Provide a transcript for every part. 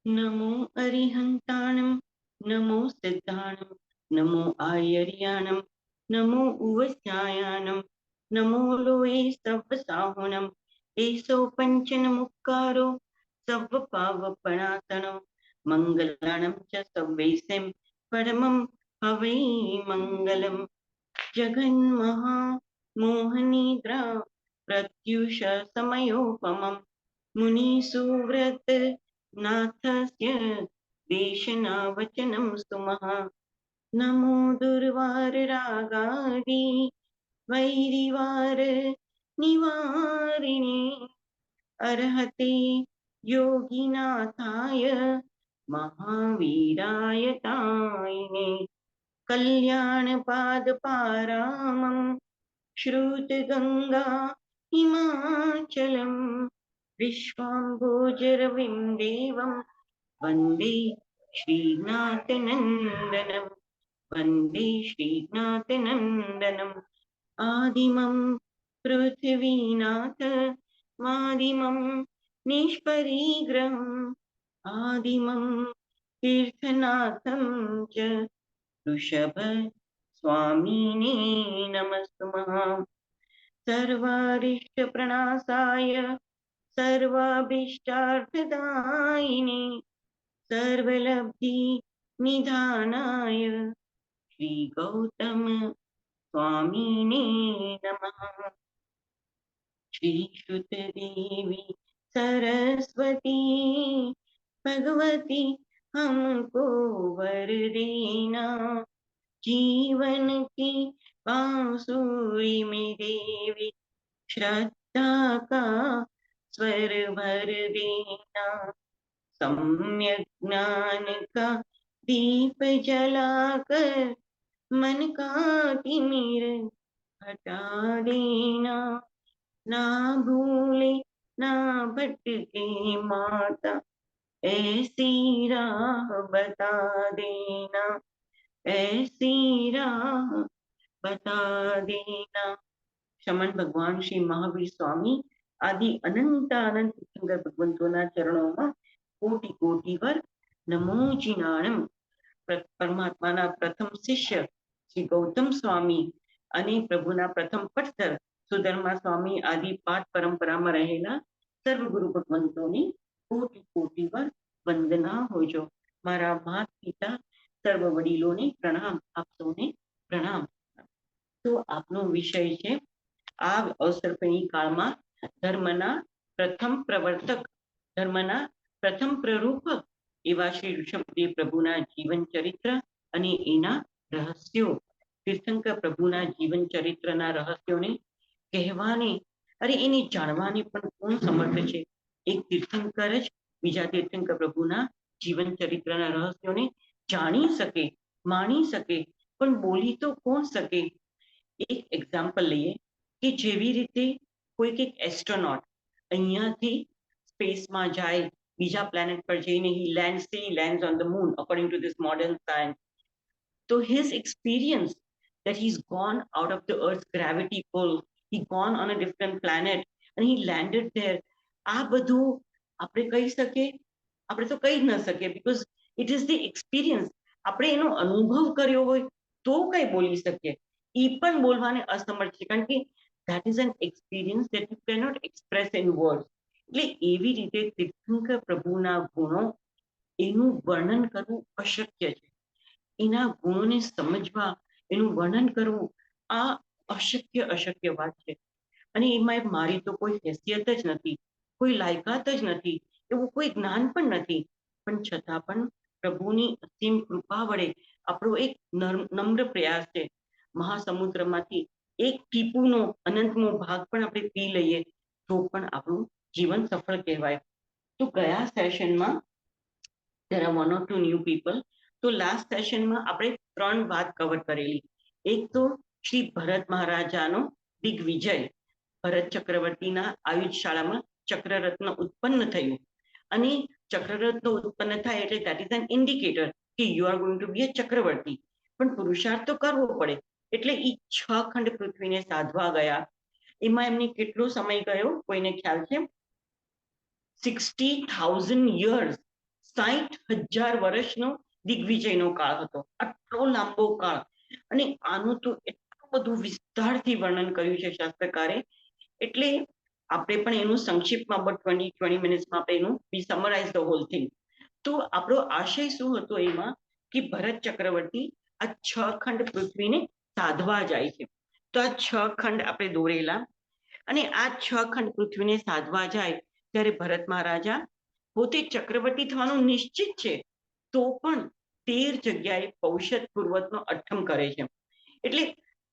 नमो अरिहंताणं नमो सिद्धाणं नमो आयर्याणं नमो उवस्यायाणं नमो लोये सव्वसाहुणं एसो पंचन मुक्कारो सव्वपावपणातनो मंगलाणं च सव्वैसें परमं हवै मंगलम् जगन्महा मोहनीद्रा प्रत्युष समयोपमम् मुनिसुव्रत नाथस्य देशनावचनं सुमः नमो दुर्वार रागादि वैरिवार निवारिणे अर्हते योगिनाथाय महावीराय तायिने कल्याणपादपारामं श्रुतगंगा हिमाचलं विश्वाम्भोजरविं देवं वन्दे श्रीनाथनन्दनं वन्दे श्रीनाथनन्दनम् आदिमं पृथ्वीनाथ मादिमं निष्परिग्रहम् आदिमं तीर्थनाथं च ऋषभ स्वामिने नमस्तुमः सर्वारिष्टप्रणासाय सर्वाभीष्टार्थदायिने सर्वलब्धि निधानाय श्री गौतम स्वामिने नमः। श्री श्रुतदेवी सरस्वती भगवती हमको वर देना जीवन की बांसुरी में देवी श्रद्धा का स्वर भर देना सम्यक ज्ञान का दीप जलाकर मन का तिमिर हटा देना ना भूले ना भटके माता ऐसी राह बता देना ऐसी राह बता देना। शमन भगवान श्री महावीर स्वामी आदि अनंत अनंत सुंदर भगवंतोना चरणों कोटि कोटि वर नमोजीनाणम। परमात्माना प्रथम शिष्य श्री गौतम स्वामी અને પ્રભુના પ્રથમ પટ્ટર સુધર્મા સ્વામી આદિ પાઠ પરંપરામાં રહેલા સર્વ ગુરુ ભગવંતોની કોટી કોટી વાર વંદના હોજો। મારા માત પિતા સર્વ વડીલોને પ્રણામ, આપ સૌને પ્રણામ। તો આપનો વિષય છે આ અવસરપણી કાળમાં ધર્મના પ્રથમ પ્રવર્તક, ધર્મના પ્રથમ પ્રરૂપક એવા શ્રી ઋષભદેવ પ્રભુના જીવન ચરિત્ર અને એના રહસ્યો। તીર્થંકર પ્રભુના જીવન ચરિત્રના રહસ્યોને કહેવાને અરે એને જાણવાને પણ કોણ સમર્થ છે? એક તીર્થંકર જ બીજા તીર્થંકર પ્રભુના જીવન ચરિત્રના રહસ્યોને જાણી શકે, માણી શકે, પણ બોલી તો કોણ શકે? એક એક્ઝામ્પલ લઈએ કે જેવી રીતે કોઈક એક એસ્ટ્રોનોટ અહીંયાથી સ્પેસમાં જાય, બીજા પ્લેનેટ પર જઈને he lands on the moon according to this modern science. So his experience that he's gone out of the earth's gravity pull, he gone on a different planet and he landed there, આ બધું આપણે કહી શકીએ? આપણે તો કહી ન શકીએ, because it is the experience. આપણે એનો અનુભવ કર્યો હોય તો કઈ બોલી શકીએ, એ પણ બોલવાને અસમર્થ છે, કારણ કે that is an experience that you cannot express in words. એટલે એવી રીતે તીર્થંકર પ્રભુના ગુણો એનું વર્ણન કરવું અશક્ય છે। એના ગુણોને સમજવા, એનું વર્ણન કરવું આ અશક્ય વાત છે। અને એમાં મારી તો કોઈ હેસિયત જ નથી, કોઈ લાયકાત જ નથી, એવું કોઈ જ્ઞાન પણ નથી, પણ છતાં પણ પ્રભુની અસીમ કૃપા વડે આપણો એક નમ્ર પ્રયાસ છે। મહાસમુદ્રમાંથી એક ટીપુનો અનંતમો ભાગ પણ આપણે પી લઈએ તો પણ આપણું જીવન સફળ કહેવાય। તો ગયા સેશનમાં there are one or two new people. તો લાસ્ટ સેશનમાં આપણે ત્રણ વાત કવર કરેલી। એક તો શ્રી ભરત મહારાજાનો દિગ્વિજય, ભરત ચક્રવર્તીના આયુધ શાળામાં ચક્રરત્ન ઉત્પન્ન થયું, અને ચક્રરત્ન ઉત્પન્ન થાય એટલે that is an indicator કે you are going to be a ચક્રવર્તી, પણ પુરુષાર્થ તો કરવો પડે। એટલે એ 6 ખંડ પૃથ્વીને સાધવા ગયા, એમાં એમને કેટલો સમય ગયો કોઈને ખ્યાલ છે? 60,000 years, 60,000 વર્ષનો દિગ્વિજયનો કાળ હતો. આટલો લાંબો કાળ. અને આનું તો એટલું બધું વિસ્તારથી વર્ણન કર્યું છે શાસ્ત્રકારે. એટલે આપણે પણ એનું સંક્ષિપ્તમાં 20 મિનિટ્સમાં આપણે એનું વી સમરાઇઝ ધ હોલ થિંગ. તો આપણો આશય શું હતો એમાં કે ભરત ચક્રવર્તી આ 6 ખંડ પૃથ્વીને સાધવા જાય છે. તો આ 6 ખંડ આપણે દોરેલા, અને આ 6 ખંડ પૃથ્વીને સાધવા જાય ત્યારે ભરત મહારાજા પોતે ચક્રવર્તી થવાનું નિશ્ચિત છે, તો પણ 13 જગ્યાએ પૌષદ પૂર્વકનો અઠ્ઠમ કરે છે. એટલે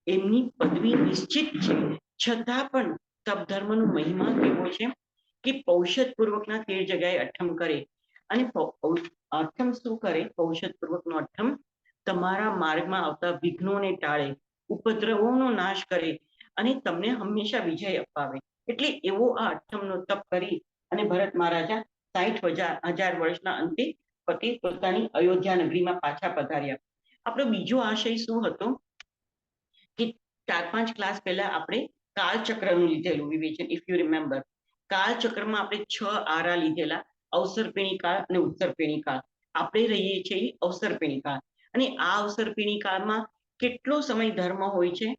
એમની પદવી નિશ્ચિત છે, છતાં પણ તપ ધર્મનો મહિમા કેવો છે કે પૌષદ પૂર્વકના 13 જગ્યાએ અઠ્ઠમ કરે. અને અઠ્ઠમ શું કરે? પૌષદ પૂર્વકનો અઠ્ઠમ તમારા માર્ગમાં આવતા વિઘ્નોને ટાળે, ઉપદ્રવોનો નાશ કરે અને તમને હંમેશા વિજય અપાવે. એટલે એવો આ અઠ્ઠમનો તપ કરી અને ભરત મહારાજા 60,000 વર્ષના અંતે પતિ પોતાની અયોધ્યા નગરીમાં પાછા પધાર્યા. આપણો બીજો આશય શું હતો કે 4-5 ક્લાસ પહેલા આપણે કાળચક્રનું લીધેલું વિવેચન, ઇફ યુ રિમેમ્બર. કાળચક્રમાં આપણે 6 આરા લીધેલા, અવસર્પિણી કાળ અને ઉત્તરપિણી કાળ. આપણે રહીએ છીએ અવસર્પિણી કાળ. અને આ અવસર્પિણી કાળમાં કેટલો સમય ધર્મ હોય છે?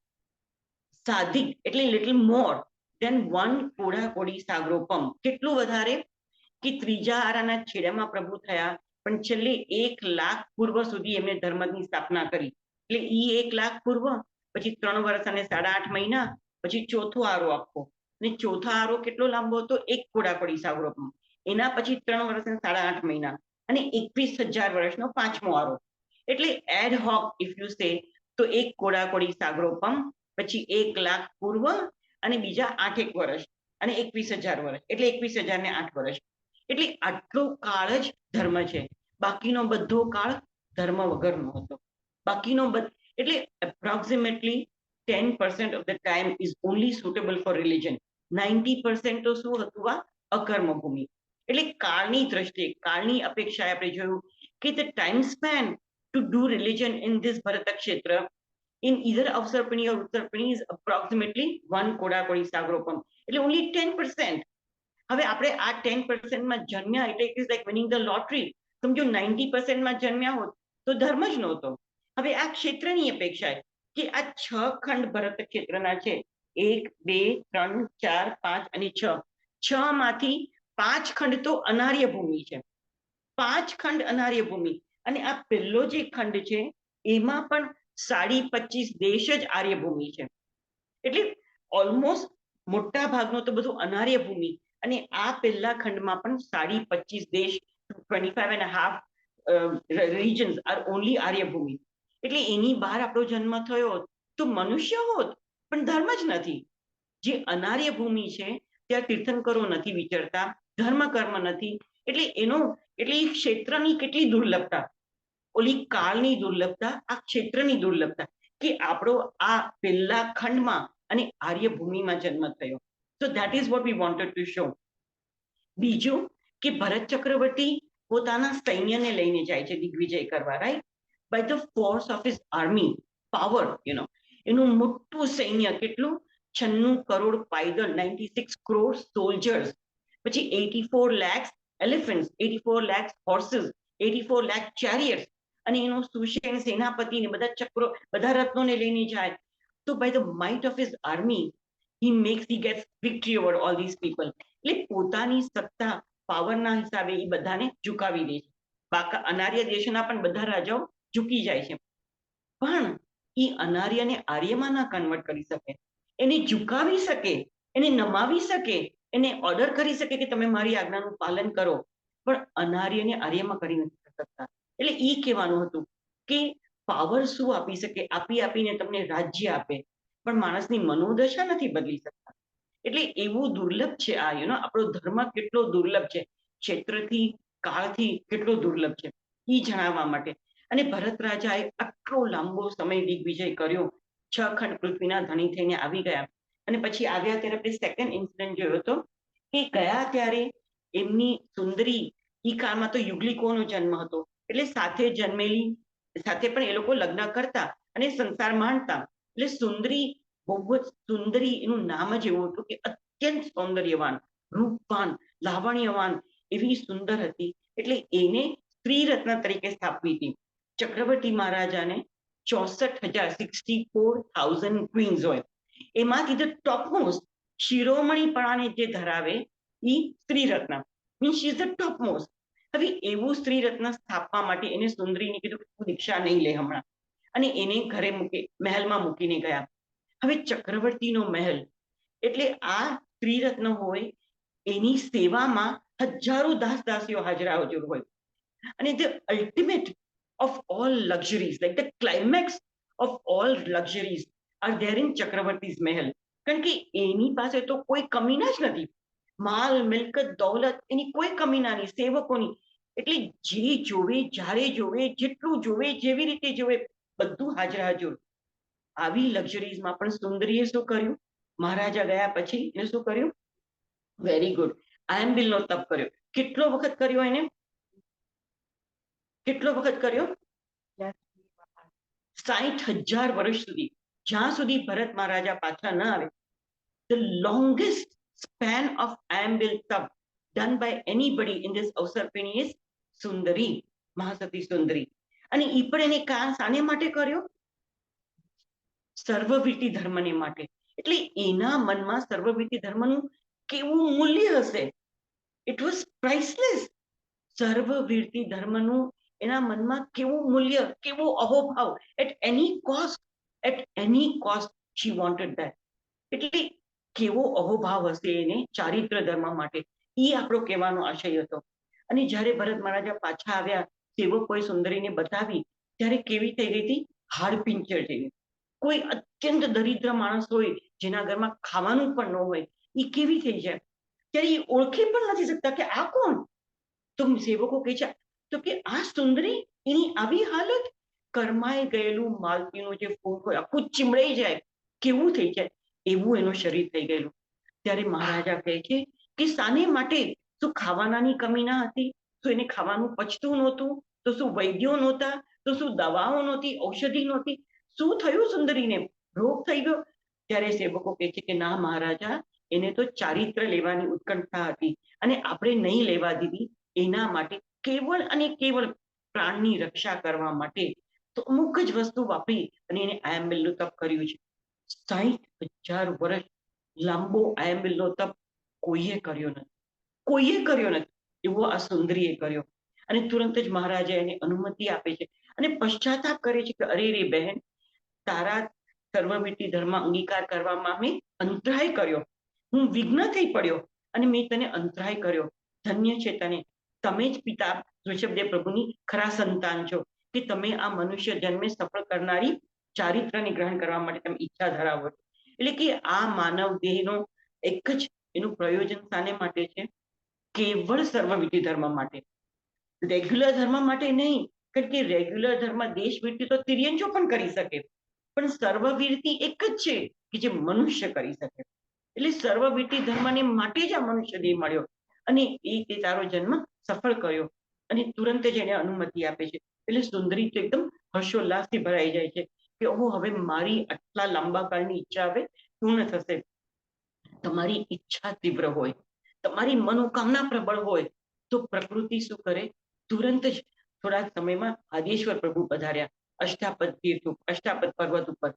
સાધિક એટલે લિટલ મોર દેન 1 કોડાકોડી સાગરોપમ. કેટલું વધારે કે ત્રીજા આરાના છેડામાં પ્રભુ થયા, પણ છેલ્લે 1 લાખ પૂર્વ સુધી એમને ધર્મની સ્થાપના કરી. એટલે ઈ 1 લાખ પૂર્વ, પછી 3 વર્ષ અને 8.5 મહિના, પછી ચોથો આરો આખો. અને ચોથા આરો કેટલો લાંબો હતો? 1 કોડાકોડી સાગરોપમ. એના પછી 3 વર્ષ અને 8.5 મહિના અને 21,000 વર્ષનો 5મો આરો. એટલે add hoc if you say તો 1 કોડાકોડી સાગરોપમ, પછી 1 લાખ પૂર્વ અને બીજા 8 વર્ષ અને 21,000 વર્ષ, એટલે 21,000 ને 8 વર્ષ. એટલે આટલો કાળ જ ધર્મ છે. બાકીનો બધો કાળ ધર્મ વગરનો હતો. બાકીનો એટલે approximately 10% of the time is only suitable four religion. 90% તો શું હતું? આ અકર્મ ભૂમિ. એટલે કાળની દ્રષ્ટિએ, કાળની અપેક્ષાએ આપણે જોયું કે the time span to do religion in this Bharat ક્ષેત્ર in either Avsarpini or Uttarpini is approximately 1 કોડાકોડી સાગરોપમ. એટલે only 10%. હવે આપણે આ 10%માં જન્મ્યા એટલે it is like winning the lottery. સમજો 90%માં જન્મ્યા હોત તો ધર્મ જ નહોતો. હવે આ ક્ષેત્રની અપેક્ષાએ કે આ 6 ખંડ ભરત ક્ષેત્રના છે, 1, 2, 3, 4, 5 અને 6. 6 માંથી 5 ખંડ તો અનાર્ય ભૂમિ છે. 5 ખંડ અનાર્ય ભૂમિ. અને આ પહેલો જે ખંડ છે એમાં પણ 25.5 દેશ જ આર્ય ભૂમિ છે. એટલે ઓલમોસ્ટ મોટા ભાગનો તો બધું અનાર્ય ભૂમિ. અને આ પહેલા ખંડમાં પણ 25.5 દેશ, 25.5 regions are only આર્ય ભૂમિ. એટલે એની બહાર આપણો જન્મ થયો તો મનુષ્ય હોત, પણ ધર્મ જ નથી. જે અનાર્ય ભૂમિ છે ત્યાં તીર્થંકરો નથી વિચરતા, ધર્મ કર્મ નથી. એટલે એટલે એ ક્ષેત્રની કેટલી દુર્લભતા, ઓલી કાળની દુર્લભતા, આ ક્ષેત્રની દુર્લભતા કે આપણો આ પહેલા ખંડમાં અને આર્ય ભૂમિમાં જન્મ થયો. So that is what we wanted to show. બીજું કે ભરત ચક્રવર્તી પોતાના સૈન્યને લઈને જાય છે દિગ્વિજય કરવા, right? By the force of his army power, એનું મોટું સૈન્ય, કેટલું? 96 કરોડ પાયદળ, 96 crore સોલ્જર્સ, પછી 84 lakhs elephants, 84 lakhs horses, 84 lakh chariots, અને એનો સુષેણ સેનાપતિ ને બધા ચક્રો, બધા રત્નોને લઈને જાય. તો by the might of his army he gets victory over all these people. એટલે પોતાની સત્તા, પાવરના હિસાબે એ બધાને ઝુકાવી દે છે. બાકા અનાર્ય દેશના પણ બધા રાજાઓ ઝૂકી જાય છે, પણ એ અનાર્યને આર્યમાં ના કન્વર્ટ કરી શકે. એને ઝુકાવી શકે, એને નમાવી શકે, એને ઓર્ડર કરી શકે કે તમે મારી આજ્ઞાનું પાલન કરો, પણ અનાર્યને આર્યમાં કરી નથી શકતા. એટલે એ કહેવાનું હતું કે પાવર શું આપી શકે? આપીને તમને રાજ્ય આપે, પણ માણસની મનોદશા નથી બદલી શકતા. એટલે એવું દુર્લભ છે આ, આપણો ધર્મ કેટલો દુર્લભ છે, ક્ષેત્રથી, કાળથી કેટલો દુર્લભ છે, એ જણાવવા માટે. અને ભરત રાજાએ આટલો લાંબો સમય દિગ્વિજય કર્યો, 6 ખંડ પૃથ્વીના ધણી થઈને આવી ગયા. અને પછી આવ્યા ત્યારે આપણે સેકન્ડ ઇન્સિડન્ટ જોયો હતો કે ગયા ત્યારે એમની સુંદરી, ઈ કાળમાં તો યુગલિકોનો જન્મ હતો, એટલે સાથે જન્મેલી સાથે પણ એ લોકો લગ્ન કરતા અને સંસાર માણતા. એટલે સુંદરી બહુ જ સુંદરી, એનું નામ જ એવું હતું કે અત્યંત સૌંદર્યવાન, રૂપવાન, લાવણ્યવાન એવી સુંદર હતી. એટલે એને સ્ત્રી રત્ન તરીકે સ્થાપવી હતી. ચક્રવર્તી મહારાજાને 64,000 ક્વીન્સ હોય, એમાંથી ધ ટોપમોસ્ટ શિરોમણીપણાને જે ધરાવે એ સ્ત્રી રત્ન, means she is the topmost. હવે એવું સ્ત્રી રત્ન સ્થાપવા માટે એને સુંદરીને કીધું તું દીક્ષા નહીં લે હમણાં, અને એને ઘરે મૂકી, મહેલમાં મૂકીને ગયા. હવે ચક્રવર્તીનો મહેલ એટલે આ સ્ત્રી રત્ન હોય, એની સેવામાં હજારો દાસ દાસીઓ હાજરા હજુર હોય. અને the ultimate of all luxuries, like the climax of all luxuries are there in ચક્રવર્તી's મહેલ. કારણ કે એની પાસે તો કોઈ કમીના જ નથી, માલ મિલકત દૌલત એની કોઈ કમીના નહીં, સેવકોની. એટલે જે જોવે, જ્યારે જોવે, જેટલું જોવે, જેવી રીતે જોવે, બધું હાજર હાજર. આવી લક્ઝરીઝમાં પણ સુંદરીએ શું કર્યું? મહારાજા ગયા પછી એને શું કર્યું? વેરી ગુડ, આયંબિલનો તપ કર્યો. કેટલો વખત કર્યો એને? કેટલો વખત કર્યો? 60,000 વર્ષ સુધી, જ્યાં સુધી ભરત મહારાજા પાછા ન આવે. The longest span of ayambil તપ done by anybody in this અવસરપીણી ઇઝ સુંદરી, મહાસતી સુંદરી. અને એ પણ એને શાને માટે કર્યો? સર્વવીતી ધર્મને માટે. એટલે એના મનમાં સર્વવીતી ધર્મનું કેવું મૂલ્ય હશે? It was priceless. સર્વવીતી ધર્મનું એના મનમાં કેવું મૂલ્ય, કેવો અહોભાવ! At any cost she wanted that. એટલે કેવો અહોભાવ હશે એને ચારિત્ર ધર્મ માટે, એ આપણો કહેવાનો આશય હતો. અને જ્યારે ભરત મહારાજા પાછા આવ્યા, સેવકોએ સુંદરીને બતાવી, ત્યારે કેવી થઈ ગઈ હતી? હાડપિંચર જેવી. કોઈ અત્યંત દરિદ્ર માણસ હોય, જેના ઘરમાં ખાવાનું પણ ન હોય, એ કેવી થઈ જાય? ત્યારે એ ઓળખી પણ નથી શકતા કે આ કોણ. તો સેવકો કહે છે તો કે આ સુંદરી, એની આવી હાલત, કરમાઈ ગયેલું માલતીનું જે ફૂલ હોય આખું ચીમડાઈ જાય, કેવું થઈ જાય, એવું એનું શરીર થઈ ગયેલું. ત્યારે મહારાજા કહે છે કે શાને માટે? શું ખાવાનાની કમી ના હતી? શું એને ખાવાનું પચતું નહોતું? તો શું વૈદ્યો નહોતા? તો શું દવાઓ નહોતી? ઔષધિ નહોતી? શું થયું સુંદરીને? રોગ થઈ ગયો? ત્યારે સેવકો કહે છે કે ના મહારાજા, એને તો ચારિત્ર લેવાની ઉત્કંઠા હતી, અને આપણે નહીં લેવા દીધી. એના માટે કેવળ અને કેવળ પ્રાણની રક્ષા કરવા માટે તો અમુક જ વસ્તુ વાપરી અને એને આયંબિલનું તપ કર્યું છે. 60,000 વર્ષ લાંબો આયંબિલનો તપ કોઈએ કર્યો નથી, કોઈએ કર્યો નથી એવો આ સુંદરીએ કર્યો. અને તુરંત જ મહારાજા એને અનુમતિ આપે છે અને પશ્ચાતાપ કરે છે કે અરે રે બહેન, તારા સર્વવીતી ધર્મ અંગીકાર કરવામાં મેં અંતરાય કર્યો, હું વિઘ્ન થઈ પડ્યો અને મેં તને અંતરાય કર્યો. ધન્ય છે તને, તમે જ પિતા ઋષભદેવ પ્રભુની ખરા સંતાન છો કે તમે આ મનુષ્ય જન્મે સફળ કરનારી ચારિત્રને ગ્રહણ કરવા માટે તમે ઈચ્છા ધરાવો છો. એટલે કે આ માનવ દેહનો એક જ એનું પ્રયોજન શાને માટે છે? કેવળ સર્વવિધિ ધર્મ માટે, રેગ્યુલર ધર્મ માટે નહીં. કારણ કે રેગ્યુલર ધર્મ દેશવીરથી તો તિર્યંજો પણ કરી શકે, પણ સર્વવીરથી એક જ છે કે જે મનુષ્ય કરી શકે. એટલે સર્વવીરથી ધર્મને માટે જ આ મનુષ્ય દેહ મળ્યો, અને એ તારો જન્મ સફળ કર્યો. અને તુરંત જ એને અનુમતિ આપે છે. એટલે સુંદરી તો એકદમ હર્ષોલ્લાસથી ભરાઈ જાય છે કે ઓહો, હવે મારી આટલા લાંબા કાળની ઈચ્છા હવે પૂર્ણ થશે. તમારી ઈચ્છા તીવ્ર હોય, તમારી મનોકામના પ્રબળ હોય, તો પ્રકૃતિ શું કરે? તુરંત જ થોડા સમયમાં આદેશ્વર પ્રભુ પધાર્યા અષ્ટાપદ તીર્થ, અષ્ટાપદ પર્વત ઉપર.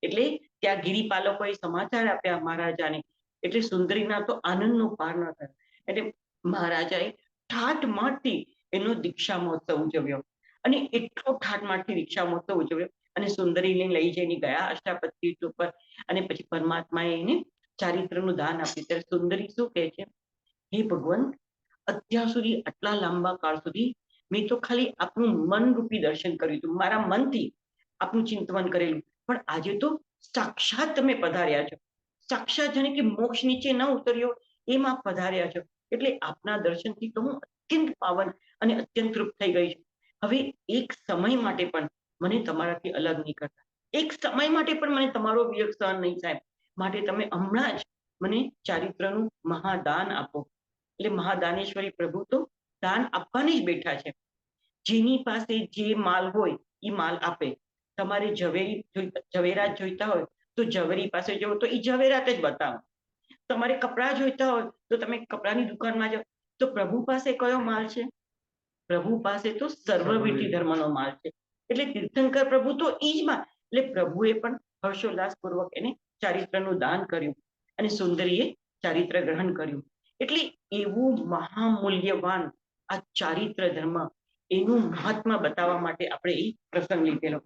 એટલે ત્યાં ગિરિપાલકોએ સમાચાર આપ્યા મહારાજાને. એટલે સુંદરીના તો આનંદનો પાર ન થયો. એટલે મહારાજાએ ઠાઠમાઠથી એનો દીક્ષા મહોત્સવ ઉજવ્યો, અને એટલો ઠાઠમાઠથી દીક્ષા મહોત્સવ ઉજવ્યો અને સુંદરીને લઈ જઈને ગયા અષ્ટાપદ તીર્થ ઉપર. અને પછી પરમાત્માએ એને ચારિત્રનું દાન આપ્યું. ત્યારે સુંદરી શું કહે છે? હે ભગવાન, અત્યાર સુધી આટલા લાંબા કાળ સુધી મેં તો ખાલી આપનું મનરૂપી દર્શન કર્યું હતું, મારા મનથી આપનું ચિંતન કરેલું, પણ આજે તો સાક્ષાત તમે પધાર્યા છો. સાક્ષાત જાણે કે મોક્ષ નીચે ન ઉતર્યો એમ આપ પધાર્યા છો. એટલે આપના દર્શનથી તો હું અત્યંત પાવન અને અત્યંત તૃપ્ત થઈ ગઈ છું. હવે એક સમય માટે પણ મને તમારાથી અલગ નહીં કરતા, એક સમય માટે પણ મને તમારો વિયોગ સહન નહીં થાય. માટે તમે હમણાં જ મને ચારિત્રનું મહાદાન આપો. એટલે મહાદાનેશ્વરી પ્રભુ તો દાન આપવાની જ બેઠા છે. જેની પાસે જે માલ હોય એ માલ આપે. તમારે ઝવેરાત જોઈતા હોય તો ઝવેરી પાસે જવો તો એ ઝવેરાત જ બતાવો. તમારે કપડાં જોઈતા હોય તો તમે કપડાની દુકાનમાં જાઓ, તો પ્રભુ પાસે કયો માલ છે? પ્રભુ પાસે તો સર્વવીટી ધર્મનો માલ છે. એટલે તીર્થંકર પ્રભુ તો એ જ માં, એટલે પ્રભુએ પણ હર્ષોલ્લાસપૂર્વક એને ચારિત્રનું દાન કર્યું અને સુંદરીએ ચારિત્ર ગ્રહણ કર્યું. એટલે એવું મહામૂલ્યવાન આ ચારિત્ર ધર્મ, એનું મહાત્મા બતાવવા માટે આપણે એ પ્રસંગ લીધેલો.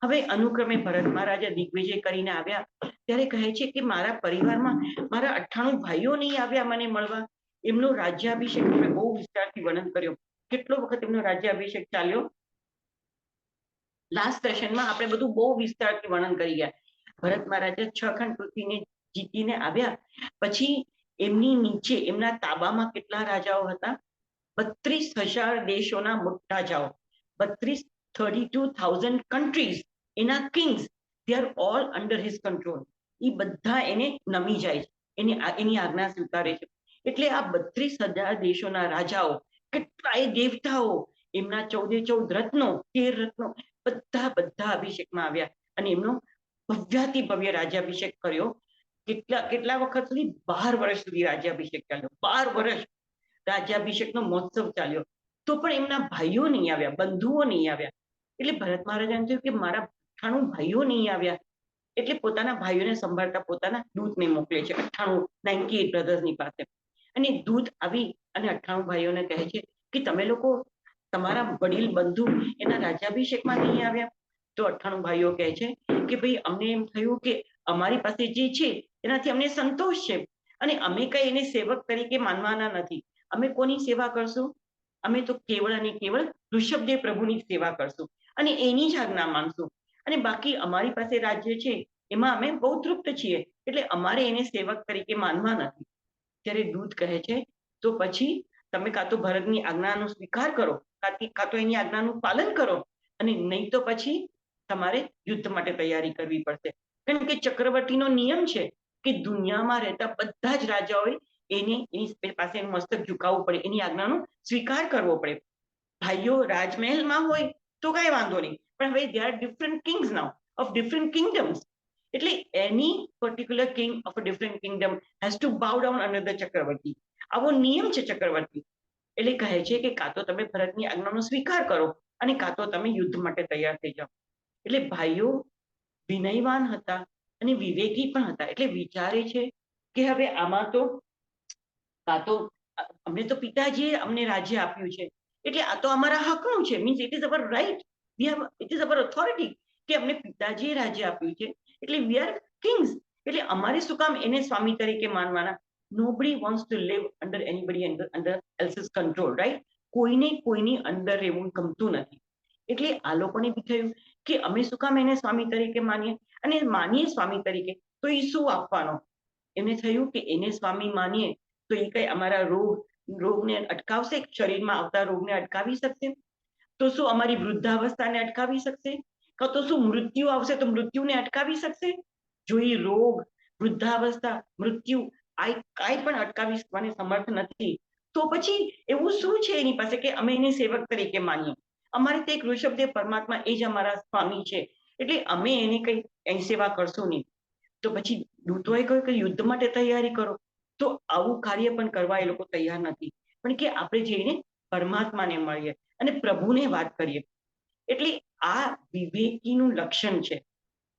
હવે અનુક્રમે ભરત મહારાજા દિગ્વિજય કરીને આવ્યા ત્યારે કહે છે કે મારા પરિવારમાં મારા 98 ભાઈઓ નહીં આવ્યા મને મળવા. એમનો રાજ્યાભિષેક અમે બહુ વિસ્તારથી વર્ણન કર્યો. કેટલો વખત એમનો રાજ્યાભિષેક ચાલ્યો? લાસ્ટ સેશનમાં આપણે બધું બહુ વિસ્તારથી વર્ણન કરી ગયા. ભરત મહારાજા 6 ખંડ પૃથ્વીને જીતીને આવ્યા પછી એમની નીચે એમના તાબામાં કેટલા રાજાઓ હતા? 32,000 દેશોના મોટા જાઓ, 32,000 કન્ટ્રીઝ, એના kings, they are all under his control. એ બધા એને નમી જાય છે, એની આજ્ઞા સ્વીકારે છે. એટલે આ 32,000 દેશોના રાજાઓ, કેટલાય દેવતાઓ, એમના 14 રત્નો, 13 રત્નો, બધા અભિષેકમાં આવ્યા અને એમનો ભવ્યાતિ ભવ્ય રાજ્યાભિષેક કર્યો. કેટલા વખત સુધી? 12 વર્ષ સુધી રાજ્યાભિષેક ચાલ્યો. 12 વર્ષ રાજ્યાભિષેકનો મહોત્સવ ચાલ્યો. તો પણ એમના ભાઈઓ નહીં આવ્યા, બંધુઓ નહીં આવ્યા. એટલે ભરત મહારાજાને થયું કે મારા 98 ભાઈઓ નહીં આવ્યા. એટલે પોતાના ભાઈઓને સંભાળતા પોતાના દૂતને મોકલે છે 98 બ્રધર્સની પાસે. અને દૂત આવી અને 98 ભાઈઓને કહે છે કે તમે લોકો તમારા વડીલ બંધુ એના રાજ્યાભિષેકમાં નહીં આવ્યા. તો 98 ભાઈઓ કહે છે કે ભાઈ અમને એમ થયું કે અમારી પાસે જે છે એનાથી અમને સંતોષ છે અને અમે કઈ એને સેવક તરીકે માનવાના નથી. અમે કોની સેવા કરશું? અમે તો કેવળ અને કેવળ ઋષભદેવ પ્રભુની સેવા કરશું અને એની જ આજ્ઞા માનશું. અને બાકી અમારી પાસે રાજ્ય છે એમાં અમે બહુ તૃપ્ત છીએ, એટલે અમારે એને સેવક તરીકે માનવા નથી. ત્યારે દૂત કહે છે તો પછી તમે કાં તો ભરતની આજ્ઞાનો સ્વીકાર કરો, કાં તો એની આજ્ઞાનું પાલન કરો, અને નહીં તો પછી તમારે યુદ્ધ માટે તૈયારી કરવી પડશે. કારણ કે ચક્રવર્તીનો નિયમ છે કે દુનિયામાં રહેતા બધા જ રાજાઓએ એની પાસે મસ્તક ઝુકાવવું પડે, એની આજ્ઞાનો સ્વીકાર કરવો પડે. ભાઈઓ રાજમહેલમાં હોય તો કઈ વાંધો નહીં, પણ હવે they are different kings now of different kingdoms. એટલે any particular king of a different kingdom has to bow down under the chakravarti. આવો નિયમ છે ચક્રવર્તી. એટલે કહે છે કે કાં તો તમે ભરતની આજ્ઞાનો સ્વીકાર કરો અને કાં તો તમે યુદ્ધ માટે તૈયાર થઈ જાઓ. એટલે ભાઈઓ વિનયવાન હતા અને વિવેકી પણ હતા. એટલે વિચારે છે કે હવે આમાં તો કાં તો અમને તો પિતાજીએ અમને રાજ્ય આપ્યું છે, એટલે આ તો અમારા હકનું છે, means it is our right, it is our authority, કે અમને પિતાજીએ રાજ્ય આપ્યું છે એટલે વી આર કિંગ્સ. એટલે અમારે શું કામ એને સ્વામી તરીકે માનવાના? Nobody wants to live under anybody under else's control, right? કોઈને કોઈની અંદર રહેવું ગમતું નથી. એટલે આ લોકોને બી થયું કે અમે શું કામ એને સ્વામી તરીકે માનીએ, અને માનીએ સ્વામી તરીકે તો એ શું આપવાનો? એને થયું કે એને સ્વામી માનીએ તો એ કઈ અમારા રોગને અટકાવશે? શરીરમાં આવતા રોગને અટકાવી શકશે? તો શું અમારી વૃદ્ધાવસ્થાને અટકાવી શકશે? કાં તો શું મૃત્યુ આવશે તો મૃત્યુને અટકાવી શકશે? જો એ રોગ, વૃદ્ધાવસ્થા, મૃત્યુ આ કાંઈ પણ અટકાવી શકવાની સમર્થ નથી, તો પછી એવું શું છે એની પાસે કે અમે એને સેવક તરીકે માનીએ? અમારે તે એક ઋષભદેવ પરમાત્મા એ જ અમારા સ્વામી છે, એટલે અમે એને કઈ એની સેવા કરશું નહીં. તો પછી દૂતોએ કહ્યું કે યુદ્ધ માટે તૈયારી કરો. તો આવું કાર્ય પણ કરવા એ લોકો તૈયાર નથી, પણ કે આપણે જઈને પરમાત્માને મળીએ અને પ્રભુને વાત કરીએ. એટલે આ વિવેકીનું લક્ષણ છે.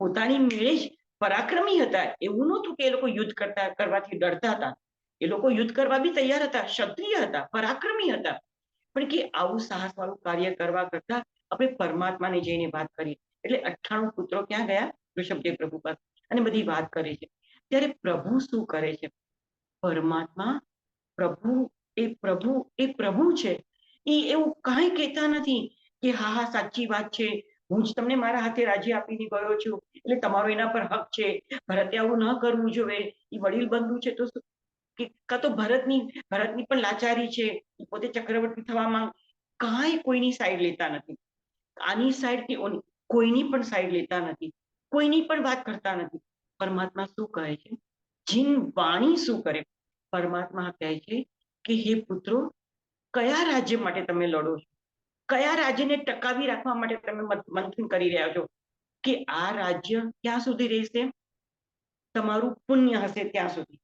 પોતાની મેળે જ પરાક્રમી હતા, એવું નહોતું કે એ લોકો યુદ્ધ કરવાથી ડરતા હતા. એ લોકો યુદ્ધ કરવા બી તૈયાર હતા, ક્ષત્રિય હતા, પરાક્રમી હતા. પણ કે આવું સાહસ વાળું કાર્ય કરવા કરતા આપણે પરમાત્માને જઈને વાત કરીએ. એટલે 98 પુત્રો ક્યાં ગયા? ઋષભદેવ પ્રભુ પાસે, અને બધી વાત કરે છે. ત્યારે પ્રભુ શું કરે છે? પરમાત્મા પ્રભુ છે. એ એવું કાંઈ કહેતા નથી કે હા હા સાચી વાત છે, હું જ તમને મારા હાથે રાજ્ય આપીને ગયો છું એટલે તમારો એના પર હક છે, ભરતે આવું ન કરવું જોઈએ, એ વડીલ બંધુ છે તો કે કાં તો ભરતની પણ લાચારી છે, પોતે ચક્રવર્તી થવા માંગ, કાંઈ કોઈની સાઈડ લેતા નથી. આની સાઈડ કે કોઈની પણ સાઈડ લેતા નથી, કોઈની પણ વાત કરતા નથી. પરમાત્મા શું કહે છે? જીન વાણી શું કરે? પરમાત્મા કહે છે કે હે પુત્રો, કયા રાજ્ય માટે તમે લડો છો? કયા રાજ્યને ટકાવી રાખવા માટે તમે મંથન કરી રહ્યા છો? કે આ રાજ્ય ક્યાં સુધી રહેશે? તમારું પુણ્ય હશે ત્યાં સુધી.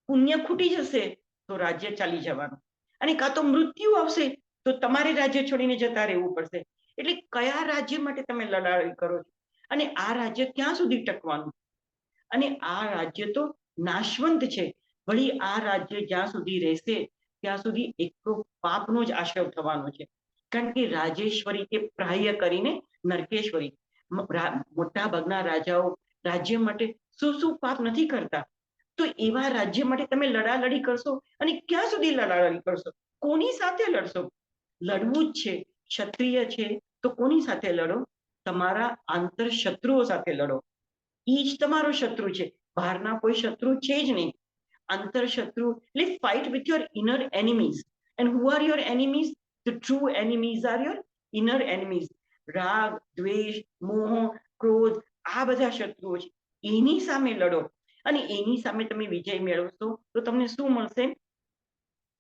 પુણ્ય ખૂટી જશે તો રાજ્ય ચાલી જવાનું, અને કાં તો મૃત્યુ આવશે તો તમારે રાજ્ય છોડીને જતા રહેવું પડશે. એટલે કયા રાજ્ય માટે તમે લડાઈ કરો છો, અને આ રાજ્ય ક્યાં સુધી ટકવાનું? અને આ રાજ્ય તો નાશવંત છે. વળી આ રાજ્ય જ્યાં સુધી રહેશે ત્યાં સુધી એક તો પાપનો જ આશ્રય થવાનો છે. કારણ કે રાજેશ્વરી કે પ્રાહ્ય કરીને નરકેશ્વરી. મોટા ભાગના રાજાઓ રાજ્ય માટે શું શું પાપ નથી કરતા? તો એવા રાજ્ય માટે તમે લડાલડી કરશો, અને ક્યાં સુધી લડાલડી કરશો? કોની સાથે લડશો? લડવું જ છે, ક્ષત્રિય છે તો કોની સાથે લડો? તમારા આંતર શત્રુઓ સાથે લડો. એ જ તમારો શત્રુ છે, બહારના કોઈ શત્રુ છે જ નહીં. આંતર શત્રુ એટલે fight with your inner enemies. And who are your enemies? The true enemies are your inner enemies. રાગ, દ્વેષ, મોહ, ક્રોધ, આ બધા શત્રુઓ છે. એની સામે લડો, અને એની સામે તમે વિજય મેળવશો તો તમને શું મળશે?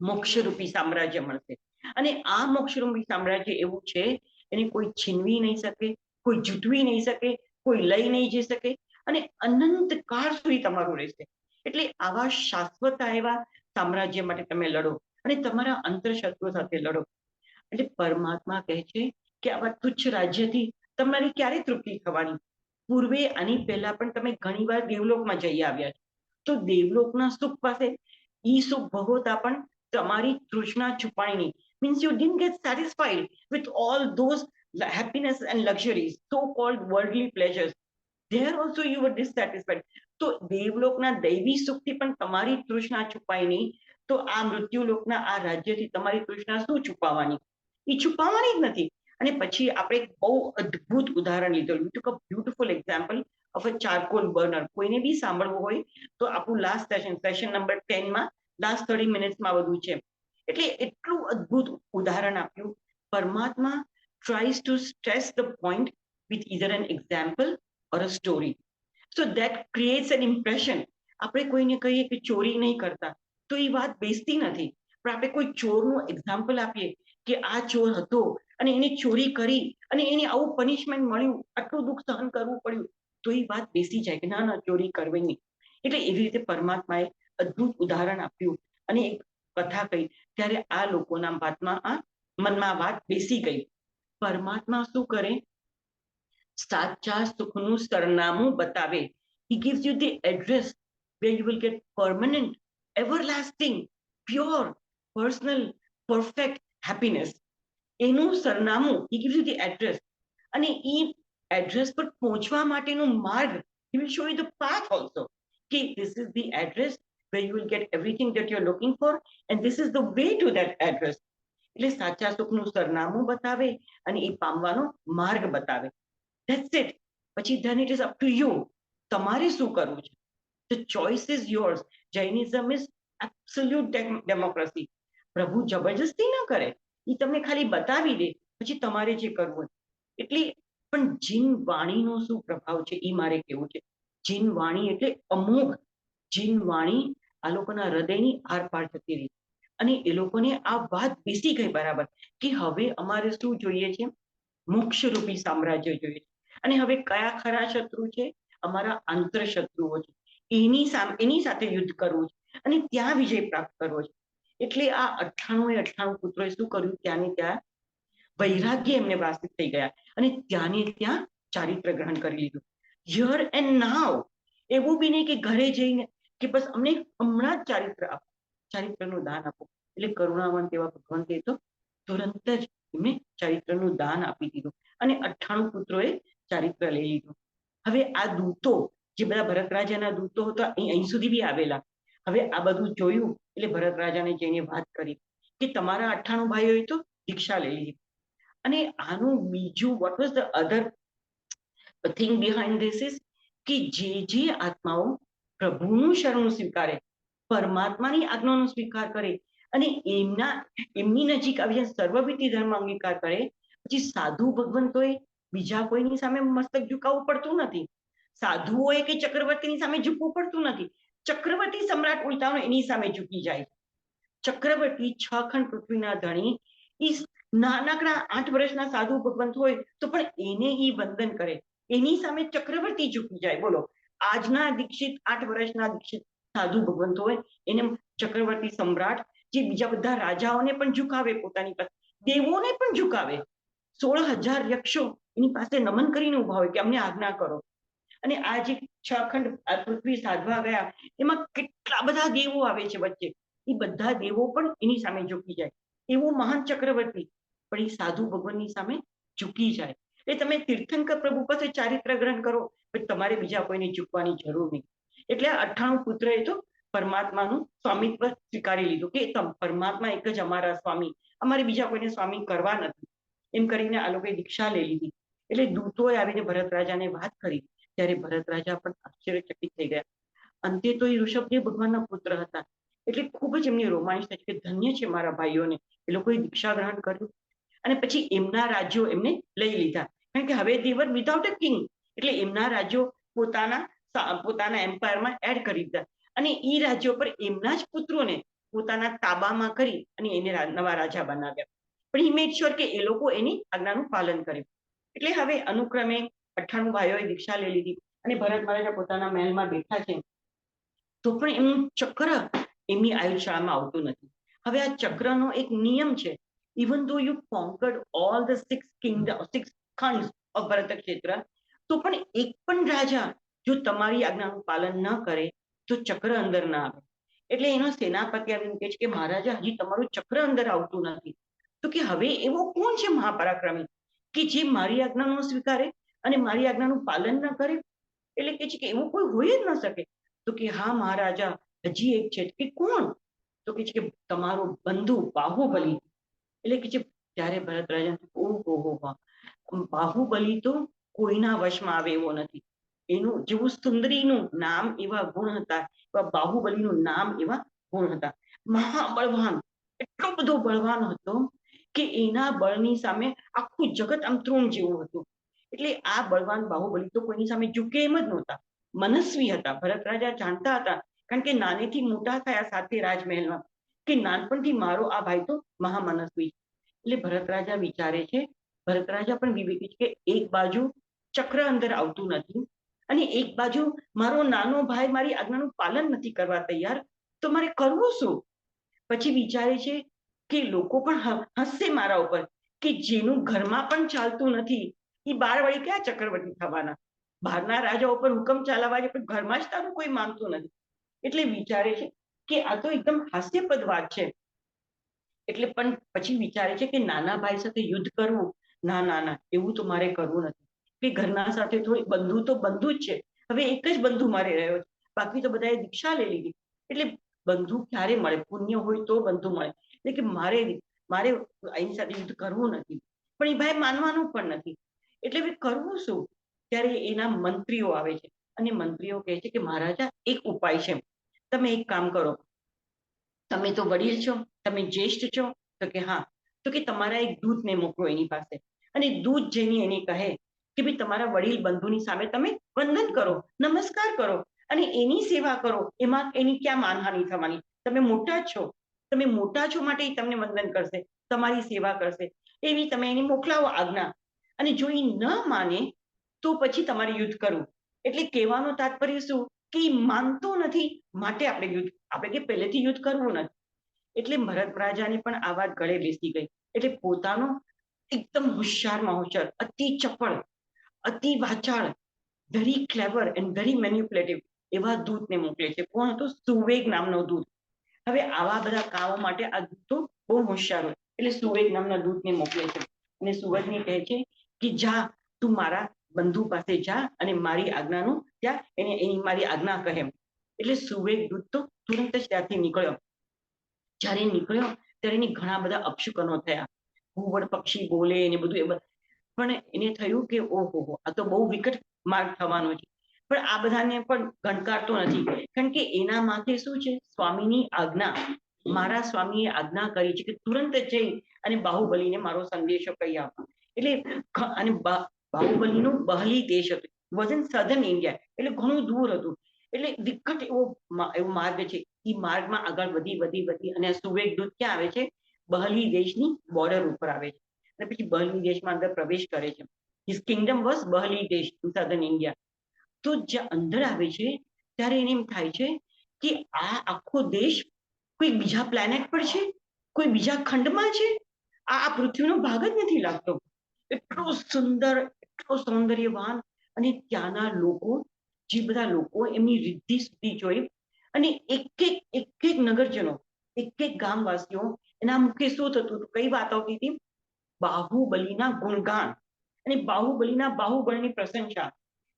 મોક્ષરૂપી સામ્રાજ્ય મળશે. અને આ મોક્ષરૂપી સામ્રાજ્ય એવું છે, એને કોઈ છીનવી નહીં શકે, કોઈ જૂટવી નહીં શકે, કોઈ લઈ નહીં જઈ શકે, અને અનંત કાળ સુધી તમારું રહેશે. એટલે આવા શાશ્વત એવા સામ્રાજ્ય માટે તમે લડો, અને તમારા અંતર શત્રુઓ સાથે લડો. એટલે પરમાત્મા કહે છે કે આવા તુચ્છ રાજ્યથી તમારી ક્યારે તૃપ્તિ થવાની? પૂર્વે આની પહેલા પણ તમે ઘણીવાર દેવલોકમાં જઈ આવ્યા છો, તો દેવલોકના સુખ પાસે ઈ સુખ ભોગવતા પણ તમારી તૃષ્ણા છુપાઈ નહીં. Means you didn't get satisfied with all those happiness and luxuries, so called worldly pleasures. There also you were dissatisfied. તો દેવલોકના દૈવી સુખથી પણ તમારી તૃષ્ણા છુપાઈ નહીં, તો આ મૃત્યુલોકના આ રાજ્યથી તમારી તૃષ્ણા શું છુપાવવાની? એ છુપાવવાની જ નથી. અને પછી આપણે બહુ અદ્ભુત ઉદાહરણ લીધું. You took a beautiful example of a charcoal burner. કોઈને બી સાંભળવું હોય તો આપણું લાસ્ટ સેશન નંબર 10 માં લાસ્ટ 30 મિનિટ્સમાં બધું છે. એટલે એટલું અદ્ભુત ઉદાહરણ આપ્યું. પરમાત્મા tries to stress the point with either an example or a story, so that creates an impression. આપણે કોઈને કહીએ કે ચોરી નહીં કરતા તો એ વાત બેસતી નથી, પણ આપણે કોઈ ચોરનું એક્ઝામ્પલ આપીએ કે આ ચોર હતો અને એને ચોરી કરી અને એને આવું પનિશમેન્ટ મળ્યું, આટલું દુઃખ સહન કરવું પડ્યું, તો એ વાત બેસી જાય કે ના ના ચોરી કરવી નહીં. એટલે એવી રીતે પરમાત્માએ અદ્ભુત ઉદાહરણ આપ્યું અને એક કથા કહી, ત્યારે આ લોકોના મનમાં વાત બેસી ગઈ. પરમાત્મા શું કરે? સાચા સુખનું સરનામું બતાવે. He gives you the address where you will get permanent, everlasting, pure, personal, perfect happiness. એનું સરનામું, he gives you the address. અને એ એડ્રેસ પર પહોંચવા માટેનો માર્ગ, he will show you the path also. કે this is the address where you will get everything that you're looking for, and this is the way to that address. એટલે સાચા સુખનું સરનામું બતાવે અને એ પામવાનો માર્ગ બતાવે. That's it. પછી then it is up to you. તમારે શું કરવું છે? The choice is yours. Jainism is absolute democracy. પ્રભુ જબરજસ્તી ન કરે, એ તમને ખાલી બતાવી દે, પછી તમારે જે કરવું. એટલે પણ જીન વાણીનો શું પ્રભાવ છે એ મારે કેવું છે. જીન વાણી એટલે અમોઘ. જીન વાણી આ લોકોના હૃદયની આરપાર જતી રહી, અને એ લોકોને આ વાત બેસી ગઈ બરાબર કે હવે અમારે શું જોઈએ છે? મોક્ષરૂપી સામ્રાજ્ય જોઈએ છે. અને હવે કયા ખરા શત્રુ છે? અમારા આંતર શત્રુઓ છે. એની સાથે યુદ્ધ કરવું છે અને ત્યાં વિજય પ્રાપ્ત કરવો છે. એટલે આ 98 પુત્રોએ શું કર્યું? ત્યાંને ત્યાં વૈરાગ્ય એમને વાસિત થઈ ગયા, અને ત્યાંને ત્યાં ચારિત્ર ગ્રહણ કરી લીધું. Here and now. એવું બી નહીં કે ઘરે જઈને કે બસ અમને હમણાં જ ચારિત્ર આપો, ચારિત્રનું દાન આપો. એટલે કરુણાવંત એવા ભગવંતે તો તુરંત જ એમને ચારિત્રનું દાન આપી દીધું, અને 98 પુત્રોએ ચારિત્ર લઈ લીધું. હવે આ દૂતો જે બધા ભરત રાજાના દૂતો હતા અહીં સુધી બી આવેલા. હવે આ બધું જોયું એટલે ભરત રાજાને જઈને વાત કરી કે તમારા 98 ભાઈઓએ તો દીક્ષા લઈ લીધી. અને આનું બીજું what was the other thing behind this is કે જે આત્માઓ પ્રભુનું શરણું સ્વીકારે, પરમાત્માની આજ્ઞાનો સ્વીકાર કરે, અને એમની નજીક આવી સર્વવિધિ ધર્મ અંગીકાર કરે, પછી સાધુ ભગવંતોએ બીજા કોઈની સામે મસ્તક ઝુકાવવું પડતું નથી. સાધુઓએ કે ચક્રવર્તીની સામે ઝૂકવું પડતું નથી. ચક્રવર્તી સમ્રાટ ઉલટાનો એની સામે ઝૂકી જાય. ચક્રવર્તી 6 ખંડ પૃથ્વીના ધણી, ઈ નાનકડા 8 વર્ષના સાધુ ભગવંત હોય તો પણ એને ઈ વંદન કરે, એની સામે ચક્રવર્તી ઝૂકી જાય. બોલો, આજના દીક્ષિત 8 વર્ષના દીક્ષિત સાધુ ભગવંતો હોય એને ચક્રવર્તી સમ્રાટ જે બીજા બધા રાજાઓને પણ ઝુકાવે, પોતાની પાસે દેવોને પણ ઝુકાવે. 16,000 યક્ષો એની પાસે નમન કરીને ઉભા હોય કે અમને આજ્ઞા કરો. અને આ જે 6 ખંડ પૃથ્વી સાધવા ગયા એમાં કેટલા બધા દેવો આવે છે વચ્ચે, એ બધા દેવો પણ એની સામે ઝૂકી જાય. એવો મહાન ચક્રવર્તી પણ એ સાધુ ભગવાનની સામે ઝૂકી જાય. એટલે તમે તીર્થંકર પ્રભુ પાસે ચારિત્ર ગ્રહણ કરો, પણ તમારે બીજા કોઈને ઝૂકવાની જરૂર નહીં. એટલે 98 પુત્રએ તો પરમાત્માનું સ્વામિત્વ સ્વીકારી લીધું કે પરમાત્મા એક જ અમારા સ્વામી, અમારે બીજા કોઈને સ્વામી કરવા નથી. એમ કરીને આ લોકોએ દીક્ષા લઈ લીધી. એટલે દૂતોએ આવીને ભરત રાજાને વાત કરી, ત્યારે ભરત રાજા પણ આશ્ચર્યચકિત થઈ ગયા. અંતે તો એ ઋષભદેવ ભગવાનના પુત્ર હતા. એટલે ખૂબ જ એમને રોમાંચ થાય કે ધન્ય છે મારા ભાઈઓને, એ લોકોએ દીક્ષા ગ્રહણ કર્યું. અને પછી એમના રાજ્યો એમને લઈ લીધા, કારણ કે હવે they were without a king, એટલે એમના રાજ્યો પોતાના એમ્પાયરમાં એડ કરી દીધા. અને એ રાજ્યો પર એમના જ પુત્રોને પોતાના તાબામાં કરી અને એને નવા રાજા બનાવ્યા. પણ he made sure કે એ લોકો એની આજ્ઞાનું પાલન કરે. એટલે હવે અનુક્રમે 98 ભાઈઓએ દીક્ષા લઈ લીધી અને ભરત મહારાજા પોતાના મહેલમાં બેઠા છે, તો પણ એમનું ચક્ર એમની આયુષ્યમાં આવતું નથી. હવે આ ચક્રનો એક નિયમ છે, even though you conquered all the 6 khans of ભરત ક્ષેત્ર, તો પણ એક પણ રાજા જો તમારી આજ્ઞાનું પાલન ન કરે તો ચક્ર અંદર ના આવે. એટલે એનો સેનાપતિ આવીને કહે છે કે મહારાજા હજી તમારું ચક્ર અંદર આવતું નથી. તો કે હવે એવો કોણ છે મહાપરાક્રમી કે જે મારી આજ્ઞાનો સ્વીકારે અને મારી આજ્ઞાનું પાલન ન કરે? એટલે કે છે કે એવું કોઈ હોય જ ન શકે. તો કે હા મહારાજા, હજી એક છે. કે કોણ? તો કે છે કે તમારો બંધુ બાહુબલી. એટલે કે છે ત્યારે ભરત રાજા ઓહો, બાહુબલી તો કોઈના વશમાં આવે એવો નથી. એનું જેવું સુંદરીનું નામ એવા ગુણ હતા, એવા બાહુબલીનું નામ એવા ગુણ હતા. મહાબળવાન, એટલો બધો બળવાન હતો કે એના બળની સામે આખું જગત આમ તૃણ જેવું હતું. એટલે આ બળવાન બાહુબલી તો કોઈની સામે ઝૂકે એમ જ નહોતા. મનસ્વી હતા. ભરત રાજા જાણતા હતા, કારણ કે નાનેથી મોટા થયા સાથે રાજમહેલમાં, કે નાનપણથી મારો આ ભાઈ તો મહામનસ્વી. એટલે ભરત રાજા વિચારે છે, ભરત રાજા પણ વિવેકી છે કે એક બાજુ ચક્ર અંદર આવતું નથી અને એક બાજુ મારો નાનો ભાઈ મારી આજ્ઞાનું પાલન નથી કરવા તૈયાર, તો મારે કરવું શું? પછી વિચારે છે કે લોકો પણ હસશે મારા ઉપર, કે જેનું ઘરમાં પણ ચાલતું નથી એ બાર વળી ક્યાં ચક્રવર્તી થવાના? બહારના રાજા ઉપર હુકમ ચલાવવા છે, પણ ઘરમાં જ તારું કોઈ માનતું નથી. એટલે વિચારે છે કે આ તો એકદમ હાસ્યપદ વાત છે. એટલે પણ પછી વિચારે છે કે નાના ભાઈ સાથે યુદ્ધ કરવું, ના ના ના, એવું તો મારે કરવું નથી. કે ઘરના સાથે થોડી બંધુ તો બંધુ જ છે, હવે એક જ બંધુ મારે રહ્યો છે, બાકી તો બધાએ દીક્ષા લઈ લીધી. એટલે બંધુ ક્યારે મળે? પુણ્ય હોય તો બંધુ મળે. એટલે કે મારે એની સાથે યુદ્ધ કરવું નથી, પણ એ ભાઈ માનવાનું પણ નથી. એટલે હવે કરવું શું? ત્યારે એના મંત્રીઓ આવે છે અને મંત્રીઓ કહે છે કે મહારાજા એક ઉપાય છે, તમે એક કામ કરો, તમે તો વડીલ છો, તમે જ્યેષ્ઠ છો. તો કે હા. તો કે તમારા એક દૂતને મોકલો એની પાસે, અને દૂત જઈને એને કહે કે ભાઈ તમારા વડીલ બંધુની સામે તમે વંદન કરો, નમસ્કાર કરો અને એની સેવા કરો. એમાં એની ક્યાં માનહાનિ થવાની? તમે મોટા જ છો, તમે મોટા છો માટે તમને વંદન કરશે, તમારી સેવા કરશે. એવી તમે એને મોકલાવો આજ્ઞા. અને જો એ ન માને તો પછી તમારે યુદ્ધ કરવું. એટલે કહેવાનો તાત્પર્ય શું કે માનતો નથી, માટે આપણે કે પહેલેથી યુદ્ધ કરવું નથી. એટલે ભરત રાજાને પણ આ વાત ગળે બેસી ગઈ. એટલે પોતાનો એકદમ હોશિયારમાં હોશિયાર, અતિ ચપળ, અતિ વાચાળ, વેરી ક્લેવર એન્ડ વેરી મેન્યુપ્યુલેટિવ એવા દૂતને મોકલે છે. કોણ હતો? સુવેગ નામનો દૂત. હવે આવા બધા કામો માટે આ દૂત તો બહુ હોશિયાર હોય. એટલે સુવેગ નામના દૂતને મોકલે છે અને સુવેગને કહે છે કે જા, તું મારા બંધુ પાસે જા અને મારી આજ્ઞાનું ત્યાં એની મારી આજ્ઞા કહે. એટલે સુવેગ દૂત તો તુરંત જ ત્યાંથી નીકળ્યો. જ્યારે નીકળ્યો ત્યારે એની ઘણા બધા અપશુકનો થયા. ઘુવડ પક્ષી બોલે એને બધું, પણ એને થયું કે ઓહો, આ તો બહુ વિકટ માર્ગ થવાનો છે. પણ આ બધાને પણ ગણકારતો નથી, કારણ કે એના માથે શું છે? સ્વામીની આજ્ઞા. મારા સ્વામીએ આજ્ઞા કરી છે કે તુરંત જઈ અને બાહુબલીને મારો સંદેશો કહી આપો. એટલે અને બાહુબલીનું બહલી દેશ હતું, વોઝ ઇન સધર્ન ઇન્ડિયા, એટલે ઘણું દૂર હતું. એટલે વિકટ એવો માર્ગ છે. એ માર્ગમાં આગળ વધી અને સુવેગ દૂત ક્યાં આવે છે? બહલી દેશની બોર્ડર ઉપર આવે છે. અને પછી બહલી દેશમાં અંદર પ્રવેશ કરે છે. હિઝ કિંગડમ વોઝ બહલી દેશ ઇન સધર્ન ઇન્ડિયા. તો જ્યાં અંદર આવે છે ત્યારે એને એમ થાય છે કે આ આખો દેશ કોઈ બીજા પ્લેનેટ પર છે, કોઈ બીજા ખંડમાં છે, આ પૃથ્વીનો ભાગ જ નથી લાગતો. એટલો સુંદર, એટલો સૌંદર્યવાન. અને ત્યાંના લોકો, જે બધા લોકો એમની રિદ્ધિ સિદ્ધિ જોઈ, અને એક નગરજનો, એક ગામવાસીઓ, એના મુખે શું થતું હતું, કઈ વાત આવતી હતી? બાહુબલીના ગુણગાન અને બાહુબળની પ્રશંસા.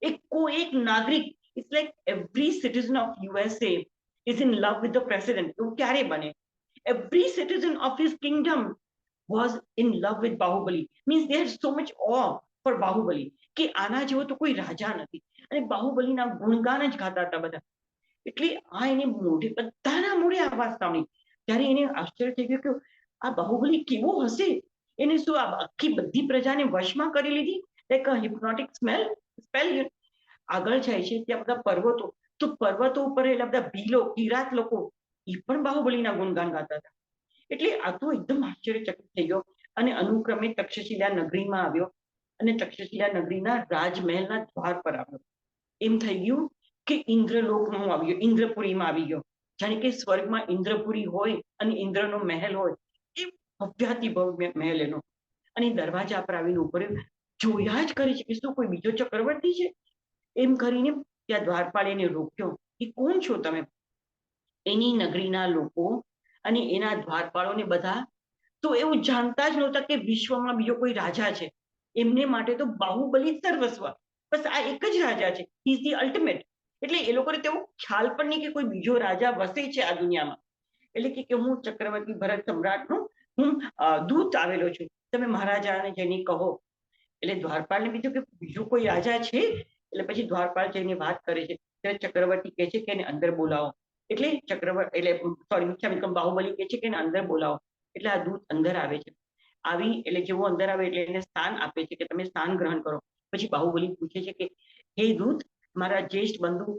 એક નાગરિક, it's like every citizen of USA is in love with the president. એવું ક્યારે બને? Every citizen of his kingdom was in love with Bahubali. Means they had so much awe for Bahubali કે આના જેવો તો કોઈ રાજા નથી. અને બાહુબલીના ગુણગાન જ ગાતા હતા બધા. એટલે આ એને મોઢે, બધાના મોઢે આ વાત સાંભળી ત્યારે એને આશ્ચર્ય થઈ ગયું કે આ બાહુબલી કેવો હશે. એને શું આ આખી બધી પ્રજાને વશમાં કરી લીધી, લાઈક અ હિપ્નોટિક સ્પેલ. આગળ જાય છે ત્યાં બધા પર્વતો, તો પર્વતો ઉપર એટલા બધા ભીલો કિરાત લોકો એ પણ બાહુબલીના ગુણગાન ગાતા હતા. એટલે આ તો એકદમ આશ્ચર્યચકિત થઈ ગયો અને અનુક્રમે તક્ષશિલા નગરીમાં આવ્યો અને તક્ષશિલા નગરીના રાજમહેલના દ્વાર પર આવ્યો. એમ થઈ ગયું કે ઇન્દ્રલોકમાં હું આવી ગયો, ઇન્દ્રપુરીમાં આવી ગયો. જાણે કે સ્વર્ગમાં ઇન્દ્રપુરી હોય અને ઇન્દ્રનો મહેલ હોય, એ ભવ્યાતિ ભવ્ય મહેલ એનો. અને દરવાજા પર આવીને ઉપર જોયા જ કરે છે કે શું કોઈ બીજો ચક્રવર્તી છે? એમ કરીને ત્યાં દ્વારપાળ એને રોક્યો કે કોણ છો તમે? એની નગરીના લોકો અને એના દ્વારપાળોને બધા તો એવું જાણતા જ નહોતા કે વિશ્વમાં બીજો કોઈ રાજા છે. એમને માટે તો બાહુબલી સર્વસ્વ, બસ આ એક જ રાજા છે, હી ઇઝ ધી અલ્ટિમેટ. એટલે એ લોકોને તેવો ખ્યાલ પણ નહીં કે કોઈ બીજો રાજા વસે છે આ દુનિયામાં. એટલે કે હું ચક્રવર્તી ભરત સમ્રાટનો હું દૂત આવેલો છું, તમે મહારાજાને જઈને કહો. એટલે દ્વારપાળને કીધું કે બીજો કોઈ રાજા છે? એટલે પછી દ્વારપાળ જઈને વાત કરે છે ત્યારે ચક્રવર્તી કહે છે કે એને અંદર બોલાવો. એટલે બાહુબલી કહે છે કે એને અંદર બોલાવો. એટલે આ દૂત અંદર આવે છે. આવી એટલે જેવો અંદર આવે એટલે એને સ્થાન આપે છે કે તમે સ્થાન ગ્રહણ કરો. પછી બાહુબલી પૂછે છે કે હે દૂત, મારા જ્યેષ્ઠ બંધુ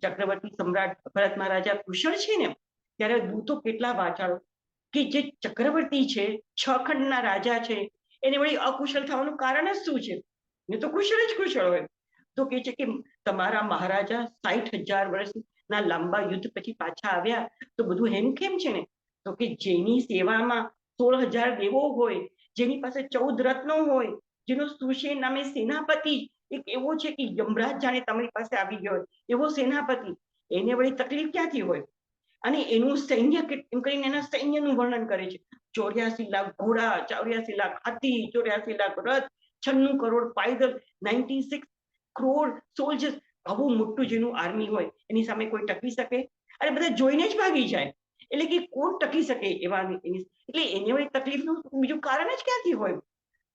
ચક્રવર્તી સમ્રાટ ભરત મહારાજા કુશળ છે ને? ત્યારે દૂતો કેટલા વાચાળો કે જે ચક્રવર્તી છે, 6 ખંડના રાજા છે, એને વળી અકુશળ થવાનું કારણ જ શું છે? એ તો કુશળ જ કુશળ હોય. તો કે છે કે તમારા મહારાજા 60,000 વર્ષના લાંબા યુદ્ધ પછી પાછા આવ્યા તો બધું હેમખેમ છે ને? તો કે જેની સેવામાં 16,000 દેવો હોય, જેની પાસે 14 રત્નો હોય, જેનો સુશેન નામે સેનાપતિ એક એવો છે કે યમરાજ જાણે તમારી પાસે આવી ગયો એવો સેનાપતિ, એને વળી તકલીફ ક્યાંથી હોય? અને એનું સૈન્ય એમ કરીને એના સૈન્યનું વર્ણન કરે છે. 84 લાખ ઘોડા, 84 લાખ હાથી, 84 લાખ રથ, 96 કરોડ પાયદલ, 96 crore સોલ્જર્સ. આવું મોટું જેનું આર્મી હોય એની સામે કોઈ ટકી શકે? અરે બધા જોઈને જ ભાગી જાય. એટલે કે કોણ ટકી શકે એવા? એટલે એને વળી તકલીફનું બીજું કારણ જ ક્યાંથી હોય?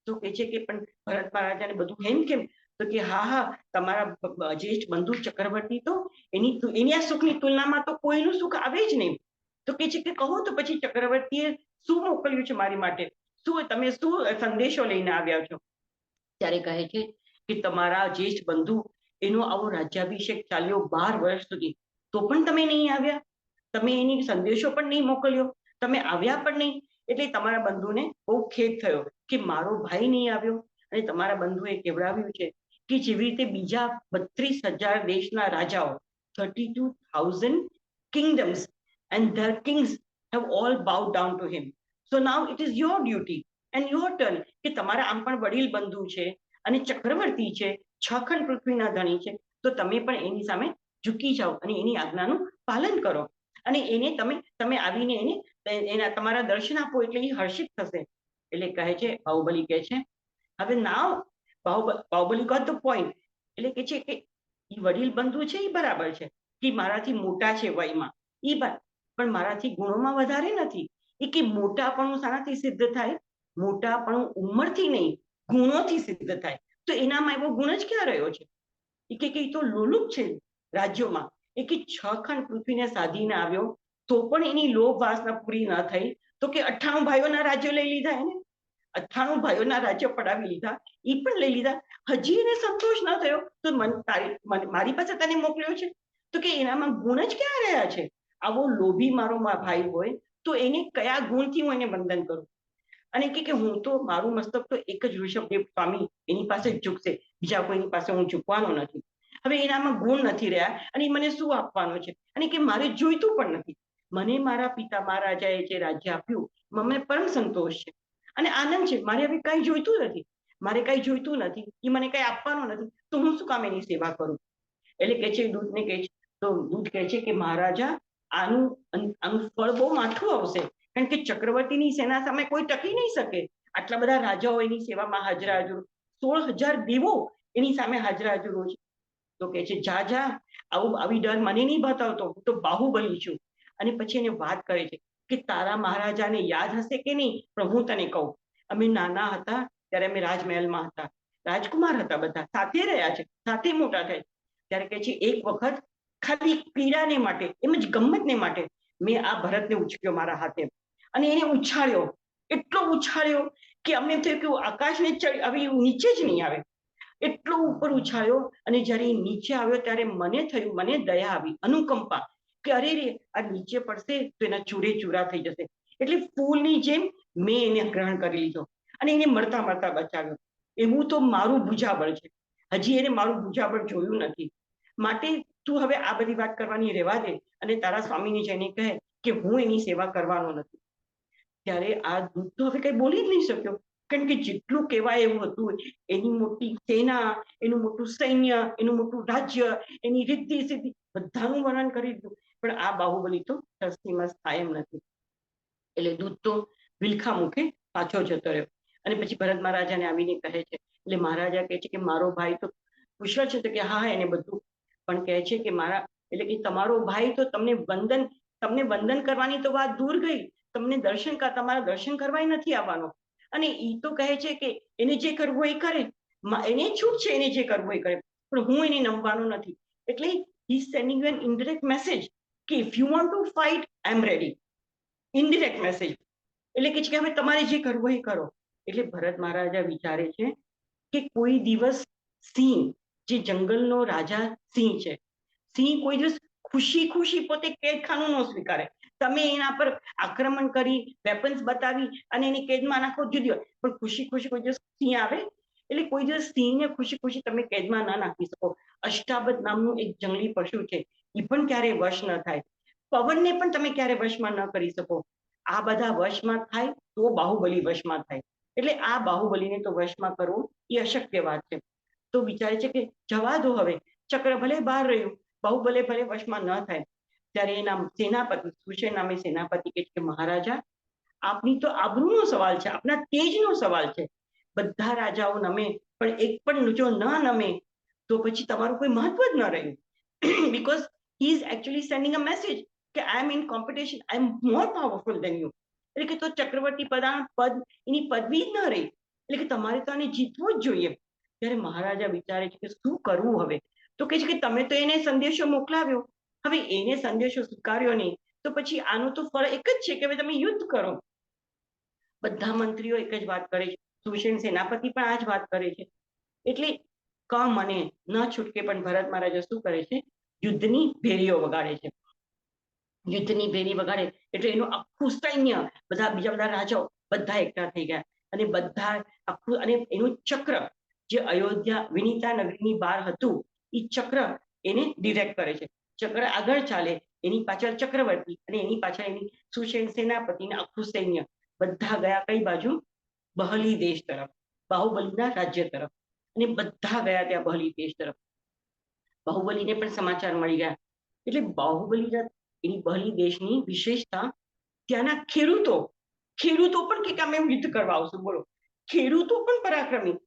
તો કે છે કે પણ ભરત મહારાજાને બધું હેમ કેમ? તો કે હા, તમારા જ્યેષ્ઠ બંધુ ચક્રવર્તી તો એની આ સુખની તુલનામાં તો કોઈનું સુખ આવે જ નહીં. તો કે છે કે કહો તો પછી ચક્રવર્તીએ શું મોકલ્યું છે મારી માટે? તમે શું સંદેશો લઈને આવ્યા છો? ત્યારે કહે છે કે તમારા જ્યેષ્ઠ બંધુ એનો આવો રાજ્યાભિષેક ચાલ્યો 12 વર્ષ સુધી, તો પણ તમે નહીં આવ્યા, તમે એની સંદેશો પણ નહીં મોકલ્યો, તમે આવ્યા પણ નહીં. એટલે તમારા બંધુને બહુ ખેદ થયો કે મારો ભાઈ નહીં આવ્યો. અને તમારા બંધુએ કેવડાવ્યું છે કે જેવી રીતે બીજા 32,000 દેશના રાજાઓ, 32,000 kingdoms and their kings have all bowed down to him. So now it is your duty and your turn કે તમારા આમ પણ વડીલ બંધુ છે અને ચક્રવર્તી છે, 6 ખંડ પૃથ્વીના ધણી છે, તો તમે પણ એની સામે ઝૂકી જાઓ અને એની આજ્ઞાનું પાલન કરો. અને એને તમે આવીને એને એના તમારા દર્શન આપો એટલે એ હર્ષિત થશે. એટલે કહે છે, બાહુબલી કહે છે હવે નાવ બાહુબલી ગોટ ધ પોઈન્ટ. એટલે કે છે કે એ વડીલ બંધુ છે એ બરાબર છે કે મારાથી મોટા છે વયમાં, એ પણ મારાથી ગુણોમાં વધારે નથી. એ કે મોટાપણું શાનાથી સિદ્ધ થાય? મોટાપણું ઉંમરથી નહીં, ગુણોથી સિદ્ધ થાય. તો એનામાં એવો ગુણ જ ક્યાં રહ્યો છે? એ કે તો લોલુપ છે રાજ્યોમાં. એ કે 6 ખંડ પૃથ્વીને સાધીને આવ્યો તો પણ એની લોભ વાસના પૂરી ન થઈ. તો કે 98 ભાઈઓના રાજ્યો લઈ લીધા એને, 98 ભાઈઓના રાજ્યો પડાવી લીધા, એ પણ લઈ લીધા. હજી એને સંતોષ ન થયો તો મારી પાસે તને મોકલ્યો છે. તો કે એનામાં ગુણ જ ક્યાં રહ્યા છે? આવો લોભી મારો ભાઈ હોય તો એને કયા ગુણથી હું એને વંદન કરું? અને કે હું તો મારું મસ્તક તો એક જ ઋષભદેવ સ્વામી એની પાસે જ ઝૂકશે, બીજા કોઈની પાસે હું ઝૂકવાનો નથી. હવે એનામાં ગુણ નથી રહ્યા અને મને શું આપવાનું છે, અને કે મારે જોઈતું પણ નથી. મને મારા પિતા મહારાજાએ જે રાજ્ય આપ્યું મને પરમ સંતોષ છે અને આનંદ છે. મારે હવે કઈ જોઈતું નથી, મારે કઈ જોઈતું નથી, એ મને કઈ આપવાનું નથી, તો હું શું કામ એની સેવા કરું? એટલે કે છે દૂધને કહે છે, તો દૂધ કહે છે કે મહારાજા આનું આનું ફળ બહુ માઠું આવશે, કારણ કે ચક્રવર્તીની સેના સામે કોઈ ટકી નહીં શકે. આટલા બધા રાજાઓ એની સેવામાં હાજર 16,000 દેવો એની સામે હાજર હોય છે. તો કે છે જા જા, આવી ડર મને નહીં બતાવતો, હું તો બાહુબલી છું. અને પછી એને વાત કરે છે કે તારા મહારાજાને યાદ હશે કે નહીં, પણ હું તને કહું, અમે નાના હતા ત્યારે અમે રાજમહેલમાં હતા, રાજકુમાર હતા, બધા સાથે રહ્યા છે, સાથે મોટા થાય. ત્યારે કહે છે એક વખત ખાલી પીડાને માટે, એમ જ ગમ્મતને માટે મેં આ ભરતને ઉચક્યો મારા હાથે અને એને ઉછાળ્યો, એટલો ઉછાળ્યો કે અમને થયું કે આકાશને હવે નીચે જ નહીં આવે, એટલો ઉપર ઉછાળ્યો. અને જ્યારે નીચે આવ્યો ત્યારે મને થયું, મને દયા આવી, અનુકંપા, કે અરે રે આ નીચે પડશે તો એના ચૂરે ચૂરા થઈ જશે. એટલે ફૂલની જેમ મેં એને ગ્રહણ કરી લીધો અને એને મળતા મળતા બચાવ્યો. એવું તો મારું ભુજાબળ છે, હજી એને મારું ભુજાબળ જોયું નથી. માટે તું હવે આ બધી વાત કરવાની રહેવા દે અને તારા સ્વામીને જઈને કહે કે હું એની સેવા કરવાનો નથી. ત્યારે આ દૂત તો હવે કઈ બોલી જ નહીં શક્યો, કારણ કે જેટલું કહેવાય એવું હતું. એની મોટી સેના, એનું મોટું સૈન્ય, એનું મોટું રાજ્ય, એની રિદ્ધિ સિદ્ધિ બધાનું વર્ણન કરી દીધું, પણ આ બાહુબલી તો તસ્તીમાં થાય એમ નથી. એટલે દૂત તો વિલખા મુખે પાછો જતો રહ્યો. અને પછી ભરત મહારાજાને આવીને કહે છે, એટલે મહારાજા કહે છે કે મારો ભાઈ તો કુશળ છે, તો કે હા એને બધું, પણ કહે છે કે મારા, એટલે કે તમારો ભાઈ તો તમને વંદન કરવાની તો વાત દૂર ગઈ, તમને તમારા દર્શન કરવા નથી આવવાનો. અને એ તો કહે છે કે એને જે કરવું એ કરે, એને છૂટ છે, એને જે કરવું એ કરે, પણ હું એને નમવાનો નથી. એટલે he sending an indirect message કે if you want to fight I am ready. Indirect message, એટલે કે હવે તમારે જે કરવું એ કરો. એટલે ભરત મહારાજા વિચારે છે કે કોઈ દિવસ સિંહ, જે જંગલનો રાજા સિંહ છે, સિંહ કોઈ દિવસ ખુશી ખુશી પોતે કેદખાનું ન સ્વીકારે. તમે એના પર આક્રમણ કરી, વેપન્સ બતાવી અને એની કેદમાં નાખો જુદી વાત, પણ ખુશી ખુશી કોઈ દિવસ સિંહ આવે? એટલે કોઈ દિવસ સિંહને ખુશી ખુશી તમે કેદમાં ના નાખી શકો. અષ્ટાબદ નામનું એક જંગલી પશુ છે, એ પણ ક્યારે વશ ન થાય. પવનને પણ તમે ક્યારે વશમાં ન કરી શકો. આ બધા વશમાં થાય તો બાહુબલી વશમાં થાય. એટલે આ બાહુબલીને તો વશમાં કરવું એ અશક્ય વાત છે. તો વિચારે છે કે જવા દો, હવે ચક્ર ભલે બહાર રહ્યું, બાહુબલી ભલે વશમાં ન થાય. ત્યારે એના સેનાપતિ, સુષેણ નામે સેનાપતિ કે મહારાજા, આપની તો આબરૂનો સવાલ છે, આપના તેજનો સવાલ છે. બધા રાજાઓ નમે, પણ એક પણ જો ન નમે તો પછી તમારું કોઈ મહત્વ જ ન રહ્યું. Because he is actually sending a message કે I am in competition, I am more powerful than you. એટલે કે તો ચક્રવર્તી પદ એની પદવી જ ન રહી. એટલે કે તમારે તો આને જીતવું જ જોઈએ. ત્યારે મહારાજા વિચારે છે કે શું કરવું હવે? તો કે છે કે તમે તો એને સંદેશો મોકલાવ્યો, હવે એને સંદેશો સ્વીકાર્યો નહીં, તો પછી આનું તો ફળ એક જ છે કે હવે તમે યુદ્ધ કરો. બધા મંત્રીઓ એક જ વાત કરે છે, સુષેણ સેનાપતિ પણ આ જ વાત કરે છે. એટલે ક મને ન છૂટકે, પણ ભરત મહારાજા શું કરે છે, યુદ્ધની ભેરીઓ વગાડે છે. યુદ્ધની ભેરી વગાડે એટલે એનું આખું સૈન્ય, બીજા બધા રાજાઓ બધા એકઠા થઈ ગયા અને બધા આખું, અને એનું ચક્ર જે અયોધ્યા વિનીતા નગરીની બહાર હતું, એ ચક્ર એને ડિરેક્ટ કરે છે. ચક્ર આગળ ચાલે, એની પાછળ ચક્રવર્તી અને એની પાછળ એની સુષેણ સેનાપતિને આખું સૈન્ય બધા ગયા કઈ બાજુ? બહલી દેશ તરફ, બાહુબલીના રાજ્ય તરફ. અને બધા ગયા ત્યાં બહલી દેશ તરફ. બાહુબલીને પણ સમાચાર મળી ગયા. એટલે બાહુબલી એની બહલી દેશની વિશેષતા, ત્યાંના ખેડૂતો પણ કે અમે યુદ્ધ કરવા આવશું. બોલો, ખેડૂતો પણ પરાક્રમી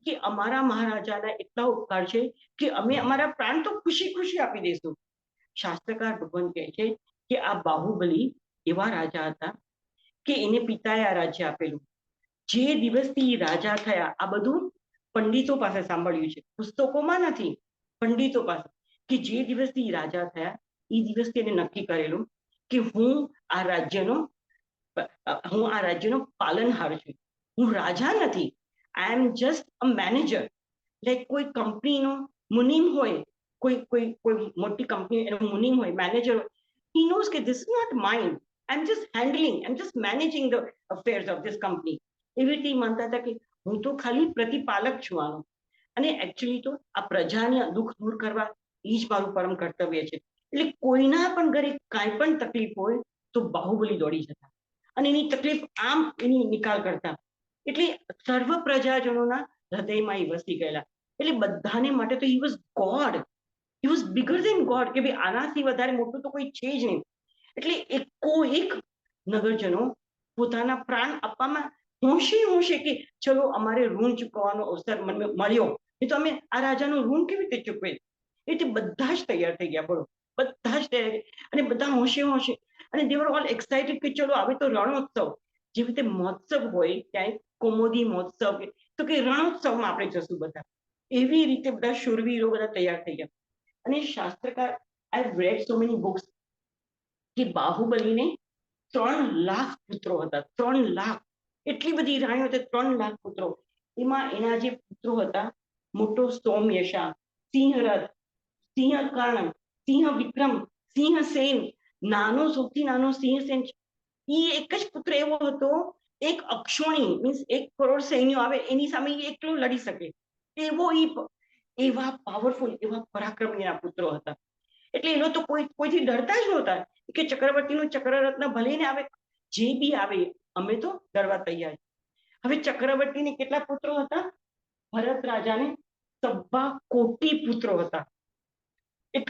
કે અમારા મહારાજાના એટલા ઉપકાર છે કે અમે અમારા પ્રાણ તો ખુશી ખુશી આપી દઈશું. શાસ્ત્રકાર ભગવાન કહે છે કે આ બાહુબલી એવા રાજા હતા કે એને પિતાએ આ રાજ્ય આપેલું. જે દિવસથી રાજા થયા, આ બધું પંડિતો પાસે સાંભળ્યું છે, પુસ્તકોમાં નથી, પંડિતો પાસે, કે જે દિવસથી રાજા થયા એ દિવસથી એને નક્કી કરેલું કે હું આ રાજ્યનો પાલનહાર છું, હું રાજા નથી. I am just a manager. Like કોઈ કંપનીનો મુનિમ હોય, કોઈ મોટી કંપની એનો મુનિમ હોય, મેનેજર હોય, he knows કે this is not mine, I'm just handling, I'm just managing the affairs of this company. એવી રીતે માનતા હતા કે હું તો ખાલી પ્રતિપાલક છું આનો. અને એકચ્યુઅલી તો આ પ્રજાને દુઃખ દૂર કરવા એ જ મારું પરમ કર્તવ્ય છે. એટલે કોઈના પણ ઘરે કાંઈ પણ તકલીફ હોય તો બાહુબલી દોડી જતા અને એની તકલીફ આમ એની નિકાલ કરતા. એટલે સર્વ પ્રજાજનોના હૃદયમાં એ વસી ગયેલા. એટલે બધાને માટે તો he was God, he was bigger than God, કે ભાઈ આનાથી વધારે મોટું તો કોઈ છે જ નહીં. એટલે એકો એક નગરજનો પોતાના પ્રાણ આપવામાં હોંશે હોંશે કે ચલો અમારે ઋણ ચૂકવવાનો અવસર મળ્યો, એ તો અમે આ રાજાનું ઋણ કેવી રીતે ચૂકવે. એટલે બધા જ તૈયાર થઈ ગયા, બોલો, બધા જ તૈયાર. અને બધા હોંશે હોંશે, અને દે વર ઓલ એક્સાઇટેડ કે ચલો હવે તો રણોત્સવ, જેવી રીતે મહોત્સવ હોય ક્યાંય કૌમોદી મહોત્સવ, તો કે રણોત્સવમાં આપણે જશું બધા, એવી રીતે બધા શૂરવીરો બધા તૈયાર થઈ ગયા. અને શાસ્ત્રકાર, I have read so many books કે બાહુબલીને 3 લાખ પુત્રો હતા, 3 લાખ. એટલી બધી રાણીઓ હતી, 3 લાખ પુત્રો. એમાં એના જે પુત્રો હતા, મોટો સોમયશા, સિંહરથ, સિંહ કર્ણ, સિંહ વિક્રમ, સિંહ સેન, નાનો સૌથી નાનો સિંહ સેન, એ એક જ પુત્ર એવો હતો, એક અક્ષોણી મીન્સ 1 કરોડ સૈન્યો આવે એની સામે એ એકલો લડી શકે એવો એવા પાવરફુલ, એવા પરાક્રમીના પુત્રો હતા. એટલે એનો તો કોઈથી ડરતા જ નહોતા કે ચક્રવર્તીનું ચક્રરત્ન ભલે ને આવે, જે બી આવે અમે તો ડરવા તૈયાર. હવે ચક્રવર્તીને કેટલા પુત્રો હતા? ભરત રાજાને 2.25 કોટી પુત્રો હતા.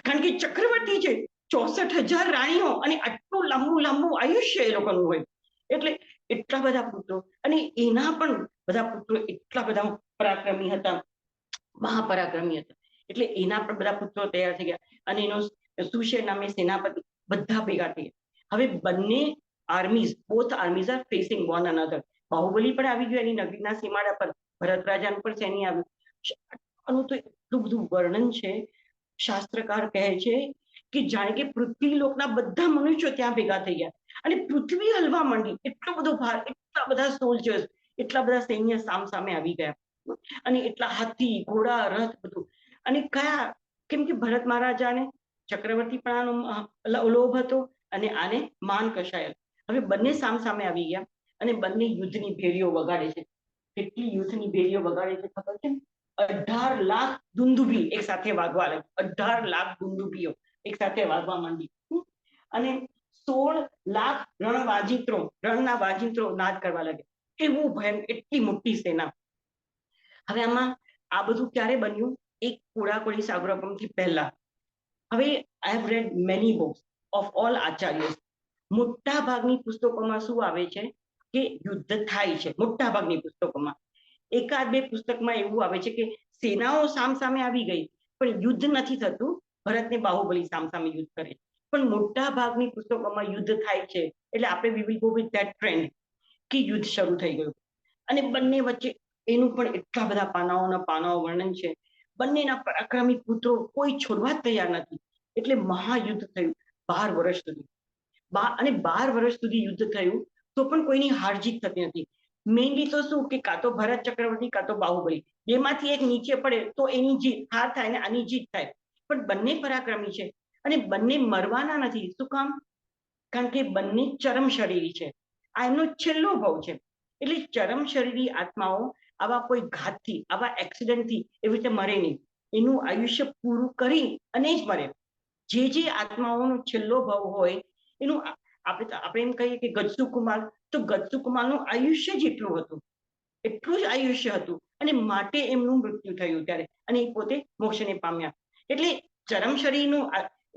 કારણ કે ચક્રવર્તી છે, 64,000 રાણીઓ, અને આટલું લાંબુ લાંબુ આયુષ્ય એ લોકોનું હોય. એટલે એટલા બધા પુત્રો, અને એના પણ બધા પુત્રો એટલા બધા પરાક્રમી હતા, મહાપરાક્રમી હતા. એટલે એના પણ બધા પુત્રો તૈયાર થઈ ગયા, અને એનો સુશેર નામે સેનાપતિ, બધા ભેગા થઈ ગયા. હવે બંને armies, both armies R facing one another. Baahubali પણ આવી ગયો એની નગરીના સીમાડા પર, ભરત રાજાનું પણ સૈન્ય આવ્યું. આનું તો એટલું બધું વર્ણન છે. શાસ્ત્રકાર કહે છે કે જાણે કે પૃથ્વી લોકના બધા મનુષ્યો ત્યાં ભેગા થઈ ગયા, અને પૃથ્વી હલવા માંડી. એટલો બધો ભાર, એટલા બધા સોલ્જર્સ, એટલા બધા સૈન્ય સામ સામે આવી ગયા, અને એટલા હાથી, ઘોડા, રથ, બધું. અને કયા, કેમ કે ભરત મહારાજાને ચક્રવર્તી પણ લોભ હતો, અને આને માન કશાય. હવે બંને સામ સામે આવી ગયા, અને બંને યુદ્ધની ભેરીઓ વગાડે છે. કેટલી યુદ્ધની ભેરીઓ વગાડે છે ખબર છે? 18 લાખ દુંદુભી એક સાથે વાગવા લાગી. 18 લાખ દુંદુભીઓ એક સાથે વાગવા માંડી, અને 16 લાખ રણના વાજિંત્રો નાદ કરવા લાગે. એવું ભયંકર, એટલી મોટી સેના. હવે આમાં આ બધું ક્યારે બન્યું? એક કોડાકોડી સાગરોપમથી પહેલા. હવે આઈ have red many books of all Acharya. મોટા ભાગની પુસ્તકોમાં શું આવે છે કે યુદ્ધ થાય છે, મોટા ભાગની પુસ્તકોમાં. એકાદ બે પુસ્તકમાં એવું આવે છે કે સેનાઓ સામ સામે આવી ગઈ, પણ યુદ્ધ નથી થતું, ભરતને બાહુબલી સામ સામે યુદ્ધ કરે. પણ મોટા ભાગની પુસ્તકોમાં યુદ્ધ થાય છે, એટલે આપણે we will go with that trend કે યુદ્ધ શરૂ થઈ ગયું. અને બંને વચ્ચે એનું પણ એટલા બધા પાનાઓના પાનાઓ વર્ણન છે. બંનેના પરાક્રમી પુત્રો કોઈ છોડવા જ તૈયાર નથી. એટલે મહાયુદ્ધ થયું 12 વર્ષ સુધી. અને 12 વર્ષ સુધી યુદ્ધ થયું, તો પણ કોઈની હાર જીત થતી નથી. મેઇનલી તો શું કે કાં તો ભરત ચક્રવર્તી, કાં તો બાહુબલી, બેમાંથી એક નીચે પડે તો એની જીત, હાર થાય ને આની જીત થાય. પણ બંને પરાક્રમી છે, અને બંને મરવાના નથી. શું કામ? કારણ કે બંને ચરમ શરીરી છે. આ એમનો છેલ્લો ભાવ છે. એટલે ચરમ શરીરી આત્માઓ આવા કોઈ ઘાતથી, આવા એક્સિડન્ટથી એવી રીતે મરે નહીં. એનું આયુષ્ય પૂરું કરી અને જ મરે. જે આત્માઓનો છેલ્લો ભાવ હોય એનું, આપણે એમ કહીએ કે ગજસુ કુમાર, તો ગજસુ કુમારનું આયુષ્ય જ એટલું હતું, એટલું જ આયુષ્ય હતું, અને માટે એમનું મૃત્યુ થયું ત્યારે, અને એ પોતે મોક્ષને પામ્યા. એટલે ચરમ શરીરનું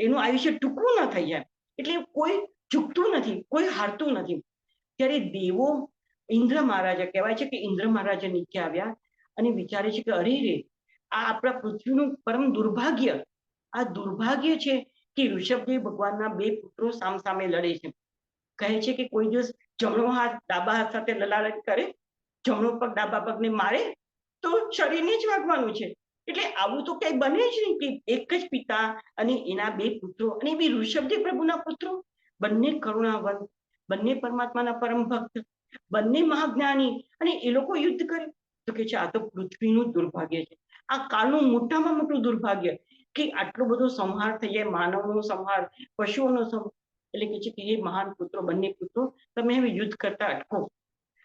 એનું આયુષ્ય ટૂંકું ન થઈ જાય. એટલે કોઈ ચૂકતું નથી, કોઈ હારતું નથી. ત્યારે દેવો, ઇન્દ્ર મહારાજા કહેવાય છે કે ઇન્દ્ર મહારાજા નીચે આવ્યા અને વિચારે છે કે અરે રે, આ આપણા પૃથ્વીનું પરમ દુર્ભાગ્ય, આ દુર્ભાગ્ય છે કે ઋષભદેવ ભગવાનના 2 પુત્રો સામ સામે લડે છે. કહે છે કે કોઈ દિવસ જમણો હાથ ડાબા હાથ સાથે લલાડત કરે, જમણો પગ ડાબા પગને મારે, તો શરીરને જ વાગવાનું છે. એટલે આવું તો કઈ બને જ નહીં કે એક જ પિતા અને એના 2 પુત્રો, અને બી ઋષભદેવ પ્રભુના પુત્રો, બંને કરુણાવંત, બંને પરમાત્માના પરમ ભક્ત, બંને મહાજ્ઞાની, અને એ લોકો યુદ્ધ કરે. તો કે છે આ તો પૃથ્વીનું દુર્ભાગ્ય છે, આ કાળનું મોટામાં મોટું દુર્ભાગ્ય, કે આટલો બધો સંહાર થઈ જાય, માનવનો સંહાર, પશુઓનો સંહાર. એટલે કે છે કે એ મહાન પુત્રો, બંને પુત્રો, તમે હવે યુદ્ધ કરતા અટકો.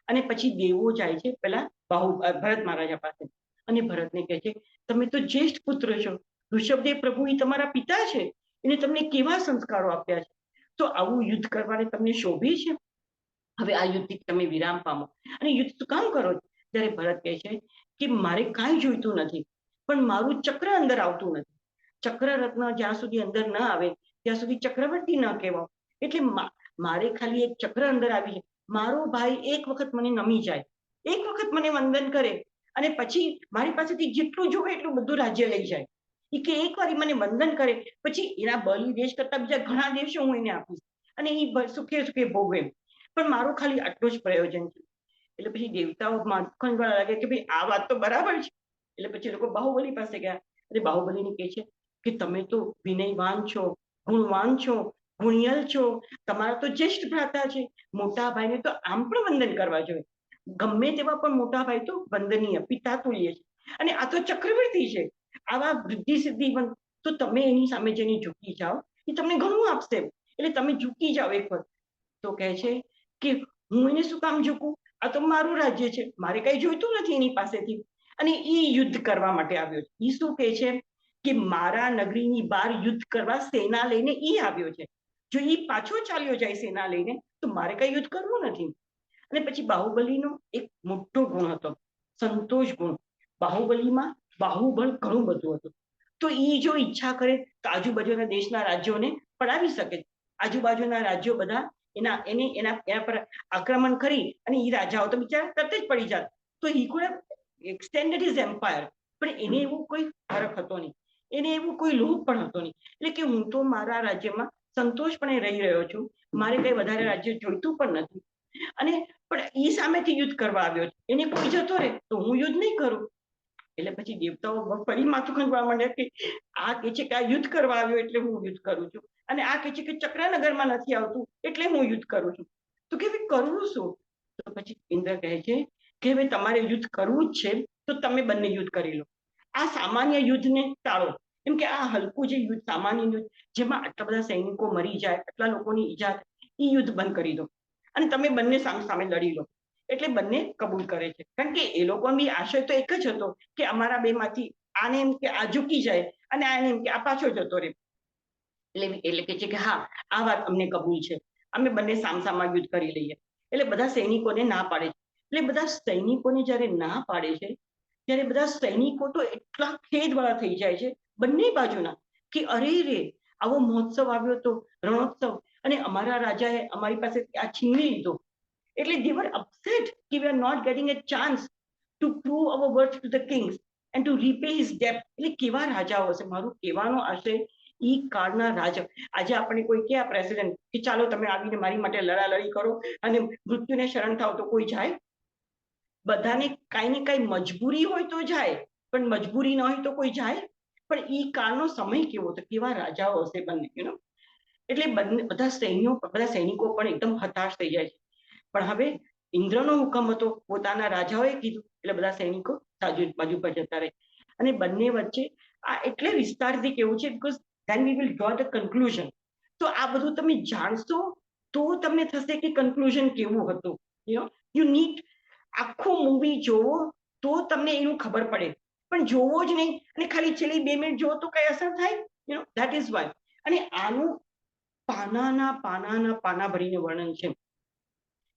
અને પછી દેવો જાય છે પેલા ભરત મહારાજા પાસે, અને ભરતને કહે છે તમે તો જ્યેષ્ઠ પુત્ર છો, ઋષભદેવ પ્રભુ એ તમારા પિતા છે, એને તમને કેવા સંસ્કારો આપ્યા છે, તો આવું યુદ્ધ કરવાને તમને શોભે છે? હવે આ યુદ્ધથી તમે વિરામ પામો. અને યુદ્ધ શું કામ કરો છો? ત્યારે ભરત કહે છે કે મારે કાંઈ જોઈતું નથી, પણ મારું ચક્ર અંદર આવતું નથી. ચક્ર રત્ન જ્યાં સુધી અંદર ન આવે ત્યાં સુધી ચક્રવર્તી ન કહેવાય. એટલે મારે ખાલી એક ચક્ર અંદર આવી છે. મારો ભાઈ એક વખત મને નમી જાય, એક વખત મને વંદન કરે, અને પછી મારી પાસેથી જેટલું જોવે એટલું બધું રાજ્ય લઈ જાય. એ કે એક વાર મને વંદન કરે પછી એના બલિ દેશ કરતા બીજા ઘણા દેશો હું એને આપીશ, અને એ સુખે સુખે ભોગવે, પણ મારું ખાલી આટલું જ પ્રયોજન છે. એટલે પછી દેવતાઓ માખણ વાળા લાગે કે ભાઈ આ વાત તો બરાબર છે. એટલે પછી લોકો બાહુબલી પાસે ગયા અને બાહુબલીને કહે છે કે તમે તો વિનયવાન છો, ગુણવાન છો, ગુણિયલ છો, તમારા તો જ્યેષ્ઠ ભ્રાતા છે, મોટા ભાઈને તો આમ પણ વંદન કરવા જોઈએ, ગમે તેવા પણ મોટા ભાઈ તો વંદનીય પિતા તુલ્ય છે, અને આ તો ચક્રવર્તી છે, આવા વૃદ્ધિ સિદ્ધિવંત, તો તમે એની સામે જઈને ઝૂકી જાઓ, એ તમને ઘણું આપશે, એટલે તમે ઝૂકી જાઓ એક વખત. તો કહે છે કે હું એને શું કામ ઝૂકું, આ તો મારું રાજ્ય છે, મારે કઈ જોઈતું નથી એની પાસેથી. અને એ યુદ્ધ કરવા માટે આવ્યો છે. એ શું કહે છે કે મારા નગરીની બહાર યુદ્ધ કરવા સેના લઈને એ આવ્યો છે, જો એ પાછો ચાલ્યો જાય સેના લઈને તો મારે કઈ યુદ્ધ કરવું નથી. અને પછી બાહુબલીનો એક મોટો ગુણ હતો, સંતોષ ગુણ. બાહુબલીમાં બાહુબળ ઘણું બધું હતું, તો એ જો ઈચ્છા કરે તો આજુબાજુના દેશના રાજ્યોને પડાવી શકે. આજુબાજુના રાજ્યો બધા એના પર આક્રમણ કરી અને એ રાજાઓ તો બિચારા તરત જ પડી જાત, તો he could have extended his empire. પણ એને એવું કોઈ ફરક હતો નહીં, એને એવું કોઈ લોભ પણ હતો નહીં. એટલે કે હું તો મારા રાજ્યમાં સંતોષપણે રહી રહ્યો છું, મારે કઈ વધારે રાજ્ય જોઈતું પણ નથી. અને પણ એ સામેથી યુદ્ધ કરવા આવ્યો છે, એને કોઈ જતો રહે તો હું યુદ્ધ નહીં કરું. એટલે પછી દેવતાઓ ફરી માથું ખંજવા માંડ્યા કે આ કે છે કે આ યુદ્ધ કરવા આવ્યો એટલે હું યુદ્ધ કરું છું, અને આ કે છે કે ચક્રનગરમાં નથી આવતું એટલે હું યુદ્ધ કરું છું. તો કે કરવું શું? તો પછી ઇન્દ્ર કહે છે કે હવે તમારે યુદ્ધ કરવું જ છે તો તમે બંને યુદ્ધ કરી લો. આ સામાન્ય યુદ્ધને ટાળો, કેમ કે આ હલકું જે યુદ્ધ, સામાન્ય યુદ્ધ જેમાં આટલા બધા સૈનિકો મરી જાય, આટલા લોકોની ઈજા થાય, એ યુદ્ધ બંધ કરી દો અને તમે બંને સામે સામે લડી લો. એટલે બંને કબૂલ કરે છે, કારણ કે એ લોકો બી આશય તો એક જ હતો કે અમારા બે માંથી આને એમ કે આ ઝૂકી જાય અને આને એમ કે આ પાછો જતો રહે. એટલે કે છે કે હા આ વાત અમને કબૂલ છે, અમે બંને સામસામા યુદ્ધ કરી લઈએ. એટલે બધા સૈનિકોને ના પાડે છે. એટલે બધા સૈનિકોને જ્યારે ના પાડે છે ત્યારે બધા સૈનિકો તો એટલા ખેદવાળા થઈ જાય છે બંને બાજુના, કે અરે રે આવો મહોત્સવ આવ્યો તો, રણોત્સવ, અને અમારા રાજાએ અમારી પાસે આ છીનવી લીધો. એટલે they were upset કે we are not getting a chance to prove our worth to the kings and to repay his debt. એટલે કેવા રાજાઓ હશે, મારું કહેવાનો આશય ઈ કાળના રાજા. આજે આપણે કોઈ કે આ પ્રેસિડેન્ટ કે ચાલો તમે આવીને મારી માટે લડાલડી કરો અને મૃત્યુને શરણ થાવ, તો કોઈ જાય? બધાને કાંઈ ને કાંઈ મજબૂરી હોય તો જાય, પણ મજબૂરી ન હોય તો કોઈ જાય? પણ ઈ કાળનો સમય કેવો હતો, કેવા રાજાઓ હશે બંને, એટલે બધા સૈનિકો પણ એકદમ હતાશ થઈ જાય છે. પણ હવે ઇન્દ્રનો હુકમ હતો, પોતાના રાજાઓએ કીધું એટલે બધા સૈનિકો બાજુ પર જતા રહે. અને બંને વચ્ચે આ એટલે વિસ્તારથી કેવું છે, because then we will draw the conclusion. તો આ બધું તમે જાણશો તો તમને થશે કે કન્ક્લુઝન કેવું હતું. યુ નીડ આખું મૂવી જોવો તો તમને એનું ખબર પડે, પણ જોવો જ નહીં અને ખાલી છેલ્લી 2 મિનિટ જોવો તો કઈ અસર થાય? That is why. અને આનું પાના ભરીને વર્ણન છે.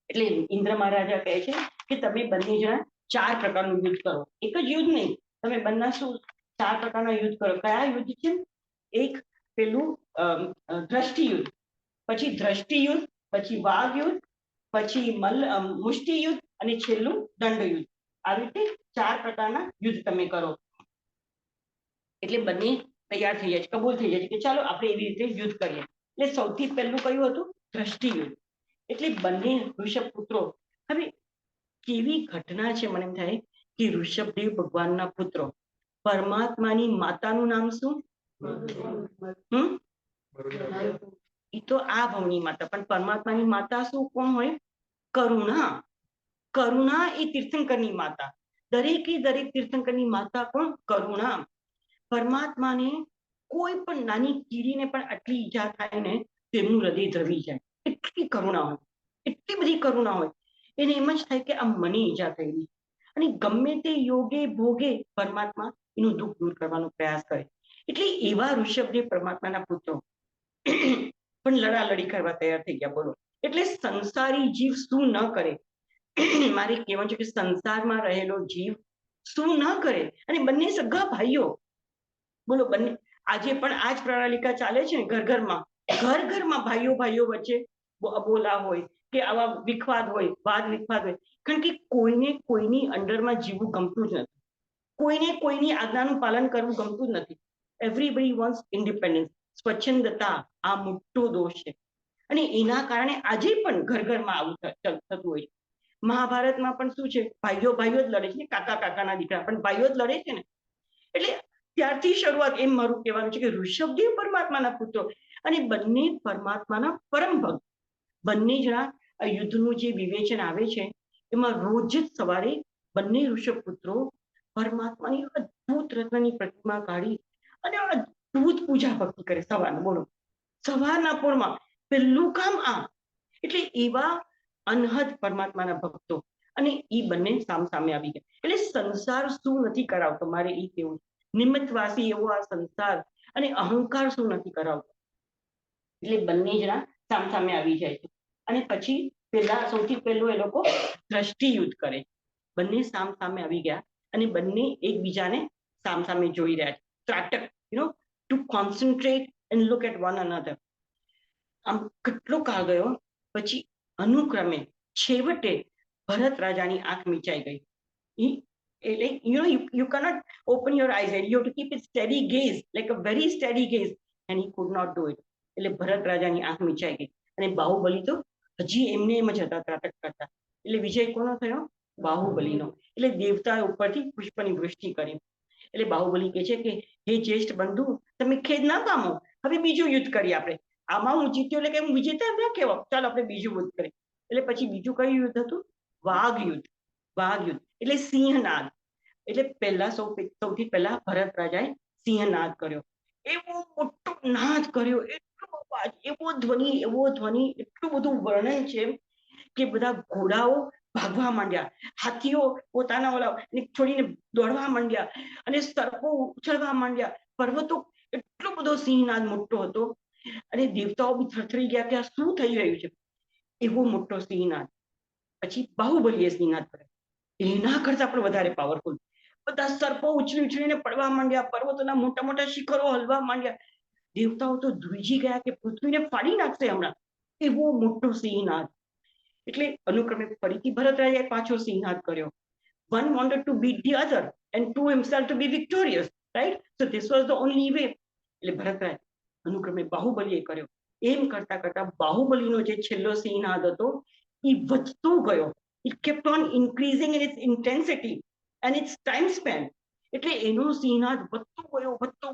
એટલે ઇન્દ્ર મહારાજા કહે છે કે તમે બંને જણા 4 પ્રકારનું યુદ્ધ કરો. એક જ યુદ્ધ નહીં, તમે બંને શું 4 પ્રકારના યુદ્ધ કરો. કયા યુદ્ધ છે? એક પેલું દ્રષ્ટિ યુદ્ધ, પછી દ્રષ્ટિ યુદ્ધ, પછી વાઘ યુદ્ધ, પછી મુષ્ટિ યુદ્ધ, અને છેલ્લું દંડ યુદ્ધ. આવી રીતે 4 પ્રકારના યુદ્ધ તમે કરો. એટલે બંને તૈયાર થઈ જાય છે, કબૂલ થઈ જાય છે કે ચાલો આપણે એવી રીતે યુદ્ધ કરીએ. એટલે સૌથી પહેલું કયું હતું? દ્રષ્ટિ યુદ્ધ. એટલે બંને ઋષભ પુત્રો. હવે કેવી ઘટના છે, મને એમ થાય કે ઋષભદેવ ભગવાનના પુત્રો, પરમાત્માની માતાનું નામ શું? એ તો આ ભવની માતા, પણ પરમાત્માની માતા શું કોણ હોય? કરુણા. કરુણા એ તીર્થંકરની માતા. દરેક તીર્થંકરની માતા કોણ? કરુણા. પરમાત્માને કોઈ પણ નાની કીડીને પણ આટલી ઈજા થાય ને તેમનું હૃદય દ્રવી જાય, એટલી કરુણા હોય, એટલી બધી કરુણા હોય. એને એમ જ થાય કે આ મને ઈજા થયેલી, અને ગમે તે યોગે ભોગે પરમાત્મા એનું દુઃખ દૂર કરવાનો પ્રયાસ કરે. એટલે એવા ઋષભદેવ પરમાત્માના પુત્રો પણ લડાલડી કરવા તૈયાર થઈ ગયા. બોલો, એટલે સંસારી જીવ શું ન કરે. મારે કહેવાનું છે કે સંસારમાં રહેલો જીવ શું ન કરે. અને બંને સગા ભાઈઓ, બોલો, બંને આજે પણ આ જ પ્રણાલિકા ચાલે છે ને. ઘર ઘરમાં ભાઈઓ ભાઈઓ વચ્ચે બોલા હોય કે આવા વિખવાદ હોય, વાદ વિખવાદ હોય. કારણ કે કોઈને કોઈની અંડરમાં જીવવું ગમતું જ નથી. કોઈને કોઈની આજ્ઞાનું પાલન કરવું ગમતું જ નથી. એવરીબડી વોન્ટ્સ ઇન્ડિપેન્ડન્સ, સ્વચ્છંદતા આ મોટો દોષ છે. અને એના કારણે આજે પણ ઘરમાં આવું થતું હોય છે. મહાભારતમાં પણ શું છે, ભાઈઓ ભાઈઓ જ લડે છે ને, કાકા કાકાના દીકરા પણ ભાઈઓ જ લડે છે ને. એટલે ત્યારથી શરૂઆત, એમ મારું કહેવાનું છે કે ઋષભદેવ પરમાત્માના પુત્રો અને બંને પરમાત્માના પરમ ભક્ત. બંને જણા આ યુદ્ધનું જે વિવેચન આવે છે એમાં રોજ જ સવારે બંને ઋષભ પુત્રો પરમાત્માની અદ્ભુત રત્નની પ્રતિમા કાઢી અને અદ્ભુત પૂજા ભક્તિ કરે સવારના. બોલો, સવારના પોરમાં પહેલું કામ આ. એટલે એવા અનહદ પરમાત્માના ભક્તો, અને એ બંને સામસામે આવી ગયા. એટલે સંસાર શું નથી કરાવતો, મારે એ કેવું. નિમિત્તવાસી એવો આ સંસાર અને અહંકાર શું નથી કરાવતો. એટલે બંને જણા સામસામે આવી જાય છે. અને પછી સૌથી પહેલું એ લોકો દ્રષ્ટિ યુદ્ધ કરે. બંને સામસામે આવી ગયા અને બંને એકબીજાને સામસામે જોઈ રહ્યા છે. ત્રાટક, to concentrate and look at one another. આમ કેટલો કાળ ગયો પછી અનુક્રમે છેવટે ભરત રાજાની આંખ મીચાઈ ગઈ. You cannot open your eyes and you have to keep it steady gaze, like a very steady gaze, and he could not do it. એટલે ભરત રાજાની આંખ મીચાઈ ગઈ અને બાહુબલી તો હજી એમને એમ જ હતા, ત્રાટક કરતા. એટલે વિજય કોનો થયો? બાહુબલીનો. એટલે દેવતાએ ઉપરથી પુષ્પની વૃષ્ટિ કરી. એટલે બાહુબલી કહે છે કે હે જ્યેષ્ઠ બંધુ, તમે ખેદ ના પામો, હવે બીજું યુદ્ધ કરીએ આપણે. આમાં હું જીત્યો એટલે કે હું વિજેતા ના કહેવાય, ચાલો આપણે બીજું યુદ્ધ કરીએ. એટલે પછી બીજું કયું યુદ્ધ હતું? વાઘ યુદ્ધ. વાઘ યુદ્ધ એટલે સિંહનાદ. એટલે સૌથી પહેલા ભરત રાજાએ સિંહનાદ કર્યો. એવો મોટો નાદ કર્યો, એટલો અવાજ, એવો ધ્વનિ, એટલું બધું વર્ણન છે કે બધા ઘોડાઓ ભાગવા માંડ્યા, હાથીઓ પોતાના ઓલા છોડીને દોડવા માંડ્યા, અને સર્પો ઉછળવા માંડ્યા, પર્વતો. એટલો બધો સિંહનાદ મોટો હતો અને દેવતાઓ બી થરથરી ગયા કે આ શું થઈ રહ્યું છે. એવો મોટો સિંહનાદ. પછી બાહુબલીએ સિંહનાદ કર્યો, એના કરતા પણ વધારે પાવરફુલ. બધા સર્પો ઉછળીને પડવા માંડ્યા, પર્વતોના મોટા મોટા શિખરો હલવા માંડ્યા. દેવતાઓ તો ધ્રુજી ગયા કે પૃથ્વીને ફાડી નાખશે હમણાં. એવો મોટો સિંહનાદ. એટલે અનુક્રમે ફરીથી ભરત રાજાએ પાછો સિંહનાદ કર્યો. One wanted to beat the other and prove himself to be victorious, right? So this was the only way. એટલે ભરતરાજ અનુક્રમે બાહુબલીએ કર્યો. એમ કરતા કરતા બાહુબલીનો જે છેલ્લો સિંહનાદ હતો એ વધતો ગયો. It kept on increasing in its intensity and its time span. એટલે એનો સિંહનાદ વધતો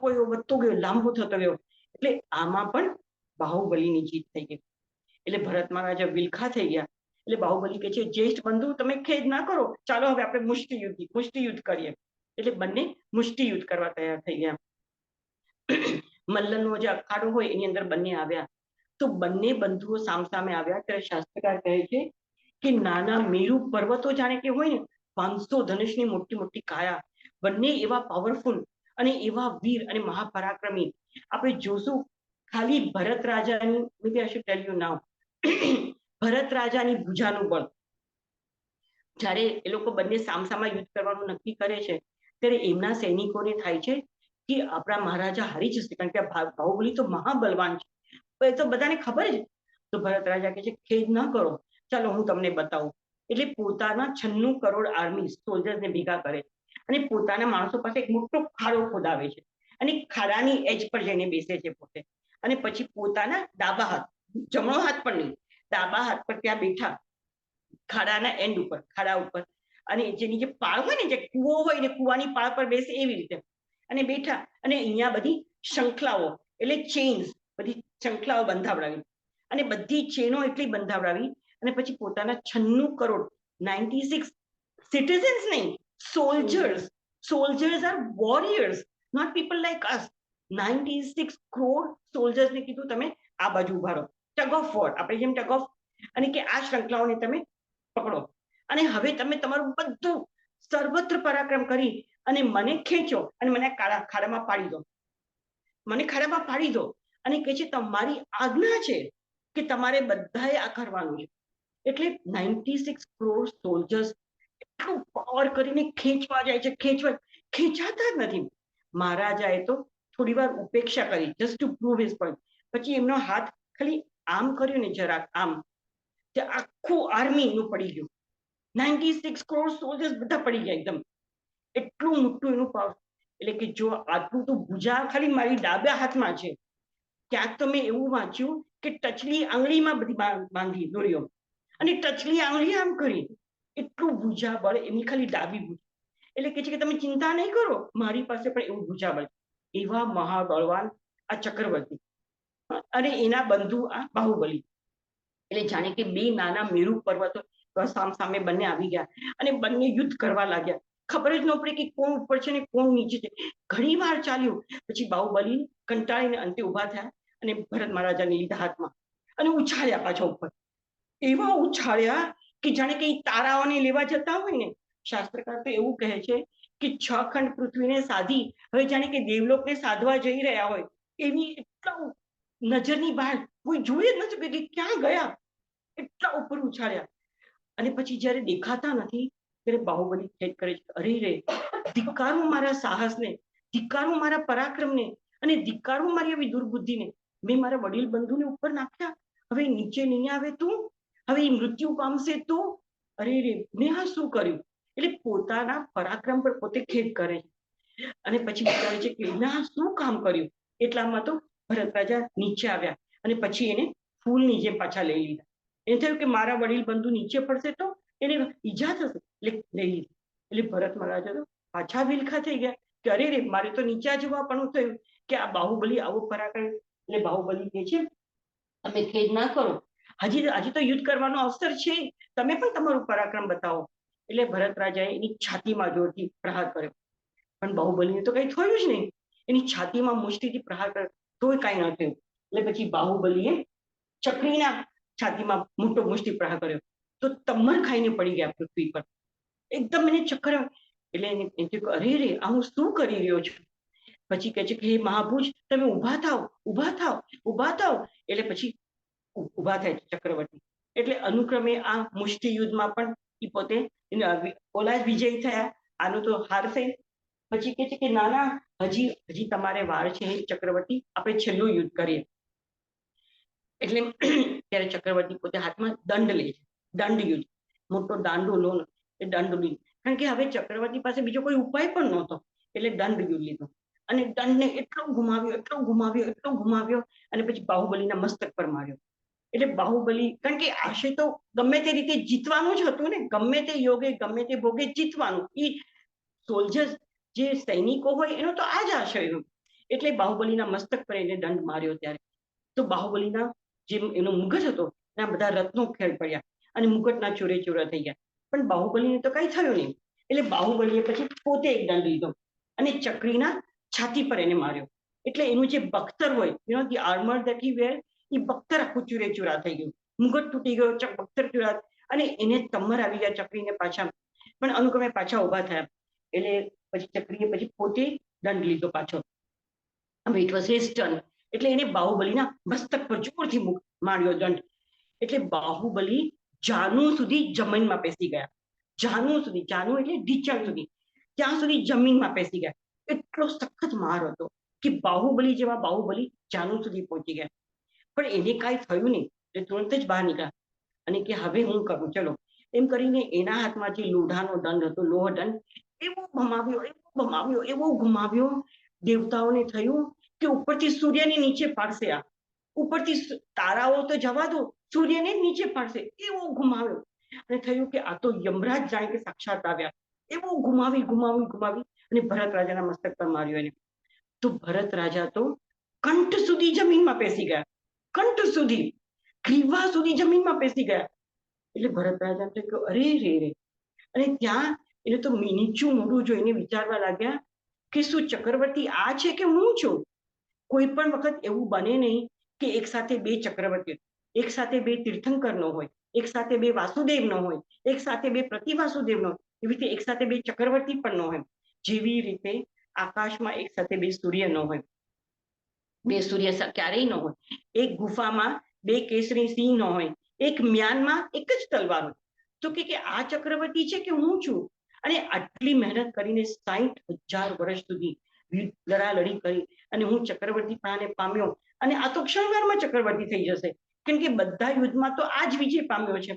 ગયો, લાંબો થતો ગયો. એટલે આમાં પણ બાહુબલીની જીત થઈ ગઈ. એટલે ભરત મહારાજા વિલખા થઈ ગયા. એટલે બાહુબલી કહે છે, જ્યેષ્ઠ બંધુ, તમે ખેદ ના કરો, ચાલો હવે આપણે મુષ્ટિ યુદ્ધ કરીએ. એટલે બંને મુષ્ટિ યુદ્ધ કરવા તૈયાર થઈ ગયા. મલ્લનો જે અખાડો હોય એની અંદર બંને આવ્યા. તો બંને બંધુઓ સામસામે આવ્યા ત્યારે શાસ્ત્રકાર કહે છે કે નાના મેરુ પર્વતો જાણે કે હોય ને 500 ધનુષની મોટી મોટી કાયા, બંને એવા પાવરફુલ અને એવા વીર અને મહાપરાક્રમી. આપણે જોશું ખાલી ભરત રાજાની, maybe I should tell you now, ભરત રાજાની ભુજાનું બળ. જ્યારે એ લોકો બંને સામસામા યુદ્ધ કરવાનું નક્કી કરે છે ત્યારે એમના સૈનિકોને થાય છે કે આપણા મહારાજા હારી જશે, કારણ કે બાહુબલી તો મહાબલવાન છે, એ તો બધાને ખબર જ. તો ભરત રાજા કહે છે, ખેદ ન કરો, ચાલો હું તમને બતાવું. એટલે પોતાના 96 કરોડ આર્મી સોલ્જર્સને ભેગા કરે અને પોતાના માણસો પાસે એક મોટો ખાડો ખોદાવે છે અને ખાડાની એજ પર જઈને બેસે છે પોતે. અને પછી પોતાના ડાબા હાથ, જમણો હાથ પણ નહીં, ડાબા હાથ પર ત્યાં બેઠા ખાડાના એન્ડ ઉપર, ખાડા ઉપર, અને જેની જે પાળ હોય ને, જે કૂવો હોય ને, કૂવાની પાળ પર બેસે એવી રીતે અને બેઠા. અને અહીંયા બધી શંખલાઓ એટલે ચેન્સ, બધી શંખલાઓ બંધાવડાવી અને બધી ચેનો એટલી બંધાવડાવી અને પછી પોતાના 96 કરોડ 96 સિટીઝન્સ નહીં, soldiers or warriors, not people like us. 96 crore સોલ્જર્સને કીધું તમે આ બાજુ ઉભા રહો, ટગ ઓફ વોર, આપણે જેમ ટગ ઓફ, અને કે આ શૃંખલાઓને તમે પકડો અને હવે તમે તમારું બધું સર્વત્ર પરાક્રમ કરી અને મને ખેંચો અને મને ખાડામાં પાડી દો, મને ખાડામાં પાડી દો. અને કહે છે તમારી આજ્ઞા છે કે તમારે બધાએ આ કરવાનું છે. એટલે 96 કરોડ સોલ્જર્સ એટલું પાવર કરીને ખેંચવા જાય છે, ખેંચાતા જ નથી. મહારાજાએ તો થોડી વાર ઉપેક્ષા કરી, just two prove his point. પછી એમનો હાથ ખાલી આમ કર્યો ને, જરાક આમ, તે આખું આર્મી એનું પડી ગયું. 96 કરોડ સોલ્જર્સ બધા પડી ગયા એકદમ. એટલું મોટું એનું પાવર. એટલે કે જો આટલું તો ભુજા ખાલી મારી ડાબા હાથમાં છે. ક્યાંક તો મેં એવું વાંચ્યું કે ટચલી આંગળીમાં બધી બાંધી દોરીઓ, અને ટચલી આંગળી આમ કરી. એટલું ભુજા બળ એમની ખાલી ડાબી ભુજા. એટલે કે છે કે તમે ચિંતા નહીં કરો, મારી પાસે પણ એવું ભુજા બળ. એવા મહાબળવાન આ ચક્રવર્તી અને એના બંધુ આ બાહુબલી. એટલે જાણે કે બે નાના મેરુ પર્વતો સામે બંને આવી ગયા અને બંને યુદ્ધ કરવા લાગ્યા. ખબર જ ન પડી કે કોણ ઉપર છે ને કોણ નીચે છે. ઘણી વાર ચાલ્યું. પછી બાહુબલી કંટાળીને અંતે ઉભા થયા અને ભરત મહારાજાને લીધા હાથમાં અને ઉછાળ્યા પાછા ઉપર. એવા ઉછાળ્યા કે જાણે કે તારાઓને લેવા જતા હોય ને. શાસ્ત્રકાર તો એવું કહે છે કે 6 ખંડ પૃથ્વીને સાધી હવે જાણે કે દેવલોકને સાધવા જઈ રહ્યા હોય એવી એટલા નજરની બહાર કોઈ જોઈ જ નથી કે ક્યાં ગયા. એટલા ઉપર ઉછાળ્યા. અને પછી જ્યારે દેખાતા નથી ત્યારે બાહુબલી ખેદ કરે છે, અરે રે, ધિક્કારું મારા સાહસને, ધિક્કારું મારા પરાક્રમને, અને ધિક્કારું મારી આવી દુર્બુદ્ધિને. મેં મારા વડીલ બંધુને ઉપર નાખ્યા, હવે નીચે નહીં આવે તું, હવે મૃત્યુ પામશે તું. અરે રે, મેં આ શું કર્યું? એટલે પોતાના પરાક્રમ પર પોતે ખેદ કરે છે. અને પછી વિચારે છે કે મેં આ શું કામ કર્યું. એટલામાં તો ભરત રાજા નીચે આવ્યા અને પછી એને ફૂલની જેમ પાછા લઈ લીધા. એને થયું કે મારા વડીલ બંધુ નીચે પડશે તો એને ઈજા થશે, એટલે લઈ લીધી. એટલે ભરત મહારાજા તો પાછા વિલખા થઈ ગયા કે અરે રે, મારે તો નીચા જવા પણ થયું કે આ બાહુબલી આવો પરાક્રમ. એટલે બાહુબલી કહે છે તમે ખેદ ના કરો, હજી તો યુદ્ધ કરવાનો અવસર છે, તમે પણ તમારું પરાક્રમ બતાવો. એટલે ભરત રાજાએ એની છાતીમાં જોરથી પ્રહાર કર્યો. પણ બાહુબલીને તો કઈ થયું જ નહીં. એની છાતીમાં મુષ્ટિથી પ્રહાર કર્યો તોય કાંઈ ન થયું. એટલે પછી બાહુબલીએ ચક્રીના છાતીમાં મોટો મુષ્ટિ પ્રહાર કર્યો તો તમર ખાઈને પડી ગયા પૃથ્વી પર. એકદમ એને ચક્કર. એટલે એને અરે રે, આ હું શું કરી રહ્યો છું? પછી કહે છે કે હે મહાભુજ, તમે ઊભા થાવ, ઊભા થાવ, ઊભા થાવ. એટલે પછી ઊભા થાય છે ચક્રવર્તી. એટલે અનુક્રમે આ મુષ્ટિ યુદ્ધમાં પણ એ પોતે ઓલા જ વિજયી થયા, આનું તો હાર થઈ. પછી કહે છે કે ના ના, હજી તમારે વાર છે ચક્રવર્તી, આપણે છેલ્લું યુદ્ધ કરીએ. એટલે ત્યારે ચક્રવર્તી પોતે હાથમાં દંડ લે છે, દંડ યુદ્ધ. મોટો દાંડો લો, એ દંડ યુદ્ધ. કારણ કે હવે ચક્રવર્તી પાસે બીજો કોઈ ઉપાય પણ નહોતો, એટલે દંડ યુદ્ધ લીધો. અને દંડને એટલો ગુમાવ્યો, એટલો ગુમાવ્યો, એટલો ગુમાવ્યો, અને પછી બાહુબલીના મસ્તક પર માર્યો. એટલે બાહુબલી, કારણ કે આશય તો ગમે તે રીતે જીતવાનું જ હતું ને, ગમે તે યોગે ગમે તે ભોગે જીતવાનું. એ સોલ્જર્સ જે સૈનિકો હોય એનો તો આ જ આશય હોય. એટલે બાહુબલીના મસ્તક પર એને દંડ માર્યો. ત્યારે તો બાહુબલીના જે એનો મુગટ હતો એના બધા રત્નો ખેલ પડ્યા અને મુગટના ચોરે ચોરા થઈ ગયા. પણ બાહુબલીને તો કઈ થયું નહીં. એટલે બાહુબલીએ પછી પોતે એક દંડ લીધો અને ચક્રીના છાતી પર એને માર્યો. એટલે એનું જે બખ્તર હોય, ધી આર્મર ધેટ હી વેર, એ બખ્તર આખું ચૂરે ચૂરા થઈ ગયું. મુગટ તૂટી ગયો, બખ્તર ચૂરા, અને એને તમર આવી ગયા ચક્રીને પાછા. પણ અનુક્રમે પાછા ઉભા થયા. એટલે પછી ચક્રીએ પછી પોતે દંડ લીધો પાછો. હવે ઇટ વોઝ હિઝ ટર્ન. એટલે એને બાહુબલીના મસ્તક પર જોરથી માર્યો દંડ. એટલે બાહુબલી જાનું સુધી જમીનમાં પેસી ગયા. જાનું સુધી, જાનું એટલે ઢીચણ સુધી, ત્યાં સુધી જમીનમાં પેસી ગયા. એટલો સખત માર હતો કે બાહુબલી જેવા બાહુબલી જાનું સુધી પહોંચી ગયા. પણ એને કાંઈ થયું નહીં. એટલે તુરંત જ બહાર નીકળ્યા અને કે હવે હું કરું, ચલો. એમ કરીને એના હાથમાં જે લોઢાનો દંડ હતો, લોહ દંડ, એવો ભમાવ્યો, એવો ભમાવ્યો, એવો ગુમાવ્યો. દેવતાઓને થયું કે ઉપરથી સૂર્યને નીચે પાડશે આ, ઉપરથી તારાઓ તો જવા દો, સૂર્યને નીચે પાડશે, એવો ગુમાવ્યો. અને થયું કે આ તો યમરાજ જાણે કે સાક્ષાત આવ્યા. એવો ગુમાવી ગુમાવી ગુમાવી અને ભરત રાજાના મસ્તક પર માર્યો એને. તો ભરત રાજા તો કંઠ સુધી જમીનમાં પેસી ગયા, કંઠ સુધી, ગ્રીવા સુધી જમીનમાં પેસી ગયા. એટલે ભરત રાજા કહ્યું અરે રે રે. અને ત્યાં એને તો નીચું મોઢું જોઈને વિચારવા લાગ્યા કે શું ચક્રવર્તી આ છે કે હું છું? કોઈ પણ વખત એવું બને નહીં કે એક સાથે બે ચક્રવર્તી, એક સાથે બે તીર્થંકર નો હોય, એક સાથે બે વાસુદેવ નો હોય, એક સાથે બે પ્રતિવાસુદેવ નો. એવી રીતે એક સાથે બે ચક્રવર્તી પણ ન હોય. જેવી રીતે આકાશમાં એક સાથે બે સૂર્ય ન હોય, બે સૂર્ય ક્યારેય ન હોય. એક ગુફામાં બે કેસરી સિંહ ન હોય, એક મ્યાનમાં એક જ તલવાર હોય. તો કે આ ચક્રવર્તી છે કે હું છું. અને આટલી મહેનત કરીને 60,000 વર્ષ સુધી લડાલડી કરી અને હું ચક્રવર્તી પણાને પામ્યો. અને આ તો ક્ષણવારમાં ચક્રવર્તી થઈ જશે, કેમ કે બધા યુદ્ધમાં તો આ જ વિજય પામ્યો છે,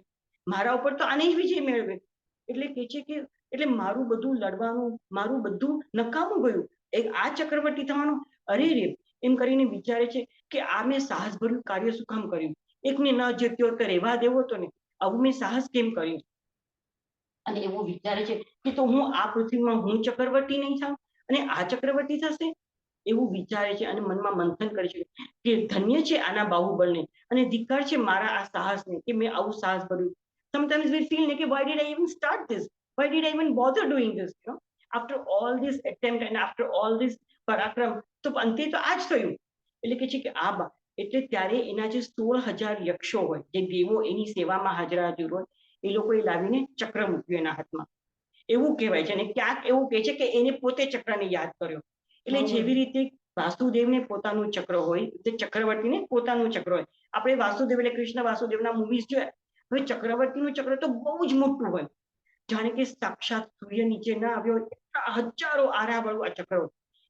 મારા ઉપર તો આને જ વિજય મેળવ્યો. એટલે કે છે કે એટલે મારું બધું લડવાનું, મારું બધું નકામું ગયું, એક આ ચક્રવર્તી થવાનું. અરે રે, એમ કરીને વિચારે છે કે આ મેં સાહસભર્યું કાર્ય શું કામ કર્યું, એકને ન જીત્યો તો રહેવા દેવો હતો ને, આવું મેં સાહસ કેમ કર્યું. અને એવું વિચારે છે કે તો હું આ પૃથ્વીમાં હું ચક્રવર્તી નહીં થાઉં અને આ ચક્રવર્તી થશે, એવું વિચારે છે. અને મનમાં મંથન કરે છે કે ધન્ય છે આના બાહુબળને અને ધિક્કાર છે મારા આ સાહસને કે મેં આવું સાહસ ભર્યું. Sometimes we feel like, why did I even start this? Why did I even bother doing this? After all this attempt and after all this પરાક્રમ, તો અંતે તો આ જ થયું. એટલે કે છે કે એટલે ત્યારે એના જે 16,000 યક્ષો હોય, જે દેવો એની સેવામાં હાજર હોય, એ લોકોએ લાવીને ચક્ર મૂક્યું એના હાથમાં. એવું કહેવાય છે. અને ક્યાંક એવું કહે છે કે એને પોતે ચક્રને યાદ કર્યો. એટલે જેવી રીતે વાસુદેવને પોતાનું ચક્ર હોય, તે ચક્રવર્તીને પોતાનું ચક્ર હોય. આપણે વાસુદેવ એટલે કૃષ્ણ વાસુદેવના મૂવીઝ જોયા. હવે ચક્રવર્તીનું ચક્ર તો બહુ જ મોટું હોય, જાણે કે સાક્ષાત સૂર્ય નીચે ના આવ્યો એટલા હજારો આરા વાળું આ ચક્ર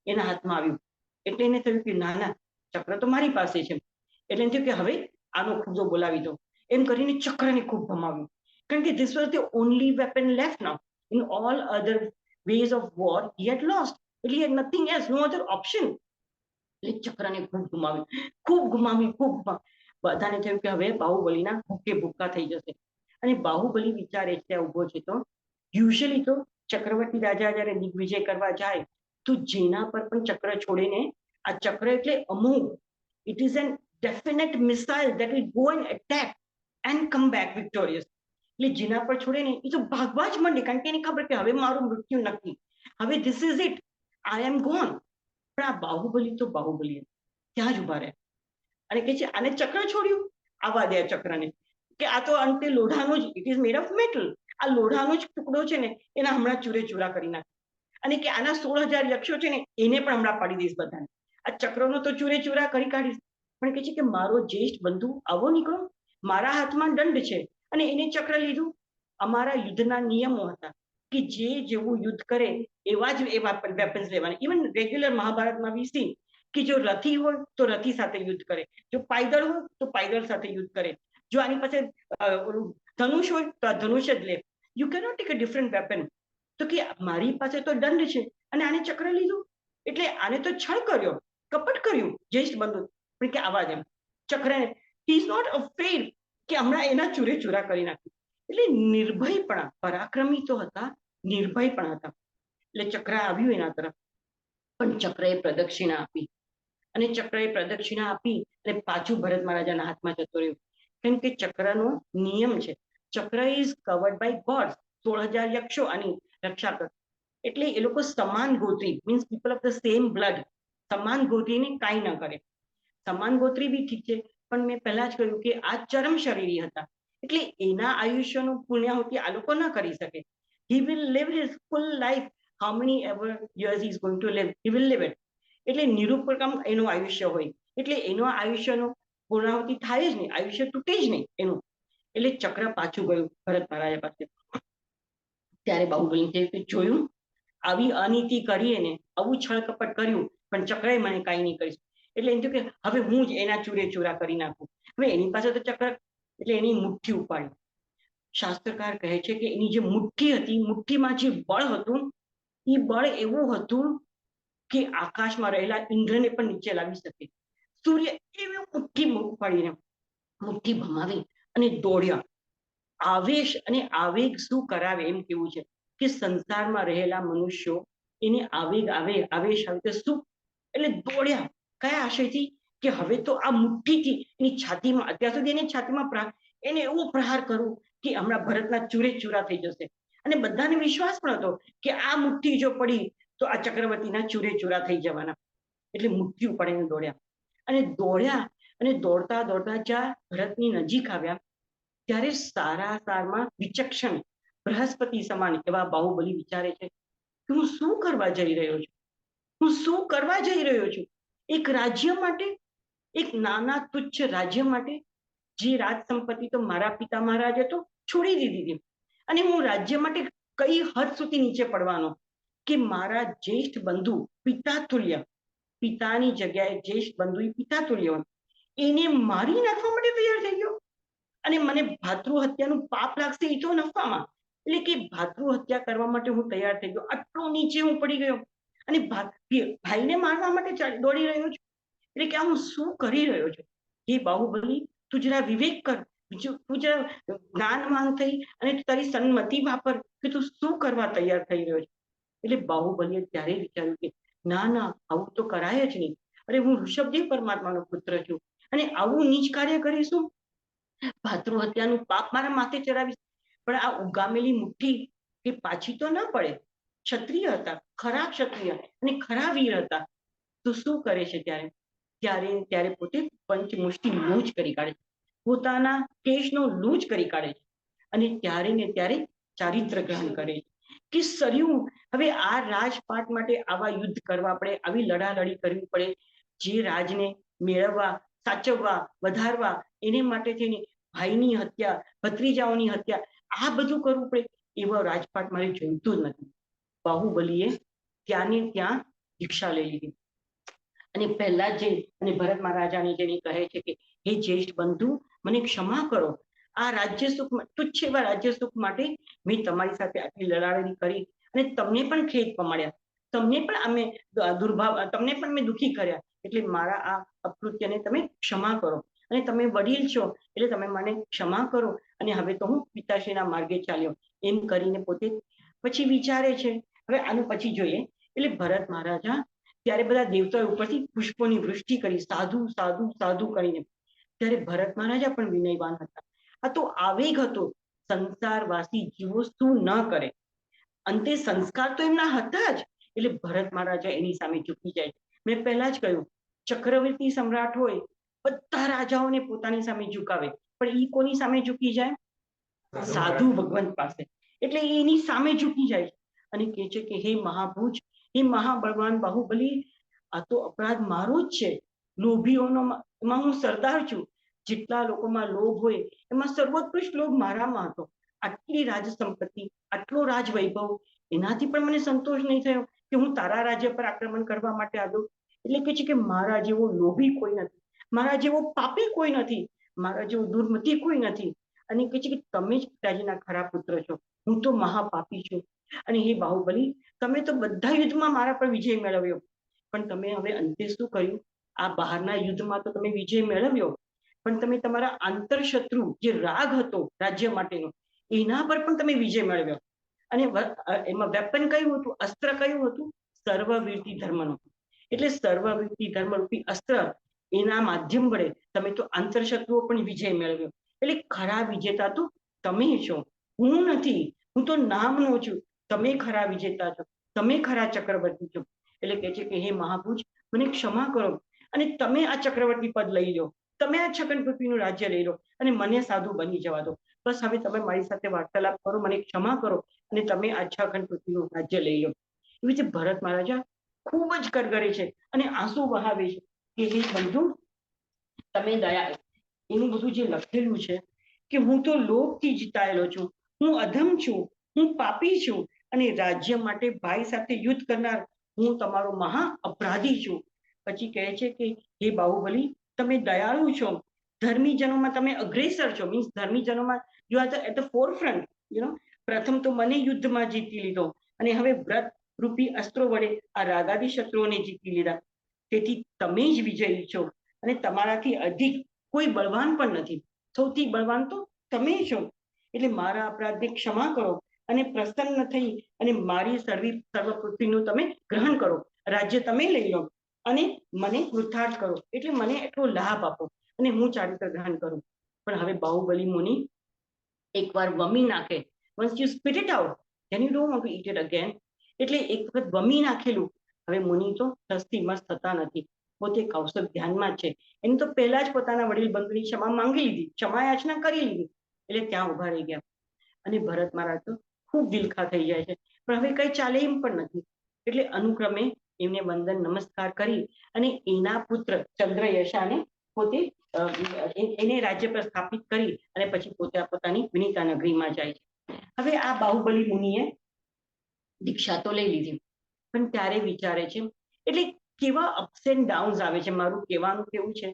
એના હાથમાં આવ્યું. એટલે એને થયું કે ના ના, ચક્ર તો મારી પાસે છે. એટલે એમ થયું કે હવે આનો ખુદો બોલાવી દો. એમ કરીને ચક્રને ખૂબ ભમાવ્યું, કારણ કે this was the only weapon left now. In all other ways of war he had lost. He had nothing else, no other option. એટલે ચક્રને ખૂબ ગુમાવ્યું. બધાને થયું કે હવે બાહુબલીના ભૂકે ભૂકા થઈ જશે. અને બાહુબલી વિચારે ત્યાં ઉભો છે તો યુઝ્યુઅલી તો ચક્રવર્તી રાજા જયારે દિગ્વિજય કરવા જાય તો જેના પર પણ ચક્ર છોડે ને, આ ચક્ર એટલે અમોઘ, it is an definite missile that will go and attack and come back victorious. એટલે જેના પર છોડે ને એ તો ભાગવા જ માંડે, કારણ કે એને ખબર કે હવે મારું મૃત્યુ નક્કી, હવે this is it, I am gone. પણ આ બાહુબલી તો બાહુબલી ત્યાં જ ઉભા રહે અને કે છે આને ચક્ર છોડ્યું, આવા દે ચક્રને, કે આ તો અંતે લોઢાનો જ, it is made of metal, આ લોઢાનો જ ટુકડો છે ને એના હમણાં ચૂરે ચૂરા કરી નાખે. અને કે આના 16,000 યક્ષો છે ને એને પણ હમણાં પાડી દઈશ બધાને, આ ચક્રનો તો ચૂરે ચૂરા કરી કાઢીશ. પણ કે છે કે મારો જ્યેષ્ઠ બંધુ આવો નીકળો, મારા હાથમાં દંડ છે અને એને ચક્ર લીધું. અમારા યુદ્ધના નિયમો હતા કે જે જેવું યુદ્ધ કરે એવા જ એવા વેપન્સ લેવાના. ઇવન રેગ્યુલર મહાભારતમાં વી સી કે જો રથી હોય તો રથી સાથે યુદ્ધ કરે, જો પાયદળ હોય તો પાયદળ સાથે યુદ્ધ કરે, જો આની પાસે ધનુષ હોય તો આ ધનુષ જ લે. You cannot take a different weapon. તો કે મારી પાસે તો દંડ છે અને આને ચક્ર લીધું, એટલે આને તો છળ કર્યો, કપટ કર્યું જ્યેષ્ઠ બંધુ. પણ કે આવા જ એમ ચક્રને, હી ઇઝ નોટ અફ્રેડ કે હમણાં એના ચૂરે ચૂરા કરી નાખ્યું. એટલે નિર્ભયપણા, પરાક્રમી તો હતા, નિર્ભય પણ હતા. એટલે ચક્ર આવ્યું એના તરફ, પણ ચક્રએ પ્રદક્ષિણા આપી. અને ચક્રએ પ્રદક્ષિણા આપી અને પાછું ભરત મહારાજાના હાથમાં જતો રહ્યું. કેમ કે ચક્રનો નિયમ છે, ચક્ર ઇઝ કવર્ડ બાય ગોડ. 16,000 યક્ષો આની રક્ષા કર. એટલે એ લોકો સમાન ગોત્રી, means people of the same blood, સમાન ગોત્રીને કાંઈ ન કરે. સમાન ગોત્રી બી ઠીક છે, પણ મેં પહેલા જ કહ્યું કે આ ચરમ શરીરી હતા, એટલે એના આયુષ્યનું પુણ્યાહુતિ આ લોકો ન કરી શકે. he will live his full life, how many ever years he is going to live, he will live it. એટલે નિરૂપકમ એનું આયુષ્ય હોય, એટલે એનો આયુષ્યનો પૂર્ણાહુતિ થાય જ નહીં, આયુષ્ય તૂટે જ નહીં એનું. એટલે ચક્ર પાછું ગયું ભરત મહારાજા પાસે. ત્યારે બાહુબલી જોયું, આવી અનીતિ કરી ને, આવું છળ કપટ કર્યું, પણ ચક્રએ મને કાંઈ નહીં કરીશ. એટલે એમ થયું કે હવે હું જ એના ચૂરે ચૂરા કરી નાખું. હવે એની પાસે તો ચક્ર, એટલે એની મુઠ્ઠી ઉપાડી. શાસ્ત્રકાર કહે છે કે એની જે મુઠ્ઠી હતી, મુઠ્ઠીમાં જે બળ હતું, એ બળ એવું હતું કે આકાશમાં રહેલા ઇન્દ્રને પણ નીચે લાવી શકે. સૂર્ય એવી મુઠ્ઠી ઉપાડીને, મુઠ્ઠી ભમાવી અને દોડ્યા. આવેશ અને આવેગ શું કરાવે એમ કેવું છે કે સંસારમાં રહેલા મનુષ્યો એને આવેશ આવે તો શું, એટલે દોડ્યા. કયા આશયથી કે હવે તો આ મુઠ્ઠીથી એની છાતીમાં, અત્યાર સુધી એની છાતીમાં એને એવો પ્રહાર કરું કે હમણાં ભરતના ચૂરે ચૂરા થઈ જશે. અને બધાને વિશ્વાસ પણ હતો કે આ મુઠ્ઠી જો પડી તો આ ચક્રવર્તીના ચૂરે ચૂરા થઈ જવાના. એટલે મુઠ્ઠી ઉપાડીને દોડ્યા અને દોડતા દોડતા જ્યાં ભરતની નજીક આવ્યા ત્યારે સારામાં વિચક્ષણ બૃહસ્પતિ સમાન એવા બાહુબલી વિચારે છે કે હું શું કરવા જઈ રહ્યો છું, હું શું કરવા જઈ રહ્યો છું. એક રાજ્ય માટે, એક નાના તુચ્છ રાજ્ય માટે, જે રાજ સંપત્તિ તો મારા પિતા મહારાજે તો છોડી દીધી હતી, અને હું રાજ્ય માટે કઈ હદ સુધી નીચે પડવાનો કે મારા જ્યેષ્ઠ બંધુ પિતા તુલ્ય, પિતાની જગ્યાએ જ્યેષ્ઠ બંધુ પિતા તુલ્ય, એને મારી નાખવા માટે તૈયાર થઈ ગયો. અને મને ભાતૃ હત્યાનું પાપ લાગશે એ તો નફામાં, એટલે કે ભાતૃ હત્યા કરવા માટે હું તૈયાર થઈ ગયો, આટલો નીચે હું પડી ગયો અને ભાઈને મારવા માટે દોડી રહ્યો છું. એટલે કે હું શું કરી રહ્યો છું. હે બાહુબલી, તું જરા વિવેક કર, તું જરા જ્ઞાનવાન થઈ અને તારી સન્મતિ વાપર કે તું શું કરવા તૈયાર થઈ રહ્યો છે. એટલે બાહુબલીએ ત્યારે વિચાર્યું કે ના ના, આવું તો કરાય જ નહીં. અરે હું ઋષભદેવ પરમાત્માનો પુત્ર છું અને આવું નીચ કાર્ય કરીશું, ભાતૃ હત્યાનું પાપ મારા માથે ચડાવીશ. પણ આ ઉગામેલી મુઠ્ઠી કે પાછી તો ન પડે. ક્ષત્રિય હતા, ખરા ક્ષત્રિય અને ખરા વીર હતા. તો શું કરે છે ત્યારે ત્યારે ત્યારે પોતે પંચમુષ્ટિ લૂજ કરી કાઢે છે, પોતાના કેશનો લૂજ કરી કાઢે છે અને ત્યારે ને ત્યારે ચારિત્ર ગ્રહણ કરે છે કે સરયું હવે આ રાજપાટ માટે આવા યુદ્ધ કરવા પડે, આવી લડાલડી કરવી પડે, જે રાજને મેળવવા, સાચવવા, વધારવા, એને માટે થઈને ભાઈની હત્યા, ભત્રીજાઓની હત્યા, આ બધું કરવું પડે, એવો રાજપાટ મારે જોઈતું જ નથી. બાહુબલીએ ત્યાંને ત્યાં દીક્ષા લઈ લીધી અને પહેલા જ અને ભરત મહારાજાને જેને કહે છે કે હે જ્યેષ્ઠ બંધુ, મને ક્ષમા કરો, આ રાજ્ય સુખ, તુચ્છ એવા રાજ્ય સુખ માટે મેં તમારી સાથે આટલી લડાડી કરી અને તમને પણ ખેદ પમાડ્યા, તમને પણ અમે દુર્ભાવ, તમને પણ મેં દુઃખી કર્યા, એટલે મારા આ અકૃત્યને તમે ક્ષમા કરો અને તમે વડીલ છો એટલે તમે મને ક્ષમા કરો અને હવે તો હું પિતાશ્રીના માર્ગે ચાલ્યો, એમ કરીને પોતે પછી વિચારે છે. હવે આનું પછી જોઈએ. એટલે ભરત મહારાજા ત્યારે બધા દેવતાઓ ઉપરથી પુષ્પોની વૃષ્ટિ કરી, સાધુ સાધુ સાધુ કરીને. ત્યારે ભરત મહારાજા પણ વિનયવાન હતા. આ તો આવેગ હતો, સંસારવાસી જીવો શું ન કરે. અંતે સંસ્કાર તો એમના હતા જ, એટલે ભરત મહારાજા એની સામે ઝૂકી જાય. મેં પહેલા જ કહ્યું, ચક્રવર્તી સમ્રાટ હોય, બધા રાજાઓને પોતાની સામે ઝુકાવે, પણ ઈ કોની સામે ઝૂકી જાય? સાધુ ભગવંત પાસે. એટલે એની સામે ઝૂકી જાય અને કહે છે કે હે મહાભુજ, હે મહાબળવાન બાહુબલી, આ તો અપરાધ મારો જ છે. લોભીઓનો એમાં હું સરદાર છું. જેટલા લોકોમાં લોભ હોય એમાં સર્વોત્કૃષ્ટ લોભ મારામાં હતો. આટલી રાજ સંપત્તિ, આટલો રાજ વૈભવ, એનાથી પણ મને સંતોષ નહીં થયો કે હું તારા રાજ્ય પર આક્રમણ કરવા માટે આવ્યો. એટલે કે છે કે મારા જેવો લોભી કોઈ નથી, મારા જેવો પાપી કોઈ નથી, મારા જેવો દુર્મતિ કોઈ નથી. અને કહે છે કે તમે જ પિતાજીના ખરા પુત્ર છો, હું તો મહાપાપી છું. અને હે બાહુબલી, તમે તો બધા યુદ્ધમાં મારા પર વિજય મેળવ્યો, પણ તમે હવે અંતે શું કર્યું? આ બહારના યુદ્ધમાં તો તમે વિજય મેળવ્યો, પણ તમે તમારા આંતરશત્રુ જે રાગ હતો રાજ્ય માટેનો, એના પર પણ તમે વિજય મેળવ્યો. અને એમાં વેપન કયું હતું, અસ્ત્ર કયું હતું? સર્વવીરતી ધર્મનું. એટલે સર્વવીરતી ધર્મરૂપી અસ્ત્ર, એના માધ્યમ વડે તમે તો આંતરશત્રુઓ પણ વિજય મેળવ્યો. એટલે ખરા વિજેતા તો તમે છો, હું નથી. હું તો નામનો છું, તમે ખરા વિજેતા છો, તમે ખરા ચક્રવર્તી છો. એટલે કહે છે કે હે મહાભુજ, મને ક્ષમા કરો અને તમે આ ચક્રવર્તી પદ લઈ લો, તમે આ છગન પૃથ્વીનું રાજ્ય લઈ લો અને મને સાધુ બની જવા દો. બસ હવે તમે મારી સાથે વાર્તાલાપ કરો, મને ક્ષમા કરો અને તમે આ છગન પૃથ્વીનું રાજ્ય લઈ લો. એવી રીતે ભરત મહારાજા ખૂબ જ કરગરે છે અને આંસુ વહાવે છે કે હે બંધુ, તમે દયા, એનું બધું જે લખેલું છે કે હું તો લોભથી જીતાયેલો છું, હું અધમ છું, હું પાપી છું અને રાજ્ય માટે ભાઈ સાથે યુદ્ધ કરનાર હું તમારો મહા અપરાધી છું. પછી કહે છે કે હે બાહુબલી, તમે દયાળુ છો, ધર્મીજનોમાં તમે અગ્રેસર છો, મીન્સ ધર્મીજનોમાં you are at the forefront, પ્રથમ તો મને યુદ્ધમાં જીતી લીધો અને હવે વ્રત રૂપી અસ્ત્રો વડે આ રાગાદી શત્રુઓને જીતી લીધા. તેથી તમે જ વિજયી છો અને તમારાથી અધિક કોઈ બળવાન પણ નથી, સૌથી બળવાન તો તમે છો. એટલે મારા અપરાધની ક્ષમા કરો અને પ્રસન્ન થઈ અને મારી સર્વ પૃથ્વીનું તમે ગ્રહણ કરો, રાજ્ય તમે લઈ લો અને મને કૃતાર્થ કરો, એટલે મને એટલો લાભ આપો અને હું ચારિત્ર ગ્રહણ કરું. પણ હવે બાહુબલી મુનિ એકવાર વમી નાખે, once you spit it out then you don't want to eat it again. એટલે એક વખત વમી નાખેલું, હવે મુનિ તો તસ્થી મસ્ત થતા નથી. પોતે કૌશલ ધ્યાનમાં જ છે. એને તો પહેલા જ પોતાના વડીલ બંધુની ક્ષમા માંગી લીધી, ક્ષમા યાચના કરી લીધી, એટલે ત્યાં ઉભા રહી ગયા. અને ભરત મહારાજ તો ખૂબ દિલખા થઈ જાય છે, પણ હવે કઈ ચાલે એમ પણ નથી. એટલે અનુક્રમે એમને વંદન નમસ્કાર કરી અને એના પુત્ર ચંદ્રયશાને પોતે એને રાજ્ય પર સ્થાપિત કરી અને પછી પોતે પોતાની વિનીતા નગરીમાં જાય છે. હવે આ બાહુબલી મુનિએ દીક્ષા તો લઈ લીધી, પણ ત્યારે વિચારે છે, એટલે કેવા અપ્સ એન્ડ ડાઉન્સ આવે છે. મારું કહેવાનું કેવું છે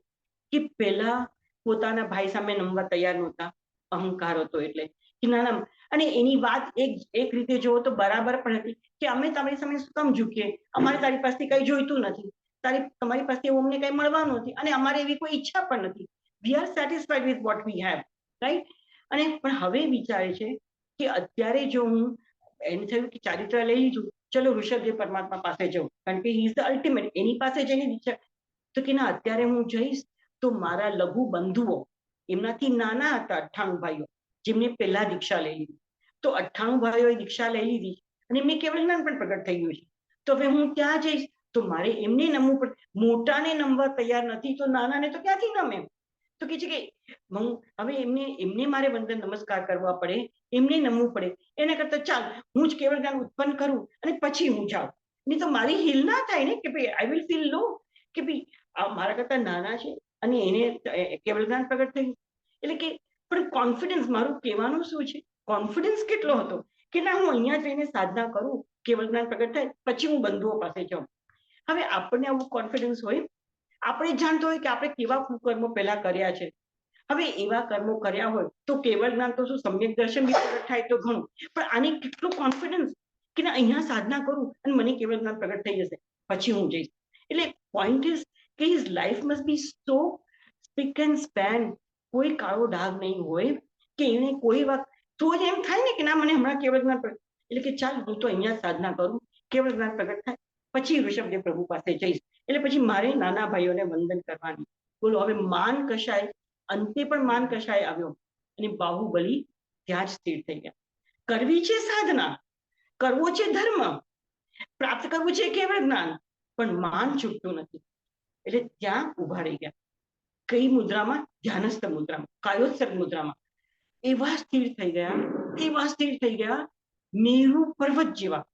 કે પેલા પોતાના ભાઈ સામે નમવા તૈયાર નહોતા, અહંકાર હતો એટલે કે ના ના, અને એની વાત એક રીતે જોવો તો બરાબર પણ હતી કે અમે તમારી સામે શું કામ ઝૂકીએ, અમારે તારી પાસેથી કઈ જોઈતું નથી, તમારી પાસે એવું અમને કઈ મળવાનું નથી અને અમારે એવી કોઈ ઈચ્છા પણ નથી. We are satisfied with what we have, right. અને પણ હવે વિચારે છે કે અત્યારે જો હું, એને થયું કે ચારિત્ર લઈ લીધું, ચલો ઋષભદેવ પરમાત્મા પાસે જવું, કારણ કે હી ઇઝ ધ અલ્ટિમેટ, એની પાસે જઈને દીક્ષા. તો કે ના, અત્યારે હું જઈશ તો મારા લઘુ બંધુઓ, એમનાથી નાના હતા 98 ભાઈઓ, જેમને પહેલા દીક્ષા લઈ લીધી, તો 98 ભાઈઓએ દીક્ષા લઈ લીધી અને એમને કેવળ જ્ઞાન પણ પ્રગટ થઈ ગયું છે. તો હવે હું ત્યાં જઈશ તો મારે એમને નમવું પડે. મોટાને નમવા તૈયાર નથી તો નાનાને તો ક્યાંથી નમે? તો કે છે કે હું હવે એમને મારે વંદન નમસ્કાર કરવા પડે, એમને નમવું પડે. એના કરતા ચાલ હું જ કેવળ જ્ઞાન ઉત્પન્ન કરું અને પછી હું જાઉં. નહીં તો મારી હિલ ના થાય ને કે ભાઈ આઈ વિલ ફીલ લો કે ભાઈ મારા કરતા નાના છે અને એને કેવળ જ્ઞાન પ્રગટ થયું. એટલે કે પણ કોન્ફિડન્સ, મારું કહેવાનું શું છે, કોન્ફિડન્સ કેટલો હતો કે ના, હું અહીંયા જઈને સાધના કરું, કેવળ જ્ઞાન પ્રગટ થાય પછી હું બંધુઓ પાસે જાઉં. હવે આપણને આવું કોન્ફિડન્સ હોય, આપણે જાણતો હોય કે આપણે કેવા કુકર્મો પહેલા કર્યા છે. હવે એવા કર્મો કર્યા હોય તો કેવળ જ્ઞાન તો શું, સમ્યક દર્શન બી પ્રગટ થાય તો ઘણું, પણ આને કેટલો કોન્ફિડન્સ કે ના, અહીંયા સાધના કરું અને મને કેવળ જ્ઞાન પ્રગટ થઈ જશે પછી હું જઈશ. એટલે પોઈન્ટ ઇઝ કે his life must be so spick and span, કોઈ કાળો ડાઘ નહીં હોય કે એને કોઈ વાત તો જ એમ થાય ને કે ના, મને હમણાં કેવળ જ્ઞાન પ્રગટ, એટલે કે ચાલ હું તો અહીંયા સાધના કરું, કેવળ જ્ઞાન પ્રગટ થાય પછી ઋષભદેવ પ્રભુ પાસે જઈશ, એટલે પછી મારે નાના ભાઈઓને વંદન કરવાની. બોલો હવે માન કશાય, અંતે પણ માન કશાય આવ્યો અને બાહુબલી ત્યાં જ સ્થિર થઈ ગયા. કરવી છે સાધના, કરવો છે ધર્મ, પ્રાપ્ત કરવું છે કેવળ જ્ઞાન, પણ માન છૂટતું નથી. એટલે ત્યાં ઉભા રહી ગયા. કઈ મુદ્રામાં? ધ્યાનસ્થ મુદ્રામાં, કાયોત્સર્ગ મુદ્રામાં. એવા સ્થિર થઈ ગયા, એવા સ્થિર થઈ ગયા, મેરુ પર્વત જેવા.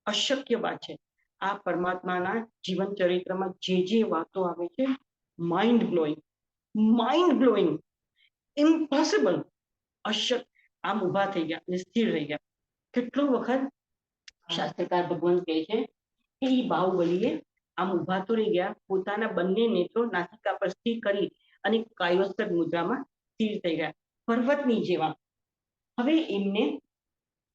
અશક્ય વાત છે. આ પરમાત્માના જીવન ચરિત્રમાં જે વાતો આવે છે, mind blowing, mind blowing, impossible, અશક્ય. આમ ઉભા થઈ ગયા અને સ્થિર રહી ગયા. કેટલો વખત શાસ્ત્રકાર ભગવાન કહે છે કે એ બાહુબલીએ આમ ઉભા તો રહી ગયા, પોતાના બંને નેત્રો નાસિકા પર સ્થિર કરી અને કાયોત્સર્ગ મુદ્રામાં સ્થિર થઈ ગયા, પર્વતની જેવા. હવે એમને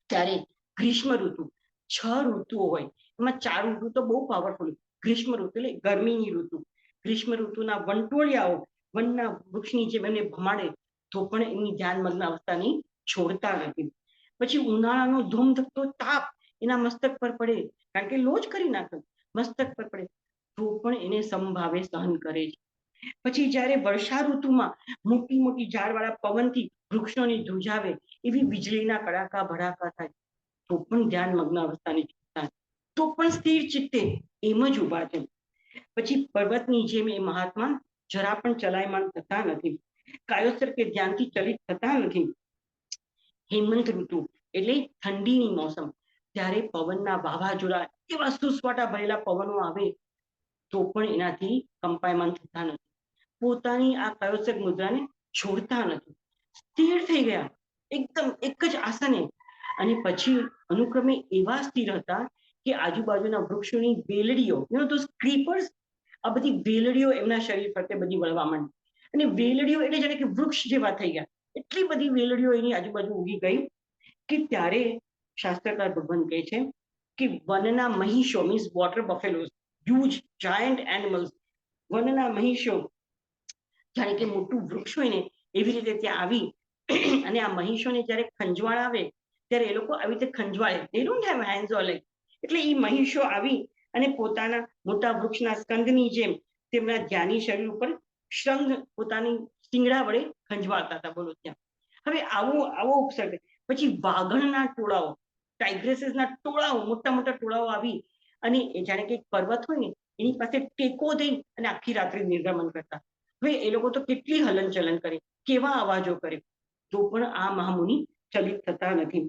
ત્યારે ગ્રીષ્મ ઋતુ, 6 ઋતુઓ હોય, એમાં 4 ઋતુ તો બહુ પાવરફુલ. ગ્રીષ્મ ઋતુ એટલે ગરમીની ઋતુ, ગ્રીષ્મ ઋતુના વંટોળિયાઓ વનના વૃક્ષની જેમ એમને ભમાડે તો પણ એમની ધ્યાનમગ્ન અવસ્થાની છોડતા નથી. પછી ઉનાળાનો ધૂમધકતો તાપ એના મસ્તક પર પડે, કારણ કે લો જ કરી નાખે, મસ્તક પર પડે તો પણ એને સમભાવે સહન કરે છે. પછી જ્યારે વર્ષા ઋતુમાં મોટી મોટી ઝાડવાળા પવનથી વૃક્ષોની ધ્રુજાવે, એવી વીજળીના કડાકા ભડાકા થાય તો પણ ધ્યાનમગ્ન અવસ્થાની છૂટતા, તો પણ સ્થિર ચિત્તે એમ જ ઉભા છે. પછી પર્વતની જેમ એ મહાત્મા જરા પણ ચલાયમાન થતા નથી, કાયોત્સર્ગ કે ધ્યાનથી ચલિત થતા નથી. હેમંત ઋતુ એટલે ઠંડીની મોસમ, ત્યારે પવનના વાવાઝોડા, એવા સુસવાટા ભરેલા પવનો આવે તો પણ એનાથી કંપાયમાન થતા નથી. પોતાની આ કાયોત્સર્ગ મુદ્રાને છોડતા નથી, સ્થિર થઈ ગયા એકદમ એક જ આસને. અને પછી અનુક્રમે એવા સ્થિર હતા કે આજુબાજુના વૃક્ષોની વેલડીઓ, ક્રીપર્સ, આ બધી વેલડીઓ એમના શરીર ફરતે બધી વળવા માંડી. અને વેલડીઓ એટલે જાણે કે વૃક્ષ જેવા થઈ ગયા, એટલી બધી વેલડીઓ એની આજુબાજુ ઉગી ગઈ કે ત્યારે શાસ્ત્રકાર ભગવાન કહે છે કે વનના મહિષો, means water buffaloes, huge giant animals, વનના મહિષો જાણે કે મોટું વૃક્ષ હોય ને એવી રીતે ત્યાં આવી અને આ મહિષોને જ્યારે ખંજવાળ આવે ત્યારે એ લોકો આવી રીતે ખંજવાળે, they don't have hands or legs. એટલે એ મહિષો આવી અને પોતાના મોટા વૃક્ષના સ્કંદની જેમ તેમના ધ્યાની શરીર ઉપર શંખ પોતાની શિંગડા વડે ખંજવાળતા હતા. બોલો ત્યાં હવે આવો ઉપસર્ગ. પછી વાઘણના ટોળાઓ, ટાઇગ્રેસીસના ટોળાઓ, મોટા મોટા ટોળાઓ આવી અને જાણે કે પર્વત હોય ને એની પાસે ટેકો દઈ અને આખી રાત્રે નિર્ગમન કરતા. હવે એ લોકો તો કેટલી હલનચલન કરે, કેવા અવાજો કરે, તો પણ આ મહામુનિ ચલિત થતા નથી.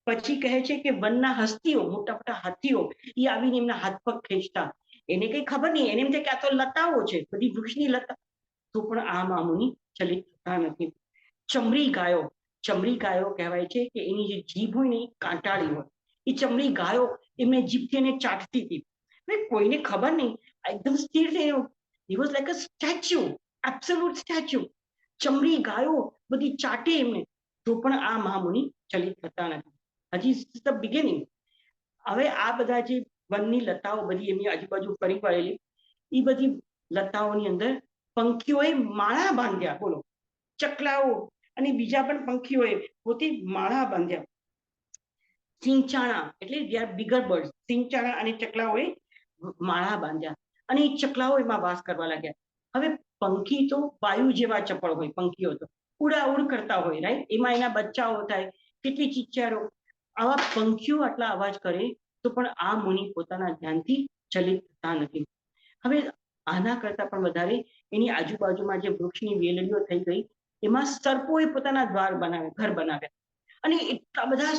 પછી કહે છે કે વનના હસ્તીઓ, મોટા મોટા હાથીઓ, એ આવીને એમના હાથ પગ ખેંચતા. એને કઈ ખબર નહીં, એને એમ થાય કે આ તો લતાઓ છે, બધી વૃક્ષની લતા. તો પણ આ મામુનિ ચલિત થતા નથી. ચમરી ગાયો, ચમરી ગાયો કહેવાય છે કે એની જે જીભ હોય ને એ કાંટાળી હોય. એ ચમરી ગાયો એમને જીભથી એને ચાટતી હતી. કોઈને ખબર નહીં, એકદમ સ્થિર થયો. He was like a statue, absolute statue. ચમરી ગાયો બધી ચાટે એમને, તો પણ આ મહામુનિ ચલિત થતા નથી. હજી ધ બિગિનિંગ. હવે આ બધા જે વનની લતાઓ બધી એમની આજુબાજુ ફરી વળેલી, એ બધી લતાઓની અંદર પંખીઓએ માળા બાંધ્યા. બોલો, ચકલાઓ અને બીજા પણ પંખીઓએ પોતે માળા બાંધ્યા. સિંચાણા એટલે બિગર બર્ડ, સિંચાણા અને ચકલાઓએ માળા બાંધ્યા અને એ ચકલાઓ એમાં વાસ કરવા લાગ્યા. હવે પંખી તો વાયુ જેવા ચપળ હોય, પંખીઓ તો ઉડાઉડ કરતા હોય, રાઈટ? એમાં એના બચ્ચાઓ થાય, કેટલી ચિચિયારો. આવા પંખીઓ આટલા અવાજ કરે તો પણ આ મુનિ પોતાના ધ્યાનથી ચલિત થતા નથી. હવે આના કરતા પણ વધારે એની આજુબાજુમાં જે વૃક્ષની વેલડીઓ થઈ ગઈ, એમાં સર્પોએ પોતાના દ્વાર બનાવ્યા, ઘર બનાવ્યા. અને એટલા બધા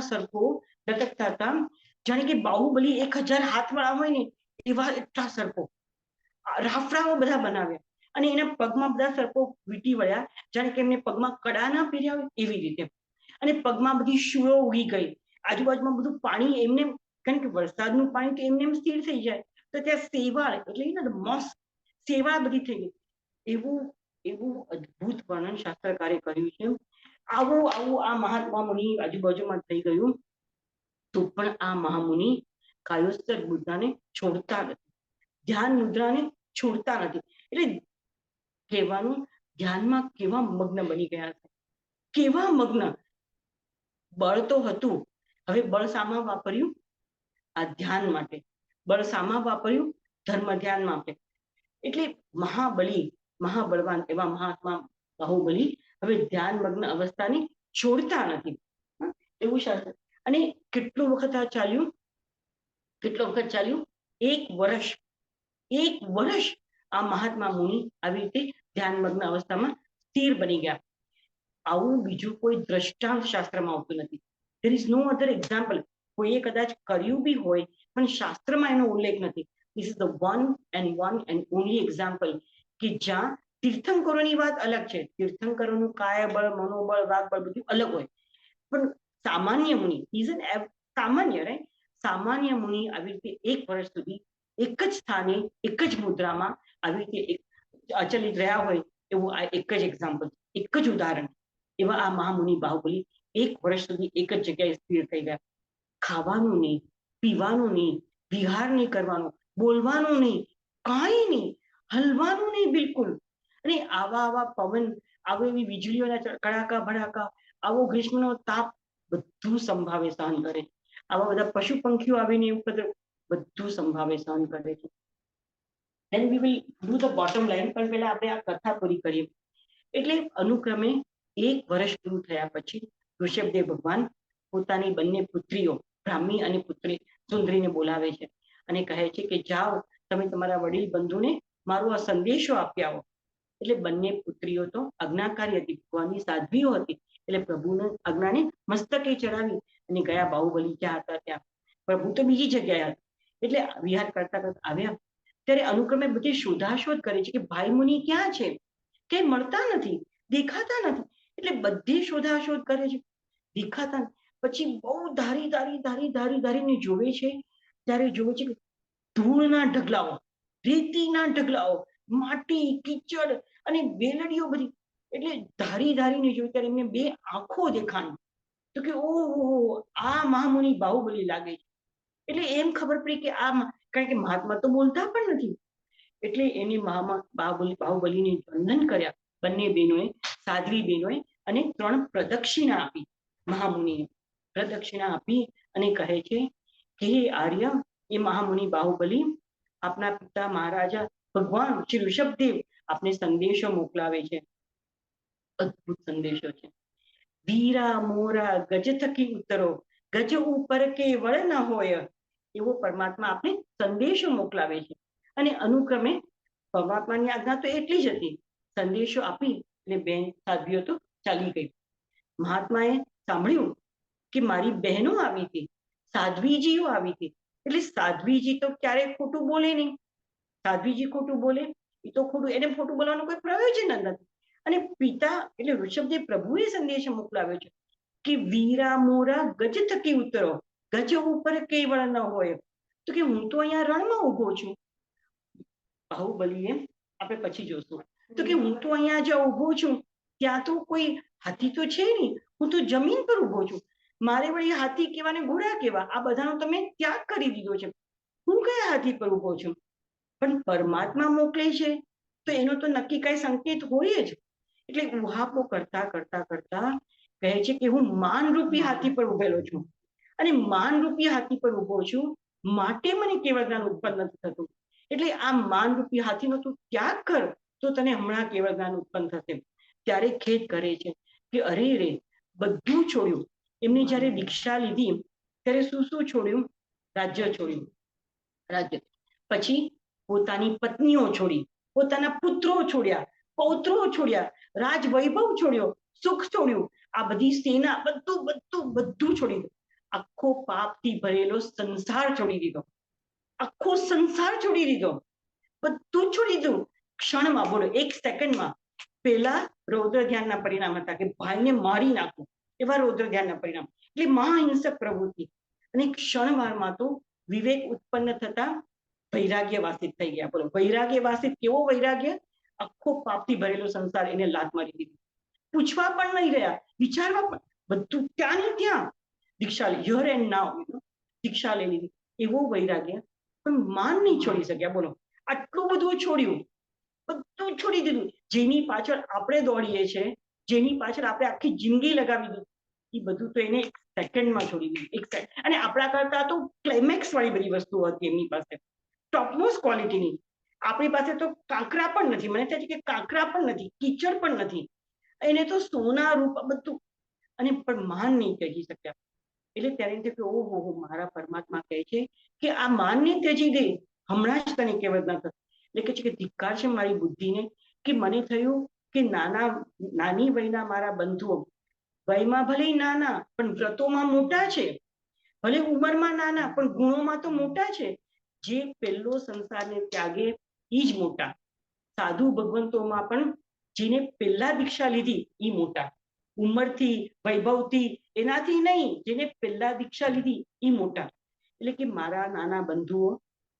સર્પો લટકતા હતા, જાણે કે બાહુબલી 1000 હાથવાળા હોય ને એવા એટલા સર્પો, રાફડાઓ બધા બનાવ્યા. અને એના પગમાં બધા સર્પો વીંટી વળ્યા, જાણે કે એમને પગમાં કડા ના પહેર્યા હોય એવી રીતે. અને પગમાં બધી શૂળો ઉગી ગઈ, આજુબાજુમાં બધું પાણી એમને, કારણ કે વરસાદનું પાણી તો એમને એમ સ્થિર થઈ જાય, તો ત્યાં શેવાળ એટલે મોસ, શેવાળ બધી થઈ ગઈ. એવું એવું અદ્ભુત વર્ણન શાસ્ત્રકારે કર્યું છે. આવું આવું આ મહાત્મા મુનિ આજુબાજુમાં થઈ ગયું, તો પણ આ મહામુનિ કાયોસ્તર મુદ્રાને છોડતા નથી, ધ્યાન મુદ્રાને છોડતા નથી. એટલે કહેવાનું, ધ્યાનમાં કેવા મગ્ન બની ગયા છે, કેવા મગ્ન. બળ તો હતું, હવે બળ સામા વાપર્યું? આ ધ્યાન માટે. બળ સામા વાપર્યું? ધર્મ ધ્યાન માટે. એટલે મહાબલી, મહાબળવાન એવા મહાત્મા બાહુબલી હવે ધ્યાન મગ્ન અવસ્થાને છોડતા નથી. એવું શાસ્ત્ર. અને કેટલો વખત આ ચાલ્યું, કેટલો વખત ચાલ્યું? 1 વર્ષ. 1 વર્ષ આ મહાત્મા મુનિ આવી રીતે ધ્યાન મગ્ન અવસ્થામાં સ્થિર બની ગયા. આવું બીજું કોઈ દ્રષ્ટાંત શાસ્ત્રમાં આવતું નથી. There is no other example. કોઈએ કદાચ કર્યું બી હોય પણ શાસ્ત્રમાં એનો ઉલ્લેખ નથી. This is the one and only example કે જ્યાં તીર્થંકરોની વાત અલગ છે, તીર્થંકરોનું કાય બળ, મનોબળ, વાકબળ બધું અલગ હોય, પણ સામાન્ય મુનિ ઇઝ એન સામાન્ય, રાઈટ? સામાન્ય મુનિ આવી રીતે 1 વર્ષ સુધી એક જ સ્થાને, એક જ મુદ્રામાં આવી રીતે અચલિત રહ્યા હોય, એવું આ એક જ એક્ઝામ્પલ, એક જ ઉદાહરણ. એવા આ મહામુનિ બાહુબલી 1 વર્ષ સુધી એક જ જગ્યાએ સ્થિર થઈ ગયા. ખાવાનું નહીં, પીવાનું નહીં, વિહાર નહીં કરવાનો, બોલવાનું નહીં, કાંઈ નહીં, હલવાનું નહીં બિલકુલ. અને આવા પવન, આવી એવી વીજળીઓના કડાકા ભડાકા, આવો ગ્રીષ્મનો તાપ, બધું સંભાવે સહન કરે. આવા બધા પશુ પંખીઓ આવીને ઉપર બધું સંભાવે સહન કરે છે. And we will do the bottom line, પણ પહેલા આપણે આ કથા પૂરી કરીએ. એટલે અનુક્રમે 1 વર્ષ પૂરું થયા પછી ઋષભદેવ ભગવાન પોતાની બંને પુત્રીઓ બ્રાહ્મી અને પુત્રી સુંદરીને બોલાવે છે અને કહે છે કે જાઓ, તમે તમારા વડીલ બંધુને મારો આ સંદેશો આપી આવો. એટલે બંને પુત્રીઓ તો આજ્ઞાકારી હતી, ભગવાનની સાધ્વીઓ હતી, એટલે પ્રભુની આજ્ઞાને મસ્તકે ચડાવી અને ગયા. બાહુબલી જ્યાં હતા ત્યાં, પ્રભુ તો બીજી જગ્યાએ હતા. એટલે વિહાર કરતા કરતા આવ્યા ત્યારે અનુક્રમે બધી શોધાશોધ કરે છે કે ભાઈ મુનિ ક્યાં છે, ક્યાંય મળતા નથી, દેખાતા નથી. એટલે બધી શોધાશોધ કરે છે, દેખાતા. પછી બહુ ધારીને જોવે છે, ત્યારે જોવે છે કે ધૂળના ઢગલાઓ, રેતીના ઢગલાઓ, માટી, કીચડ અને વેલડીઓ બધી. એટલે ધારીને જોયું ત્યારે એમને 2 આંખો દેખાણી. તો કે ઓહો, આ મહામુનિ બાહુબલી લાગે છે. એટલે એમ ખબર પડી કે આ, કારણ કે મહાત્મા તો બોલતા પણ નથી. એટલે એની બાહુબલીને વંદન કર્યા બંને બહેનોએ, સાધ્વી બહેનોએ, અને 3 પ્રદક્ષિણા આપી મહામુનિએ. પ્રદક્ષિણા આપી અને કહે છે કે હે આર્ય, એ મહામુનિ બાહુબલી આપના પિતા મહારાજા ભગવાન શ્રી ઋષભદેવ આપને સંદેશો મોકલાવે છે. અદ્ભુત સંદેશો છે. વીરા મોરા ગજ થકી ઉતરો, ગજ ઉપર કે વળ ન હોય, એવો પરમાત્મા આપને સંદેશો મોકલાવે છે. અને અનુક્રમે પરમાત્માની આજ્ઞા તો એટલી જ હતી, સંદેશો આપી અને બેન સાધ્વીઓ તો ચાલી ગઈ. મહાત્માએ સાંભળ્યું કે મારી બહેનો આવી હતી, સાધ્વીજીઓ આવી હતી. એટલે સાધ્વીજી તો ક્યારેય ખોટું બોલે નહીં. સાધ્વીજી ખોટું બોલે એ તો ખોટું, એને ખોટું બોલવાનું કોઈ પ્રયોજન જ નથી. અને પિતા એટલે ઋષભદેવ પ્રભુએ સંદેશ મોકલાવ્યો છે કે વીરા મોરા ગજ થકી ઉતરો, ગજ ઉપર કેવળ ન હોય. તો કે હું તો અહીંયા રણમાં ઉભો છું. બાહુબલીએ આપણે પછી જોશું. તો કે હું તો અહીંયા જ્યાં ઉભો છું ત્યાં તો કોઈ હાથી તો છે નહીં, હું તો જમીન પર ઉભો છું. મારે વળી હાથી કેવા ને ઘોડા કેવા, આ બધાનો તમે ત્યાગ કરી દીધો છે. હું કયા હાથી પર ઉભો છું? પણ પરમાત્મા મોકલે છે તો એનો તો નક્કી કઈ સંકેત હોય જ. એટલે ઉહાપો કરતા કરતા કરતા કહે છે કે હું માનરૂપી હાથી પર ઉભેલો છું, અને માનરૂપી હાથી પર ઉભો છું માટે મને કેવળ જ્ઞાન ઉત્પન્ન નથી થતું. એટલે આ માનરૂપી હાથીનો તું ત્યાગ કર તો તને હમણાં કેવળ જ્ઞાન ઉત્પન્ન થશે. ત્યારે ખેદ કરે છે કે અરે રે, બધું છોડ્યું. એમની જયારે દીક્ષા લીધી ત્યારે શું શું છોડ્યું? રાજ્ય છોડ્યું, રાજ્ય. પછી પોતાની પત્નીઓ છોડી, પોતાના પુત્રો છોડ્યા, પૌત્રો છોડ્યા, રાજ વૈભવ છોડ્યો, સુખ છોડ્યું, આ બધી સેના, બધું બધું બધું છોડી દીધું. આખો પાપથી ભરેલો સંસાર છોડી દીધો, આખો સંસાર છોડી દીધો, બધું છોડી દીધું ક્ષણમાં. બોલો, એક સેકન્ડમાં. પેલા રૌદ્ર ધ્યાનના પરિણામ હતા કે ભાઈને મારી નાખવું, એવા રૌદ્ર ધ્યાનના પરિણામ. એટલે મહાહિંસક પ્રવૃત્તિ. અને ક્ષણવારમાં તો વિવેક ઉત્પન્ન થતા વૈરાગ્ય વાસિત થઈ ગયા. બોલો, વૈરાગ્ય વાસિત કેવો વૈરાગ્ય? આખો પાપથી ભરેલો સંસાર એને લાત મારી દીધી. પૂછવા પણ નહીં રહ્યા, વિચારવા પણ, બધું ત્યાં ને ત્યાં દીક્ષા લી, હિયર એન્ડ નાઉ દીક્ષા લઈ લીધી. એવો વૈરાગ્ય. પણ માન નહીં છોડી શક્યા. બોલો, આટલું બધું છોડ્યું, બધું છોડી દીધું. જેની પાછળ આપણે દોડીએ છીએ, જેની પાછળ આપણે આખી જિંદગી લગાવી દીધી, એ બધું તો એને એક સેકન્ડમાં છોડી દીધું. એક સેકન્ડ. અને આપણા કરતા તો ક્લાઇમેક્સ વાળી બધી વસ્તુઓ હતી એમની પાસે, ટોપમોસ્ટ ક્વોલિટીની. આપણી પાસે તો કાંકરા પણ નથી, મને થાય છે કે કાંકરા પણ નથી, કીચડ પણ નથી. એને તો સોના રૂપ બધું, અને પણ માન નહીં ત્યજી શક્યા. એટલે ત્યારે કે ઓહો, મારા પરમાત્મા કહે છે કે આ માનને ત્યજી દે, હમણાં જ તને કેવળ જ્ઞાન થશે. એટલે કે છે કે ધિક્કાર છે મારી બુદ્ધિને કે મને થયું કે નાની વયના મારા બંધુઓ વયમાં ભલે નાના પણ વ્રતોમાં મોટા છે, ભલે ઉંમરમાં નાના પણ ગુણોમાં તો મોટા છે. જે પહેલો સંસારને ત્યાગે એ જ મોટા. સાધુ ભગવંતોમાં પણ જેને પહેલા દીક્ષા લીધી એ મોટા. ઉંમરથી, વૈભવથી, એનાથી નહીં, જેને પહેલા દીક્ષા લીધી એ મોટા. એટલે કે મારા નાના બંધુઓ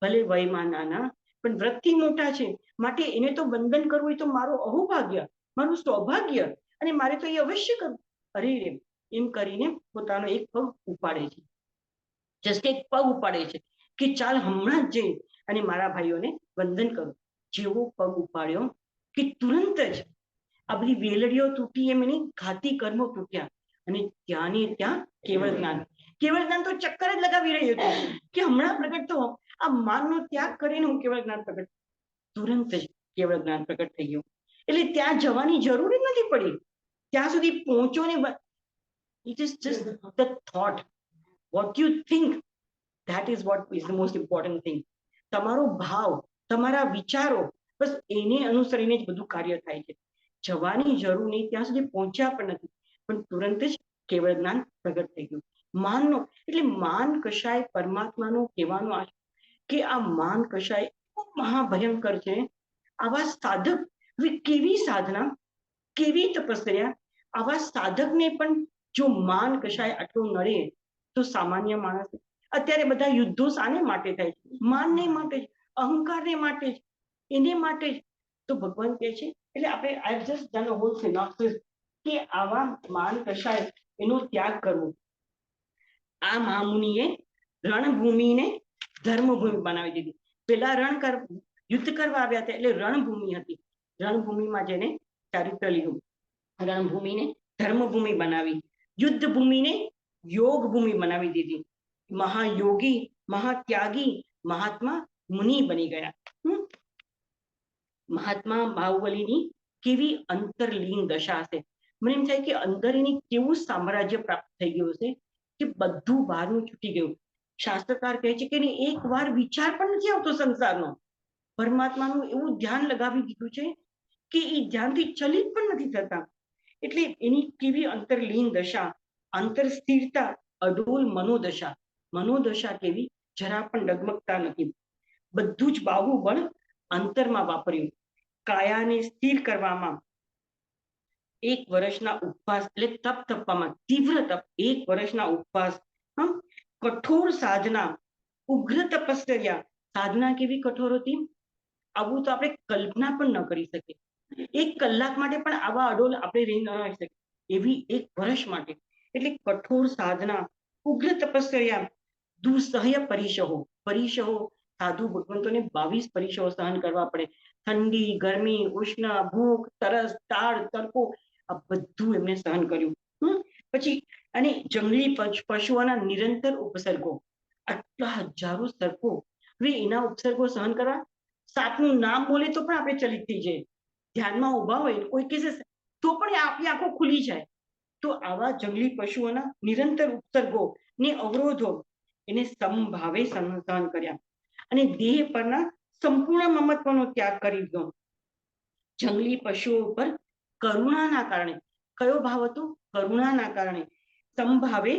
ભલે વયમાં નાના પણ વ્રતથી મોટા છે, માટે એને તો વંદન કરવું એ તો મારો અહોભાગ્ય, મારું સૌભાગ્ય, અને મારે તો એ અવશ્ય કરવું. અરે રે, એમ કરીને પોતાનો એક પગ ઉપાડે છે, જસ્ટ એક પગ ઉપાડે છે કે ચાલ હમણાં જ જઈ અને મારા ભાઈઓને વંદન કરું. જેવો પગ ઉપાડ્યો કે તુરંત જ આ બધી વેલડીઓ તૂટી, એમ એની ઘાતી કર્મો તૂટ્યા. અને ત્યાં ને ત્યાં કેવળ જ્ઞાન. કેવળ જ્ઞાન તો ચક્કર જ લગાવી રહ્યું હતું કે હમણાં પ્રગટ તો આ માનનો ત્યાગ કરીને હું કેવળ જ્ઞાન પ્રગટ. તુરંત જ કેવળ જ્ઞાન પ્રગટ થઈ ગયું. એટલે ત્યાં જવાની જરૂર જ નથી પડી. ત્યાં સુધી પહોંચો ને, it is just the thought, what you think, that is what is the most important thing. તમારો ભાવ, તમારા વિચારો, બસ એને અનુસરીને જ બધું કાર્ય થાય છે. જવાની જરૂર નહીં, ત્યાં સુધી પહોંચ્યા પણ નથી, પણ તુરંત જ કેવળ જ્ઞાન પ્રગટ થઈ ગયું. માનનો એટલે માન કશાય પરમાત્માનો કહેવાનો આ કે આ માન કશાય મહાભયંકર છે. આવા સાધક, કેવી સાધના, કેવી તપસ્યા, આવા સાધકને પણ જો માન કશાય આટલું નડે તો સામાન્ય માણસ. અત્યારે બધા યુદ્ધો શાને માટે થાય છે? માનને માટે જ, અહંકારને માટે જ, એને માટે જ. તો ભગવાન કહે છે, એટલે આપણે I just done a whole synopsis કે આવા માન કશાય એનો ત્યાગ કરવો. આ મહામુનિએ રણભૂમિને ધર્મભૂમિ બનાવી દીધી. પેલા યુદ્ધ કરવા આવ્યા હતા એટલે રણભૂમિ હતી. રણભૂમિમાં જેને ચારિત્ર લીધું, રણભૂમિને ધર્મભૂમિ બનાવી, યુદ્ધ ભૂમિને યોગ ભૂમિ બનાવી દીધી. મહાયોગી, મહાત્યાગી, મહાત્મા મુનિ બની ગયા. મહાત્મા બાહુબલીની કેવી અંતરલીન દશા હશે. મને એમ થાય કે અંદર એની કેવું સામ્રાજ્ય પ્રાપ્ત થઈ ગયું હશે કે બધું બહારનું છૂટી ગયું. શાસ્ત્રકાર કહે છે કે એક વાર વિચાર પણ નથી આવતો સંસારનો. પરમાત્માનું એવું ધ્યાન લગાવી દીધું છે કે એ ધ્યાનથી ચલિત પણ નથી થતા. એટલે એની કેવી અંતરલીન દશા અંતર સ્થિરતા, અડોલ મનોદશા. મનોદશા કેવી? જરા પણ ડગમગતા નથી. બધું જ બાહુબળ અંતરમાં વાપર્યું. કાયાને સ્થિર કરવામાં 1 વર્ષના ઉપવાસ, એટલે તપ તપવામાં, તીવ્ર તપ, 1 વર્ષના ઉપવાસ, કઠોર સાધના, ઉગ્ર તપશ્ચર્યા. સાધના કેવી કઠોર હતી? આવું તો આપણે કલ્પના પણ ન કરી શકીએ. 1 કલાક માટે પણ આવા અડોલ આપણે રહી ન શકીએ, એવી 1 વર્ષ માટે. એટલે કઠોર સાધના, ઉગ્ર તપશ્ચર્યા, દુઃસહ્ય પરિશહો. પરિશહો, સાધુ ભગવંતોને 22 પરિશહો સહન કરવા પડે. ઠંડી, ગરમી, ઉષ્ણ, ભૂખ, તરસ, તાળ, તડકો, આ બધું એમને સહન કર્યું. પછી અને જંગલી પશુઓના નિરંતર ઉપસર્ગો, આટલા હજારો સર્પો, હવે એના ઉપસર્ગો સહન કરવા. સાપનું નામ બોલે તો પણ આપણે ચલિત થઈ જાય, ધ્યાનમાં ઉભા હોય કોઈ કહેશે તો પણ આપણી આંખો ખુલી જાય. તો આવા જંગલી પશુઓના નિરંતર ઉપસર્ગો ને અવરોધો એને સમભાવે સહન કર્યા. અને દેહ પરના સંપૂર્ણ મમત્વનો ત્યાગ કરી દીધો. જંગલી પશુઓ પર કરુણાના કારણે, કયો ભાવ હતો? કરુણાના કારણે સમભાવે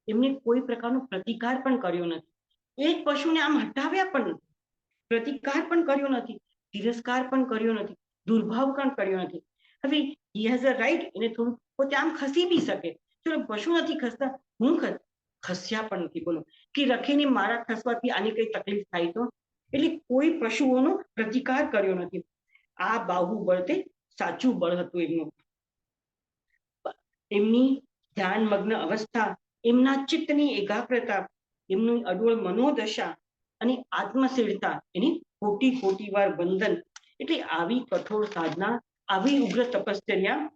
એમને કોઈ પ્રકારનો પ્રતિકાર પણ કર્યો નથી. એક પશુને આમ હટાવ્યા પણ નથી, પ્રતિકાર પણ કર્યો નથી, તિરસ્કાર પણ કર્યો નથી, દુર્ભાવ પણ કર્યો નથી. હવે હી હેઝ અ રાઈટ, એને થોડું પોતે આમ ખસી બી શકે. ચલો પશુ નથી ખસતા, હું ખસ્યા પણ નથી. બોલો કે રખીને મારા ખસવાથી આને કઈ તકલીફ થાય તો? એટલે કોઈ પશુઓનો પ્રતિકાર કર્યો નથી. આ બાહુબળ તે સાચું બળ હતું એમનું. એમની ધ્યાનમગ્ન અવસ્થા, એમના ચિત્તની એકાગ્રતા, એમની અડોળ મનોદશા અને આત્મશીળતા, એની કોટી કોટી વાર વંદન. એટલે આવી કઠોર સાધના, આવી ઉગ્ર તપશ્ચર્યા,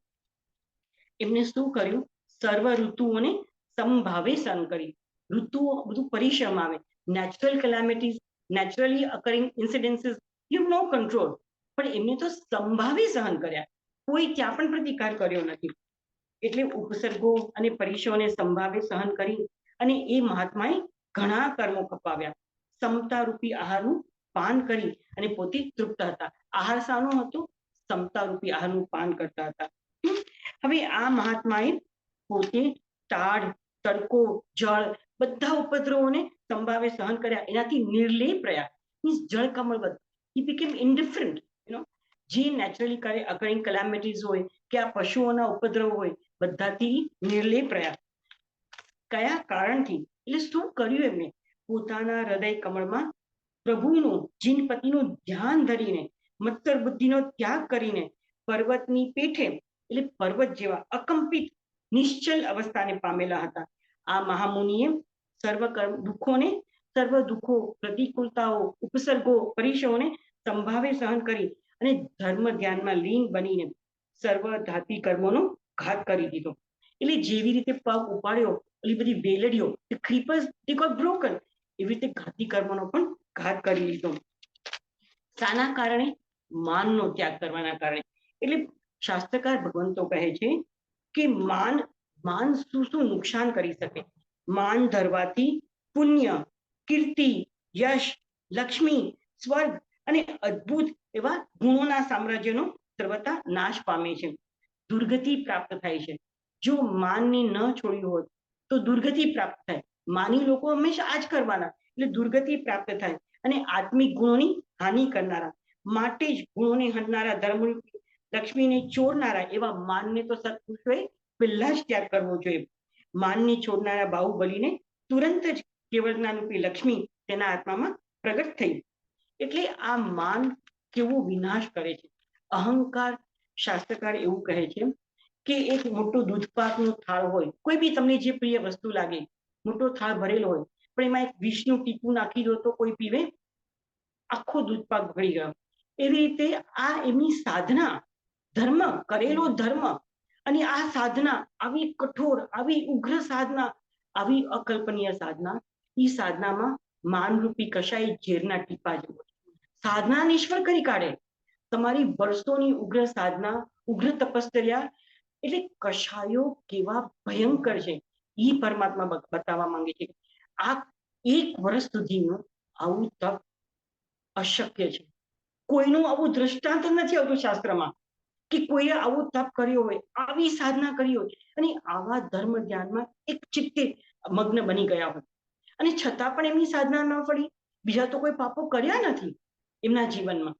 એમને શું કર્યું? સર્વ ઋતુઓને સમભાવે સહન કરી. ઋતુઓ બધું પરિશ્રમ આવે, natural calamities, naturally occurring incidences, you know control, પણ એમને તો સંભાવી સહન કર્યા, કોઈ ત્યાં પણ પ્રતિકાર કર્યો નથી. એટલે ઉપસર્ગો અને પરિશ્રમોને સંભાવે સહન કરી અને એ મહાત્માએ ઘણા કર્મો કપાવ્યા. સમતા રૂપી આહારનું પાન કરી અને પોતે તૃપ્ત હતા. આહાર શાનો હતો? સમતા રૂપી આહારનું પાન કરતા હતા. હવે આ મહાત્માએ પોતે તાડ, તડકો, જળ, બધા ઉપદ્રવોને સંભાવે સહન કર્યા. એનાથી નિર્લેપ રહ્યા. મીન્સ જળ કમળવત, હી બીકેમ ઇન્ડિફરન્ટ. જે નેચરલી અકરિંગ કેલામિટીઝ હોય કે આ પશુઓના ઉપદ્રવ હોય, બધાથી નિર્લેપ રહ્યા. કયા કારણથી? એટલે શું કર્યું એમને? પોતાના હૃદય કમળમાં પ્રભુનું, જીનપતિનું ધ્યાન ધરીને, મત્સર બુદ્ધિનો ત્યાગ કરીને, પર્વતની પેઠે, એટલે પર્વત જેવા અકંપિત નિશ્ચલ અવસ્થાને પામેલા હતા. આ મહામુનિએ સર્વ દુઃખોને, સર્વ દુઃખો, પ્રતિકૂળતાઓ, ઉપસર્ગો, પરિશોને સંભાવે સહન કરી અને ધર્મ ધ્યાનમાં લીન બનીને સર્વ ધાતી કર્મોનો ઘાત કરી દીધો. એટલે જેવી રીતે પગ ઉપાડ્યો, એવી બધી વેલડીઓ, ક્રીપર્સ they got broken, એવી રીતે ઘાતી કર્મોનો પણ ઘાત કરી લીધો. શાના કારણે? માનનો ત્યાગ કરવાના કારણે. એટલે શાસ્ત્રકાર ભગવંતો કહે છે કે માન શું શું નુકસાન કરી શકે? માન ધરવાથી પુણ્ય, કીર્તિ, યશ, લક્ષ્મી, સ્વર્ગ અને અદ્ભુત એવા ગુણોના સામ્રાજ્યનો સર્વથા નાશ પામે છે, દુર્ગતિ પ્રાપ્ત થાય છે. જો માનને ન છોડ્યું હોત તો દુર્ગતિ પ્રાપ્ત થાય. માની લોકો હંમેશા આ જ કરવાના, એટલે દુર્ગતિ પ્રાપ્ત થાય. અને આત્મિક ગુણોની હાનિ કરનારા, માટે જ ગુણોને હણનારા, ધર્મરૂપી લક્ષ્મીને ચોરનારા એવા માનને તો સત્પુરુષોએ પહેલા જ ત્યાગ કરવો જોઈએ. માનને છોડનારા બાહુબલીને તુરંત જ કેવળ જ્ઞાનરૂપી લક્ષ્મી તેના આત્મામાં પ્રગટ થઈ. એટલે આ માન કેવો વિનાશ કરે છે. અહંકાર, શાસ્ત્રકાર એવું કહે છે કે એક મોટો દૂધપાકનો થાળ હોય, કોઈ બી તમને જે પ્રિય વસ્તુ લાગે, મોટો થાળ ભરેલો હોય, પણ એમાં એક વિષનું ટીપું નાખી દો તો કોઈ પીવે? આખો દૂધપાક ભળી ગયો. એવી રીતે આ એમની સાધના, ધર્મ, કરેલો ધર્મ અને આ સાધના, આવી કઠોર, આવી ઉગ્ર સાધના, આવી અકલ્પનીય સાધના, એ સાધનામાં માનરૂપી કશાય ઝેરના ટીપા જેવો, સાધના નિષ્ફળ કરી કાઢે. તમારી વર્ષોની ઉગ્ર સાધના, ઉગ્ર તપશ્ચર્યા, એટલે કશાયો કેવા ભયંકર છે એ પરમાત્મા બતાવવા માંગે છે. આ 1 વર્ષ સુધીનું આવું તપ અશક્ય છે. કોઈનું આવું દ્રષ્ટાંત નથી આવતું શાસ્ત્રમાં કે કોઈએ આવો તપ કર્યો હોય, આવી સાધના કરી હોય અને આવા ધર્મ ધ્યાનમાં એક ચિત્તે મગ્ન બની ગયા હોય અને છતાં પણ એમની સાધના ન ફળી, બીજા તો કોઈ પાપો કર્યા નથી એમના જીવનમાં,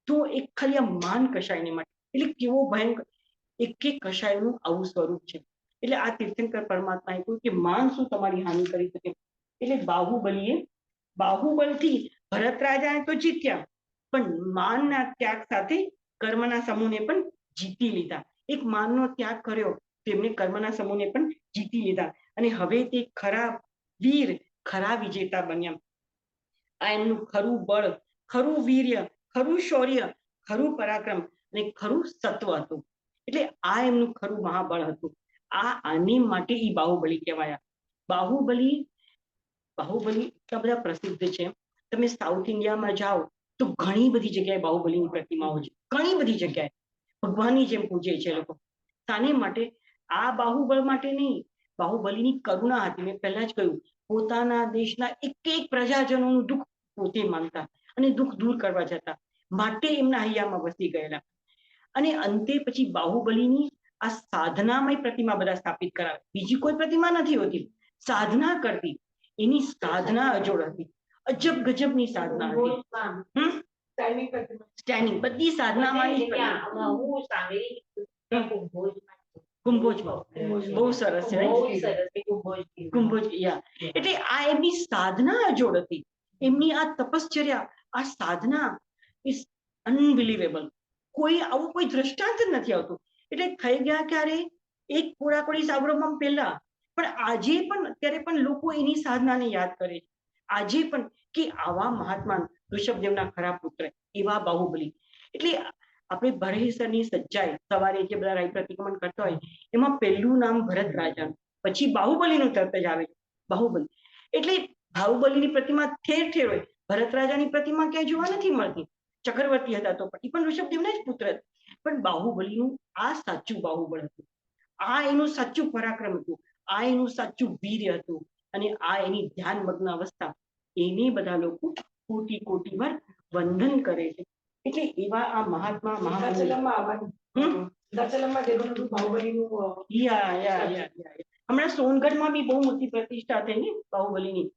તો એક ખાલી આ માન કશાયને માટે, એટલે કેવો ભયંકર એક એક કશાયનું આવું સ્વરૂપ છે. એટલે આ તીર્થંકર પરમાત્માએ કહ્યું કે માન શું તમારી હાનિ કરી શકે. એટલે બાહુબલથી ભરત રાજાને તો જીત્યા, પણ માનના ત્યાગ સાથે કર્મના સમૂહને પણ જીતી લીધા. એક માનનો ત્યાગ કર્યો, તેમને કર્મના સમૂહને પણ જીતી લીધા અને હવે તે ખરા વીર, ખરા વિજેતા બન્યા. આ એમનું ખરું બળ, ખરું વીર્ય, ખરું શૌર્ય, ખરું પરાક્રમ અને ખરું સત્વ હતું. એટલે આ એમનું ખરું મહાબળ હતું. આની માટે એ બાહુબલી કહેવાયા. બાહુબલી એટલા બધા પ્રસિદ્ધ છે. તમે સાઉથ ઇન્ડિયામાં જાઓ તો ઘણી બધી જગ્યાએ બાહુબલીની પ્રતિમાઓ છે, ઘણી બધી જગ્યાએ ભગવાનની જેમ પૂજે છે લોકો. શાને માટે? આ બાહુબળ માટે નહીં, બાહુબલીની કરુણા હતી. મેં પહેલા જ કહ્યું, પોતાના દેશના એક એક પ્રજાજનોનું દુઃખ પોતે માનતા અને દુઃખ દૂર કરવા જતા માટે એમના હૈયામાં વસી ગયેલા. અને અંતે પછી બાહુબલીની આ સાધનામય પ્રતિમા બધા સ્થાપિત કરાવે. બીજી કોઈ પ્રતિમા નથી હોતી, સાધના કરતી. એની સાધના અજોડ હતી, અજબ ગજબની સાધના હતી. સ્ટેન્ડિંગ બધી સાધનામાં કુંભોજમાં બહુ સરસ છે. કુંભોજ, એટલે આ એમની સાધના અજોડ હતી. એમની આ તપશ્ચર્યા, આ સાધના ઇઝ અનબિલીવેબલ. આવું કોઈ દ્રષ્ટાંત જ નથી આવતું. એટલે થઈ ગયા ક્યારે એક કોડાકોડી સાબરમણ પહેલા, પણ આજે પણ અત્યારે પણ લોકો એની સાધનાને યાદ કરે છે. આજે પણ કે આવા મહાત્મા ઋષભદેવના ખરા પુત્ર એવા બાહુબલી. એટલે આપણે ભરેસરની સજ્જાએ સવારે જે બધા રાય પ્રતિક્રમણ કરતા હોય એમાં પહેલું નામ ભરત રાજાનું, પછી બાહુબલીનું તરત જ આવે બાહુબલી. એટલે બાહુબલીની પ્રતિમા ઠેર ઠેર હોય. ભરત રાજાની પ્રતિમા ક્યાંય જોવા નથી મળતી. ચક્રવર્તી હતા તો પછી પણ ઋષભદેવના જ પુત્ર હતા. પણ બાહુબલીનું આ સાચું બાહુબળ હતું, આ એનું સાચું પરાક્રમ હતું, આ એનું સાચું વીર્ય હતું અને આ એની ધ્યાનમગ્ન અવસ્થા. એને બધા લોકો કોટી કોટી વાર વંદન કરે છે. એટલે એવા આ મહાત્મા હમણાં સોનગઢમાં બી બહુ મોટી પ્રતિષ્ઠા થઈ ને બાહુબલીની.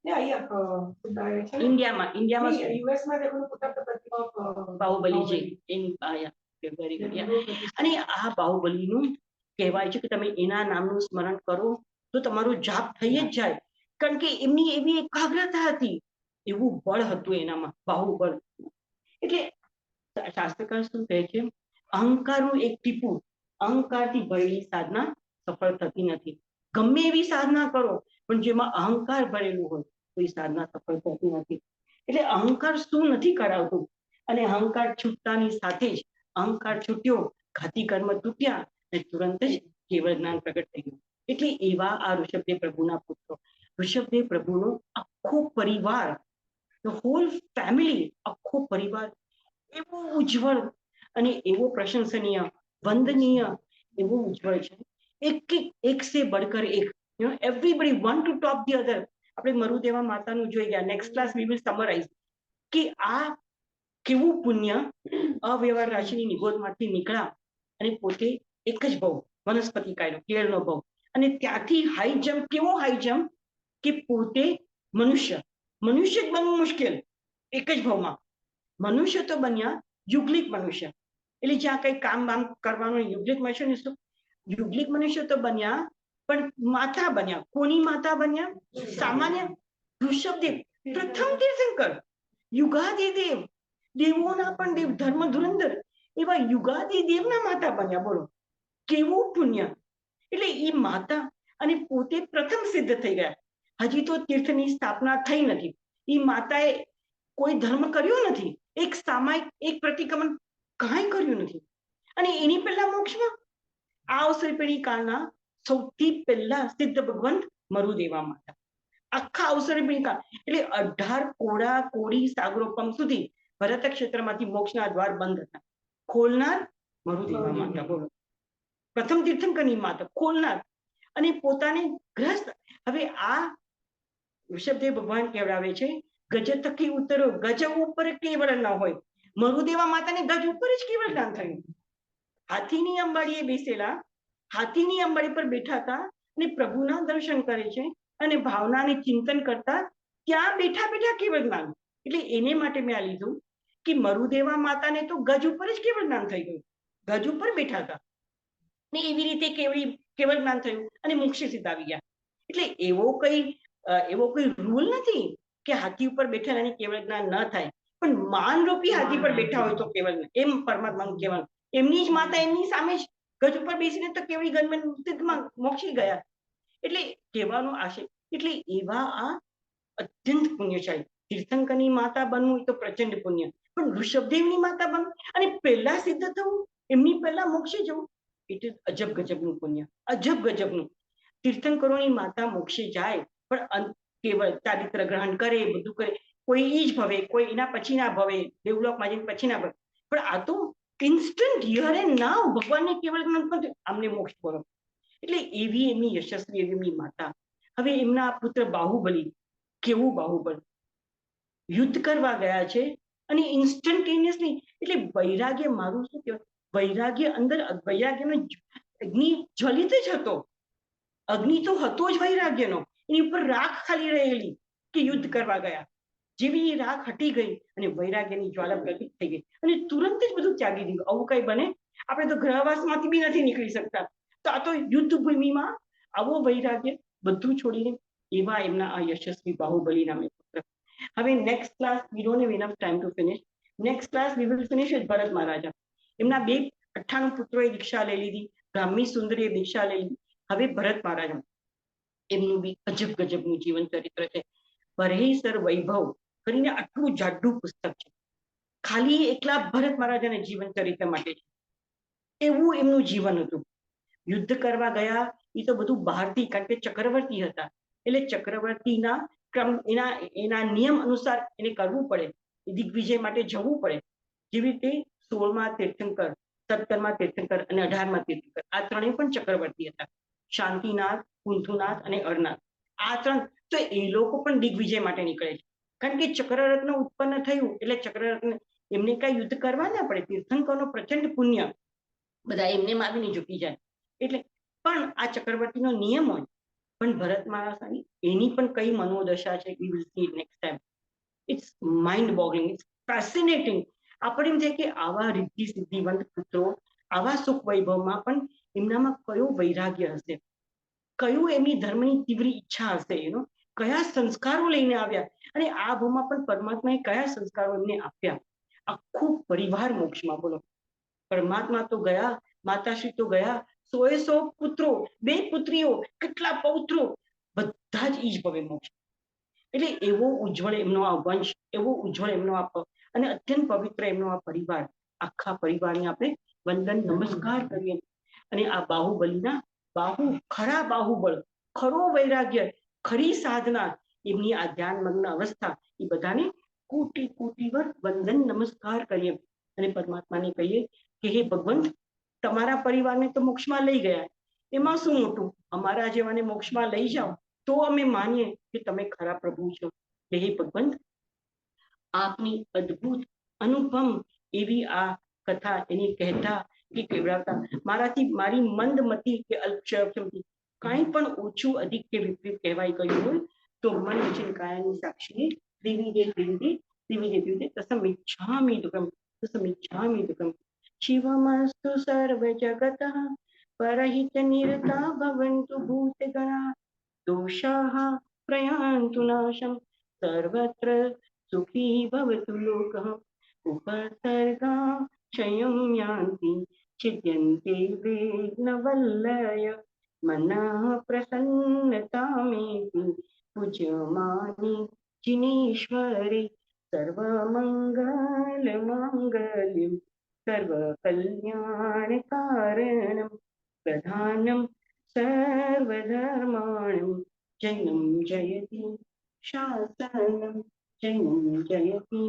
ઇન્ડિયામાં બાહુબલી છે એની અને આ બાહુબલીનું કહેવાય છે કે તમે એના નામનું સ્મરણ કરો તો તમારું જાપ થઈ જ જાય. કારણ કે એમની એવી એકાગ્રતા હતી, એવું બળ હતું એનામાં, બાહુબળ. એટલે શાસ્ત્રકાર શું કહે છે? અહંકારનું એક ટીપું, અહંકારથી ભરેલી સાધના સફળ થતી નથી. ગમે એવી સાધના કરો પણ જેમાં અહંકાર ભરેલું હોય તો એ સાધના સફળ થતી નથી. એટલે અહંકાર શું નથી કરાવતું, અને અહંકાર છૂટતાની સાથે જ અહંકાર છૂટ્યો, ઘાતી કર્મ તૂટ્યા અને તુરંત જ કેવળ જ્ઞાન પ્રગટ થયું. એટલે એવા આ ઋષભદેવ પ્રભુના પુત્રો. ઋષભદેવ પ્રભુનો આખો પરિવાર, ધ હોલ ફેમિલી, આખો પરિવાર એવો ઉજ્જવળ અને એવો પ્રશંસનીય, વંદનીય, એવો ઉજ્જવળ છે. એક સે બળકર એક, everybody one two top the other. આપણે મરુદેવા માતાનું જોઈ ગયા, next class we will summarise કે આ કેવું પુણ્ય અવ્યવહાર રાશિની નિગોદમાંથી નીકળ્યા અને પોતે એક જ ભાવ, વનસ્પતિ કાયનો કેળનો ભાવ, અને ત્યાંથી હાઈ જમ્પ, કેવો હાઈ જમ્પ કે પોતે મનુષ્ય જ બનવું મુશ્કેલ, એક જ ભાવમાં મનુષ્ય તો બન્યા યુગલિક મનુષ્ય. એટલે જ્યાં કઈ કામ બામ કરવાનું યુગલિક મનુષ્ય, યુગલિક મનુષ્ય તો બન્યા પણ માતા બન્યા. કોની માતા બન્યા? સામાન્ય ઋષભદેવ, પ્રથમ તીર્થંકર, યુગાદિ દેવ, દેવોના પણ દેવ, ધર્મ ધુરંધર એવા યુગાદિ દેવના માતા બન્યા. બોલો કેવું પુણ્ય. એટલે એ માતા અને પોતે પ્રથમ સિદ્ધ થઈ ગયા. હજી તો તીર્થની સ્થાપના થઈ નથી. એ માતાએ કોઈ ધર્મ કર્યો નથી, એક સામાયિક એક પ્રતિક્રમણ કાંઈ કર્યું નથી. અને એની પહેલા મોક્ષમાં આ અવસર પેઢી કાળના સૌથી પહેલા સિદ્ધ ભગવંત મરુદેવા માતા. આખા અવસર પેઢી કાળ એટલે 18 કોડા કોડી સાગરોપમ સુધી ભરત ક્ષેત્રમાંથી મોક્ષના દ્વાર બંધ હતા. ખોલનાર મરુદેવા માતા. બોલો પ્રથમ તીર્થંકરની માતા, ખોલનાર. અને પોતાને ગ્રસ્ત. હવે આ ઋષભદેવ ભગવાન કહેવડાવે છે, ગજ થકી ઉતરો, ગજ ઉપર કેવળ ન હોય. મરુદેવા માતાને ગજ ઉપર જ કેવળ જ્ઞાન થયું. હાથીની અંબાડીએ બેસેલા, હાથીની અંબાડી પર બેઠા હતા અને પ્રભુના દર્શન કરે છે અને ભાવનાને ચિંતન કરતા ત્યાં બેઠા બેઠા કેવળ જ્ઞાન. એટલે એને માટે મેં આ લીધું કે મરુદેવા માતાને તો ગજ ઉપર જ કેવળ જ્ઞાન થઈ ગયું, ગજ ઉપર બેઠા હતા ને એવી રીતે કેવળ જ્ઞાન થયું અને મોક્ષે સીધા આવી ગયા. એટલે એવો કોઈ રૂલ નથી કે હાથી ઉપર બેઠા અને કેવળ જ્ઞાન ન થાય, પણ માનરૂપી હાથી પર બેઠા હોય તો કેવળ એમ પરમાત્માનું કહેવાનું. એમની જ માતા એમની સામે જ ગજ ઉપર બેસીને તો કેવળી ગંધમાં મોક્ષી ગયા. એટલે કહેવાનો આશય, એટલે એવા આ અત્યંત પુણ્યશાળી તીર્થંકરની માતા બનવું તો પ્રચંડ પુણ્ય, પણ ઋષભદેવની માતા બનવું અને પહેલા સિદ્ધ થવું, એમની પહેલા મોક્ષે જવું, એટલે અજબ ગજબનું પુણ્ય, અજબ ગજબનું. તીર્થંકરોની માતા મોક્ષે જાય પણ કેવળ ચારિત્ર ગ્રહણ કરે, બધું કરે, કોઈ ઈ જ ભવે, કોઈ એના પછીના ભવે, દેવલોકમાં જઈને પછીના ભવે, પણ આ તો ઇન્સ્ટન્ટ હિયર એન્ડ નાઉ ભગવાનને કેવળ આમને મોક્ષ બોલો. એટલે એવી એમની યશસ્વી એવી એમની માતા. હવે એમના પુત્ર બાહુબલી, કેવું બાહુબલ, યુદ્ધ કરવા ગયા છે અને ઇન્સ્ટન્ટેનિયસલી, એટલે વૈરાગ્ય, મારું શું કહેવાય, વૈરાગ્ય અંદર, વૈરાગ્યનો અગ્નિ જ્વલિત જ હતો, અગ્નિ તો હતો જ વૈરાગ્યનો, એની ઉપર રાખ ખાલી રહેલી કે યુદ્ધ કરવા ગયા. જેવી રાખ હટી ગઈ અને વૈરાગ્યની જ્વાલા પ્રગટ થઈ ગઈ અને તુરંત જ બધું ત્યાગી દીધું. આવું કઈ બને? આપણે તો ગ્રહવાસમાંથી બી નથી નીકળી શકતા, તો આ તો યુદ્ધ ભૂમિમાં આવો વૈરાગ્ય બધું છોડીને એવા એમના આ યશસ્વી બાહુબલી નામે પુત્ર. હવે next class, we don't have enough time to finish. Next class we will finish with Bharat Maharaja. એમના 98 પુત્રોએ દીક્ષા લઈ લીધી, બ્રાહ્મી સુંદરીએ દીક્ષા લઈ લીધી. હવે ભરત મહારાજા, એમનું બી અજબ ગજબનું જીવન ચરિત્ર છે. પરેસર વૈભવ કરીને આટલું જાડું પુસ્તક છે, ખાલી એકલા ભરત મહારાજાના જીવન ચરિત્ર માટે છે. એવું એમનું જીવન હતું. યુદ્ધ કરવા ગયા એ તો બધું બહારથી, કારણ કે ચક્રવર્તી હતા, એટલે ચક્રવર્તીના ક્રમ, એના નિયમ અનુસાર એને કરવું પડે, દિગ્વિજય માટે જવું પડે. જેવી રીતે 16માં તીર્થંકર, 17માં તીર્થંકર અને 18માં તીર્થંકર, આ ત્રણેય પણ ચક્રવર્તી હતા. શાંતિનાથ, કુંથુનાથ અને અરનાથ, આ ત્રણ. તો એ લોકો પણ દિગ્વિજય માટે નીકળે છે, કારણ કે ચક્રરત્ન ઉત્પન્ન થયું એટલે ચક્રરત્ન એમને કઈ યુદ્ધ કરવા ના પડે. તીર્થંકરનો પ્રચંડ પુણ્ય, બધા એમને માવીને ઝૂકી જાય. એટલે પણ આ ચક્રવર્તીનો નિયમ હોય. પણ ભરત મહારાજાની એની પણ કઈ મનોદશા છે, we will see next time. It's mind boggling, it's fascinating. આપણે એમ થાય કે આવા રિદ્ધિ સિદ્ધિવંત પુત્રો આવા સુખ વૈભવમાં પણ એમનામાં કયો વૈરાગ્ય હશે, કયું એમની ધર્મની તીવ્ર ઈચ્છા હશે, કયા સંસ્કારો લઈને આવ્યા અને આ ભૂમાં પણ પરમાત્માએ કયા સંસ્કારો એમને આપ્યા. આખું પરિવાર મોક્ષમાં, બોલો. પરમાત્મા તો ગયા, માતાશ્રી તો ગયા, 100 પુત્રો, 2 પુત્રીઓ, કેટલા પૌત્રો, બધા જ ઈજ ભવે મોક્ષ. એટલે એવો ઉજ્જવળ એમનો આ વંશ, એવો ઉજ્જવળ એમનો આ અને અત્યંત પવિત્ર એમનો આ પરિવાર. આખા પરિવારને આપણે વંદન નમસ્કાર કરીએ. અને આ બાહુબલીના ખરા બાહુબળ, ખરો વૈરાગ્ય, ખરી સાધના, એમની આ ધ્યાનમગ્ન અવસ્થા, એ બધાને કોટી કોટીવાર વંદન નમસ્કાર કરીએ અને પરમાત્માને કહીએ કે હે ભગવંત, તમારા પરિવારને તો મોક્ષમાં લઈ ગયા, એમાં શું મોટું, અમારા જેવાને મોક્ષમાં લઈ જાઓ તો અમે માનીએ કે તમે ખરા પ્રભુ છો. હે ભગવંત, આપની અદ્ભુત અનુપમ એવી આ કથા એની કહેતા કે કેવડાવતા મારાથી, મારી મંદમતી કે અલ્પક્ષમથી કાંઈ પણ ઓછું અધિક કે વિપરીત કહેવાય ગયું હોય તો મન વચન કાયાની સાક્ષી ત્રિવિધે તસમિચ્છામિ દુઃખમ. શિવમસ્તુ સર્વજગતઃ પરહિત નિરતા ભવन्तु ભૂતગણા દોષાઃ પ્રયાन्तु નાશમ સર્વત્ર સુખી ભવતુ લોકઃ ઉપસર્ગા ક્ષયં યાન્તિ છિદ્યન્તે વિઘ્નવલ્લય મનઃ પ્રસન્નતામેતિ પૂજ્યમાની જિનેશ્વરે સર્વમંગલ માંગલ્યં સર્વકલ્યાણકારણં પ્રધાનમ સર્વધર્માણં જયં જયતિ શાસનમ, જયતિ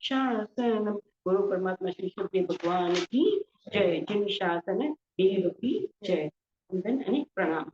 શાસનમ. ગુરુ પરમાત્મા શ્રી શુદ્ધ ભગવાન કી જય. જય શાસન દેવ કી જય. વંદન અને પ્રણામ.